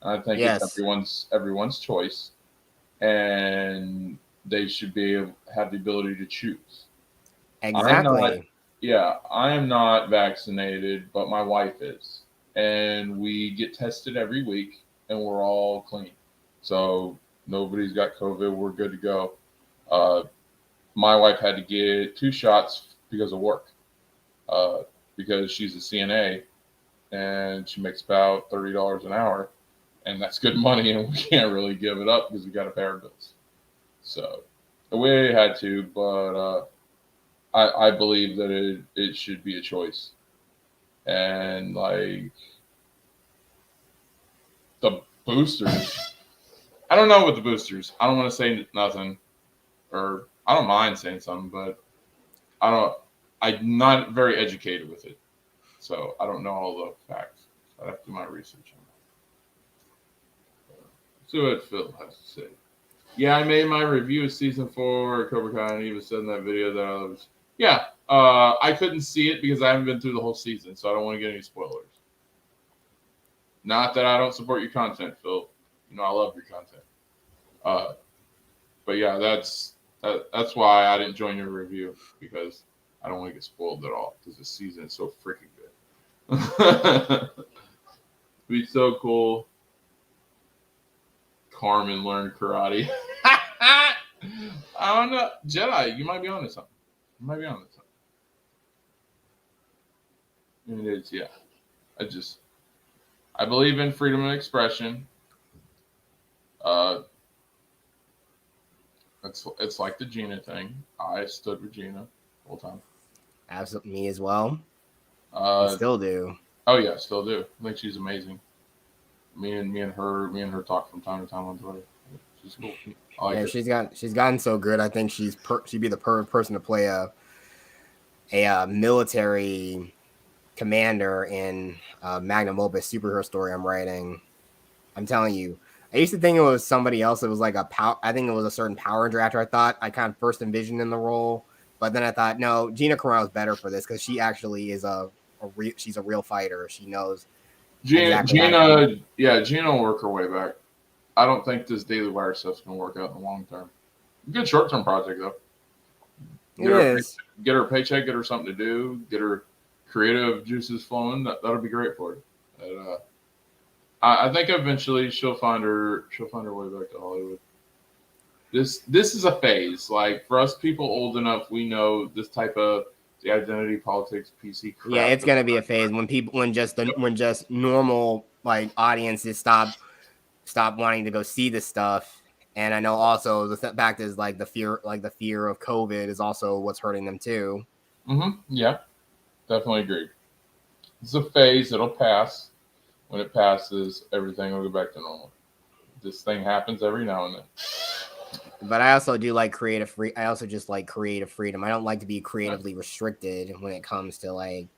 and I think it's everyone's choice, and they should have the ability to choose. Exactly. I am not vaccinated, but my wife is, and we get tested every week, and we're all clean. So nobody's got COVID. We're good to go. My wife had to get 2 shots because of work. Because she's a CNA and she makes about $30 an hour, and that's good money, and we can't really give it up because we got to pay our bills. So we had to, but I believe that it should be a choice. And like the boosters, I don't know with the boosters. I don't want to say nothing, or I don't mind saying something, but I'm not very educated with it, so I don't know all the facts. I'd have to do my research on that. See what Phil has to say. Yeah, I made my review of season 4 of Cobra Kai, and he even said in that video that I was. Yeah, I couldn't see it because I haven't been through the whole season, so I don't want to get any spoilers. Not that I don't support your content, Phil. You know I love your content. But yeah, that's why I didn't join your review, because I don't want to get spoiled at all, because the season is so freaking good. Be so cool. Carmen learned karate. I don't know. Jedi, you might be onto something. It is, yeah. I believe in freedom of expression. It's like the Gina thing. I stood with Gina the whole time. Absolutely, me as well. I still do. Oh yeah, still do. I think she's amazing. Me and her talk from time to time on Twitter. She's cool. I like she's gotten so good. I think she'd be the perfect person to play a military commander in magnum opus superhero story I'm writing. I'm telling you. I used to think it was somebody else. It was like I think it was a certain Power Ranger actor. I thought I kind of first envisioned in the role, but then I thought, no, Gina Carano is better for this because she actually is she's a real fighter. She knows. Gina will work her way back. I don't think this Daily Wire stuff's gonna work out in the long term. Good short term project though. Get her a paycheck, get her something to do, get her creative juices flowing. That'll be great for her. I think eventually she'll find her way back to Hollywood. This is a phase. Like for us people old enough, we know this type of the identity politics PC crap. Yeah, it's gonna be a phase when just normal like audiences stop wanting to go see this stuff. And I know also the fact is like the fear of COVID is also what's hurting them too. Yeah, definitely agree. It's a phase. It'll pass. When it passes, everything will go back to normal. This thing happens every now and then. But I also do like I also just like creative freedom. I don't like to be creatively restricted when it comes to like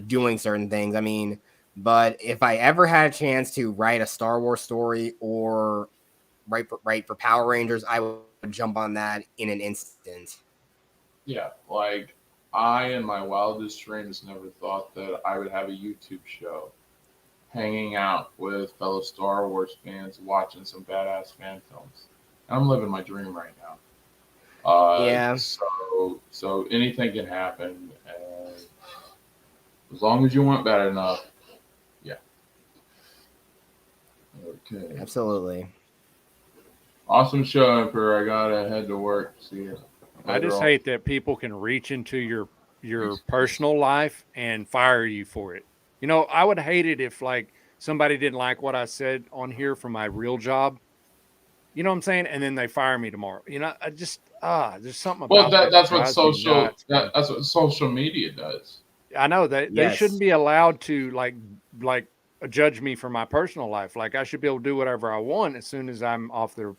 doing certain things. I mean, but if I ever had a chance to write a Star Wars story or write for Power Rangers, I would jump on that in an instant. Yeah, like I in my wildest dreams never thought that I would have a YouTube show hanging out with fellow Star Wars fans, watching some badass fan films. I'm living my dream right now. Yeah. So anything can happen, and as long as you want bad enough, yeah. Okay. Absolutely. Awesome show, Emperor. I gotta head to work. See you. I just hate that people can reach into your personal life and fire you for it. You know, I would hate it if like somebody didn't like what I said on here for my real job. You know what I'm saying? And then they fire me tomorrow. You know, I just there's something about That's what drives me nuts, man. that's what social media does. I know they shouldn't be allowed to like judge me for my personal life. Like I should be able to do whatever I want as soon as I'm off the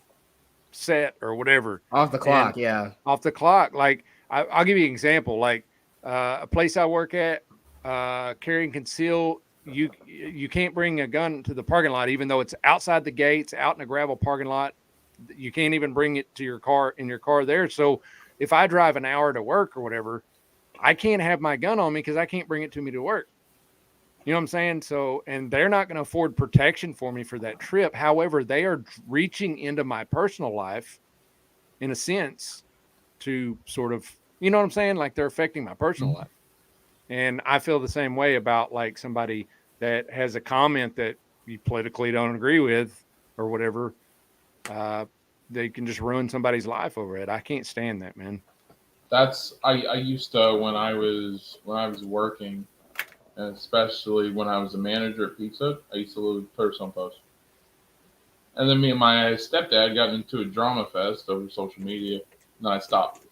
set or whatever. Off the clock, And yeah. off the clock. Like I'll give you an example. Like a place I work at, carry and conceal. You can't bring a gun to the parking lot, even though it's outside the gates, out in a gravel parking lot. You can't even bring it to your car there. So if I drive an hour to work or whatever, I can't have my gun on me because I can't bring it to me to work. You know what I'm saying? So, and they're not going to afford protection for me for that trip. However, they are reaching into my personal life in a sense to sort of, you know what I'm saying? Like they're affecting my personal life. And I feel the same way about like somebody that has a comment that you politically don't agree with or whatever. They can just ruin somebody's life over it. I can't stand that, man. That's I used to when I was working, and especially when I was a manager at Pizza, I used to live personal post. And then me and my stepdad got into a drama fest over social media, and then I stopped.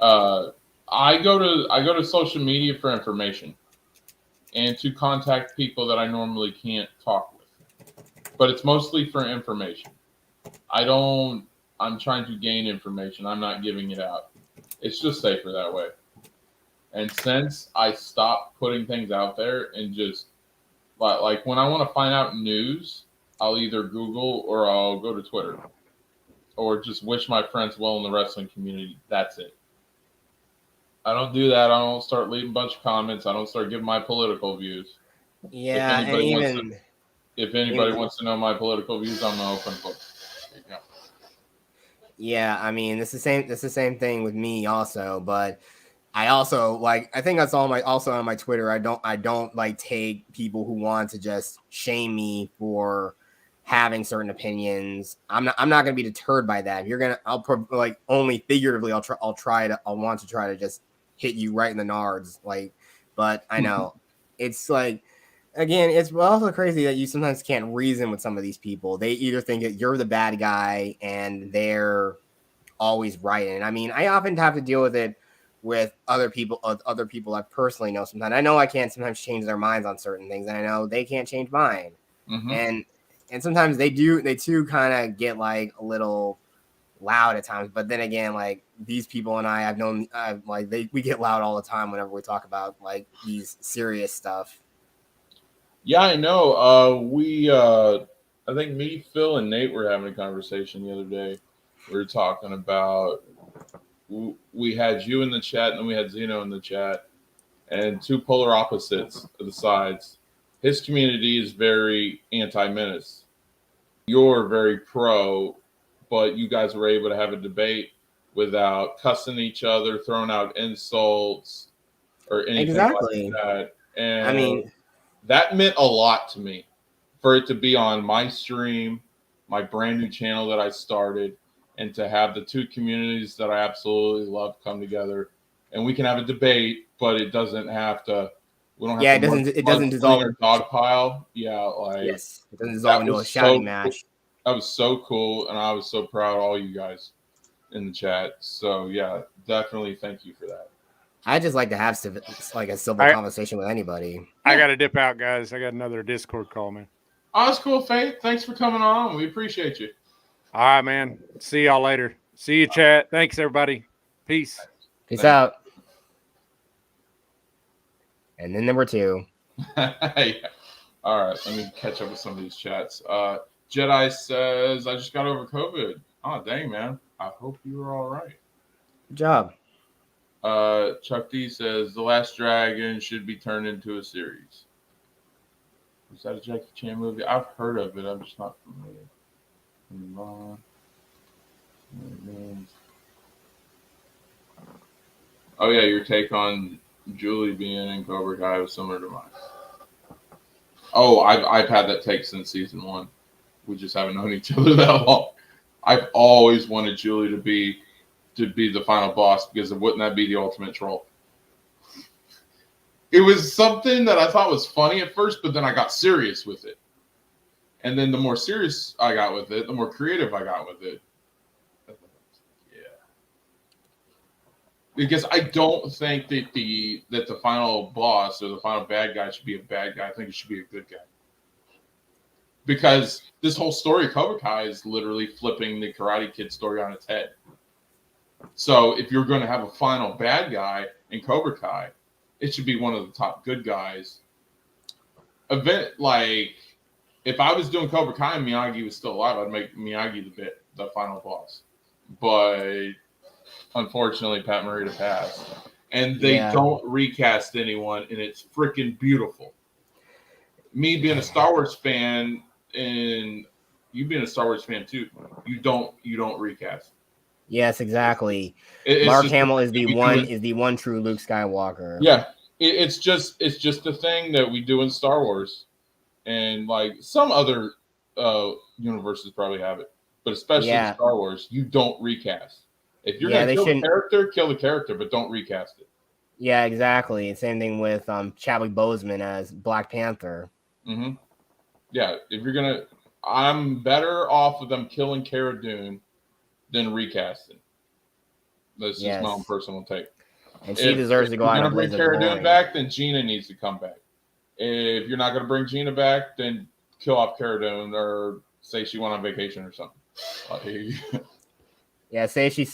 I go to social media for information and to contact people that I normally can't talk with. But it's mostly for information. I'm trying to gain information. I'm not giving it out. It's just safer that way. And since I stopped putting things out there and just like when I want to find out news, I'll either Google or I'll go to Twitter or just wish my friends well in the wrestling community. That's it. I don't do that. I don't start leaving a bunch of comments. I don't start giving my political views. Yeah, if anybody wants to know my political views, I'm an open book. Yeah, I mean, it's the same thing with me also, but I also I think that's also on my Twitter. I don't like take people who want to just shame me for having certain opinions. I'm not going to be deterred by that. Only figuratively I'll want to try to just hit you right in the nards, but I know it's like, again, it's also crazy that you sometimes can't reason with some of these people. They either think that you're the bad guy and they're always right. And I mean, I often have to deal with it with other people I personally know sometimes. I know I can't sometimes change their minds on certain things, and I know they can't change mine. Mm-hmm. And sometimes they too kind of get like a little loud at times. But then again, like these people and I've known we get loud all the time whenever we talk about like these serious stuff. Yeah, I know. I think me, Phil, and Nate were having a conversation the other day. We were talking about, we had you in the chat and then we had Zeno in the chat, and two polar opposites of the sides. His community is very anti-menace. You're very pro, but you guys were able to have a debate without cussing each other, throwing out insults, or anything like that. And I mean, that meant a lot to me for it to be on my stream, my brand new channel that I started, and to have the two communities that I absolutely love come together, and we can have a debate, but it doesn't have to. We don't have to it doesn't dissolve our dog pile. Yeah, yes, it doesn't dissolve into a shouting match. That was so cool, and I was so proud of all you guys in the chat. So yeah, definitely thank you for that. I just like to have a civil conversation with anybody. I got to dip out, guys. I got another Discord call, man. Oh, that's cool, Faith. Thanks for coming on. We appreciate you. All right, man. See y'all later. See you, chat. Thanks, everybody. Peace. Peace out. And then number 2. Yeah. All right, let me catch up with some of these chats. Jedi says, I just got over COVID. Oh, dang, man. I hope you were all right. Good job. Chuck D says, The Last Dragon should be turned into a series. Is that a Jackie Chan movie? I've heard of it. I'm just not familiar. Oh, yeah, your take on Julie being in Cobra Kai was similar to mine. Oh, I've had that take since season 1. We just haven't known each other that long. I've always wanted Julie to be the final boss, because wouldn't that be the ultimate troll? It was something that I thought was funny at first, but then I got serious with it. And then the more serious I got with it, the more creative I got with it. Yeah. Because I don't think that the final boss or the final bad guy should be a bad guy. I think it should be a good guy. Because this whole story of Cobra Kai is literally flipping the Karate Kid story on its head. So if you're going to have a final bad guy in Cobra Kai, it should be one of the top good guys. Like, if I was doing Cobra Kai and Miyagi was still alive, I'd make Miyagi the final boss. But unfortunately, Pat Morita passed. And they don't recast anyone, and it's freaking beautiful. Me being a Star Wars fan, and you being a Star Wars fan too, you don't recast. Yes, exactly. It's Mark just Hamill is the one true Luke Skywalker. Yeah, it's just a thing that we do in Star Wars, and like some other universes probably have it, but especially in Star Wars, you don't recast. If you're gonna kill the character, kill the character, but don't recast it. Yeah, exactly. Same thing with Chadwick Boseman as Black Panther. Mm-hmm. Yeah, if you're gonna, I'm better off of them killing Cara Dune than recasting. That's just my own personal take. And she deserves to go out and bring Cara Dune back, then Gina needs to come back. If you're not going to bring Gina back, then kill off Cara Dune, or say she went on vacation or something. Say she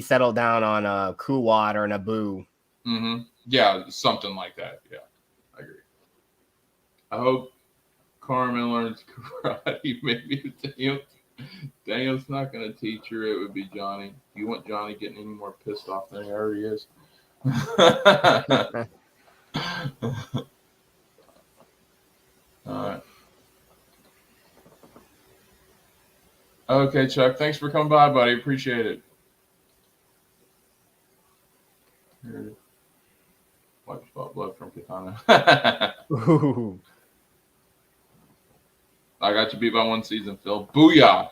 settled down on Kuwait or Naboo. Mm-hmm. Yeah, something like that. Yeah, I agree. I hope Carmen learns karate. Maybe Daniel's not going to teach her. It would be Johnny. Do you want Johnny getting any more pissed off than he already is? All right. Okay, Chuck. Thanks for coming by, buddy. Appreciate it. Here. Wipe spot blood from Katana. Ooh. I got you beat by one season, Phil. Booyah!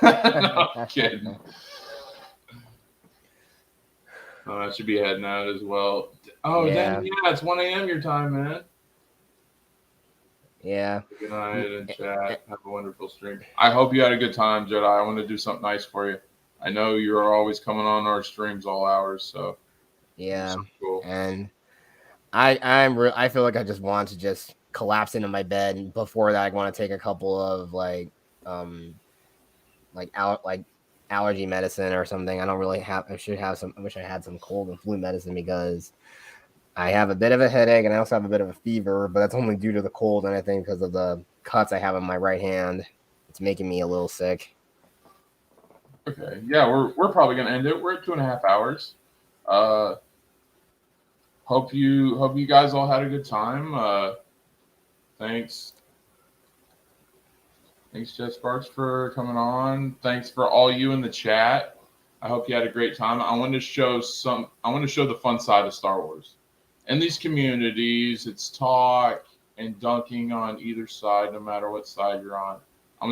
No, I'm kidding. Oh, I should be heading out as well. Oh, yeah, it's 1 a.m. your time, man. Yeah. Good night and chat. Have a wonderful stream. I hope you had a good time, Jedi. I want to do something nice for you. I know you're always coming on our streams all hours, so yeah. Cool. And I feel like I just want to just collapse into my bed, and before that I want to take a couple of allergy medicine or something. I don't really have. I wish I had some cold and flu medicine, because I have a bit of a headache and I also have a bit of a fever, but that's only due to the cold, and I think because of the cuts I have on my right hand, it's making me a little sick. Okay, yeah, we're probably gonna end it. We're at 2.5 hours. Hope you guys all had a good time. Thanks, Jet Sparks, for coming on. Thanks for all you in the chat. I hope you had a great time. I want to show the fun side of Star Wars. In these communities, it's talk and dunking on either side, no matter what side you're on. I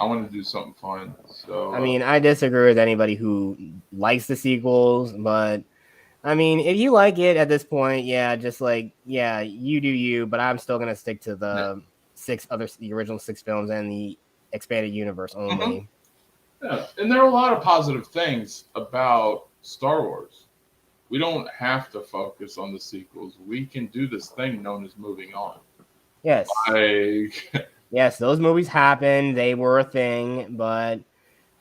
want to do something fun. So I mean, I disagree with anybody who likes the sequels, but I mean, if you like it at this point, you do you, but I'm still gonna stick to the the original 6 films and the expanded universe only. Mm-hmm. Yeah, and there are a lot of positive things about Star Wars. We don't have to focus on the sequels. We can do this thing known as moving on. Yes. Yes, those movies happened. They were a thing, but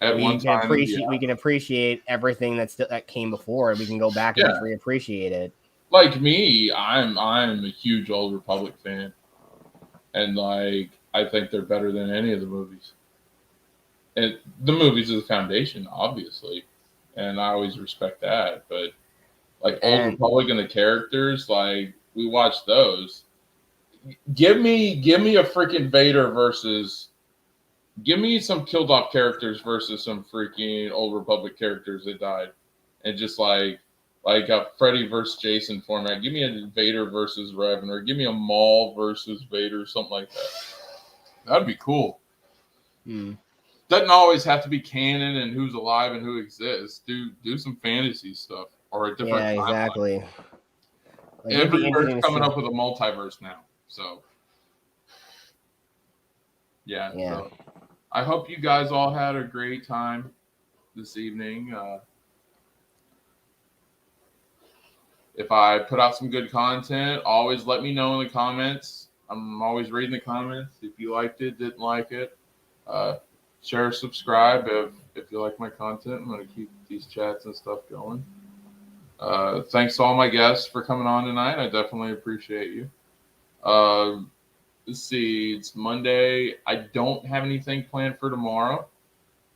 we can appreciate everything that came before, and we can go back and just reappreciate it. Like me, I'm a huge Old Republic fan, and I think they're better than any of the movies. And the movies are the foundation, obviously, and I always respect that. But Old Republic and the characters, we watched those. Give me a freaking Vader versus. Give me some killed off characters versus some freaking Old Republic characters that died, and just like a Freddy versus Jason format. Give me a Vader versus Revan, or give me a Maul versus Vader, something like that. That'd be cool. Doesn't always have to be canon and who's alive and who exists. Do some fantasy stuff or a different. Yeah, exactly. Like, Everywhere's coming up with a multiverse now, so yeah. So I hope you guys all had a great time this evening. If I put out some good content, always let me know in the comments. I'm always reading the comments. If you liked it, didn't like it, share, subscribe. If you like my content, I'm going to keep these chats and stuff going. Thanks to all my guests for coming on tonight. I definitely appreciate you. Let's see. It's Monday. I don't have anything planned for tomorrow,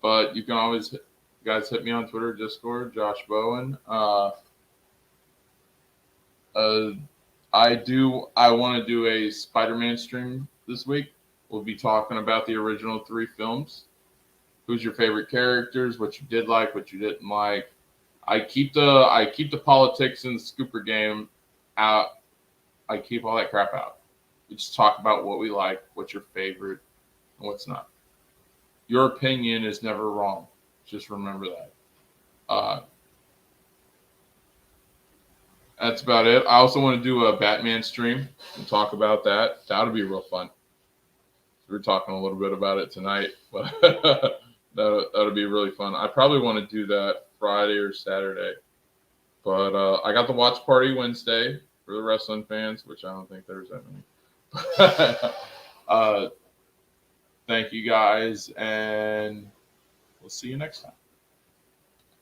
but you can always, guys, hit me on Twitter, Discord, Josh Bowen. I want to do a Spider-Man stream this week. We'll be talking about the original 3 films. Who's your favorite characters? What you did like? What you didn't like? I keep the politics and the scooper game out. I keep all that crap out. We just talk about what we like, what's your favorite, and what's not. Your opinion is never wrong. Just remember that. That's about it. I also want to do a Batman stream and talk about that. That'll be real fun. We're talking a little bit about it tonight, but that'll be really fun. I probably want to do that Friday or Saturday. But I got the watch party Wednesday for the wrestling fans, which I don't think there's that many. Thank you guys, and we'll see you next time.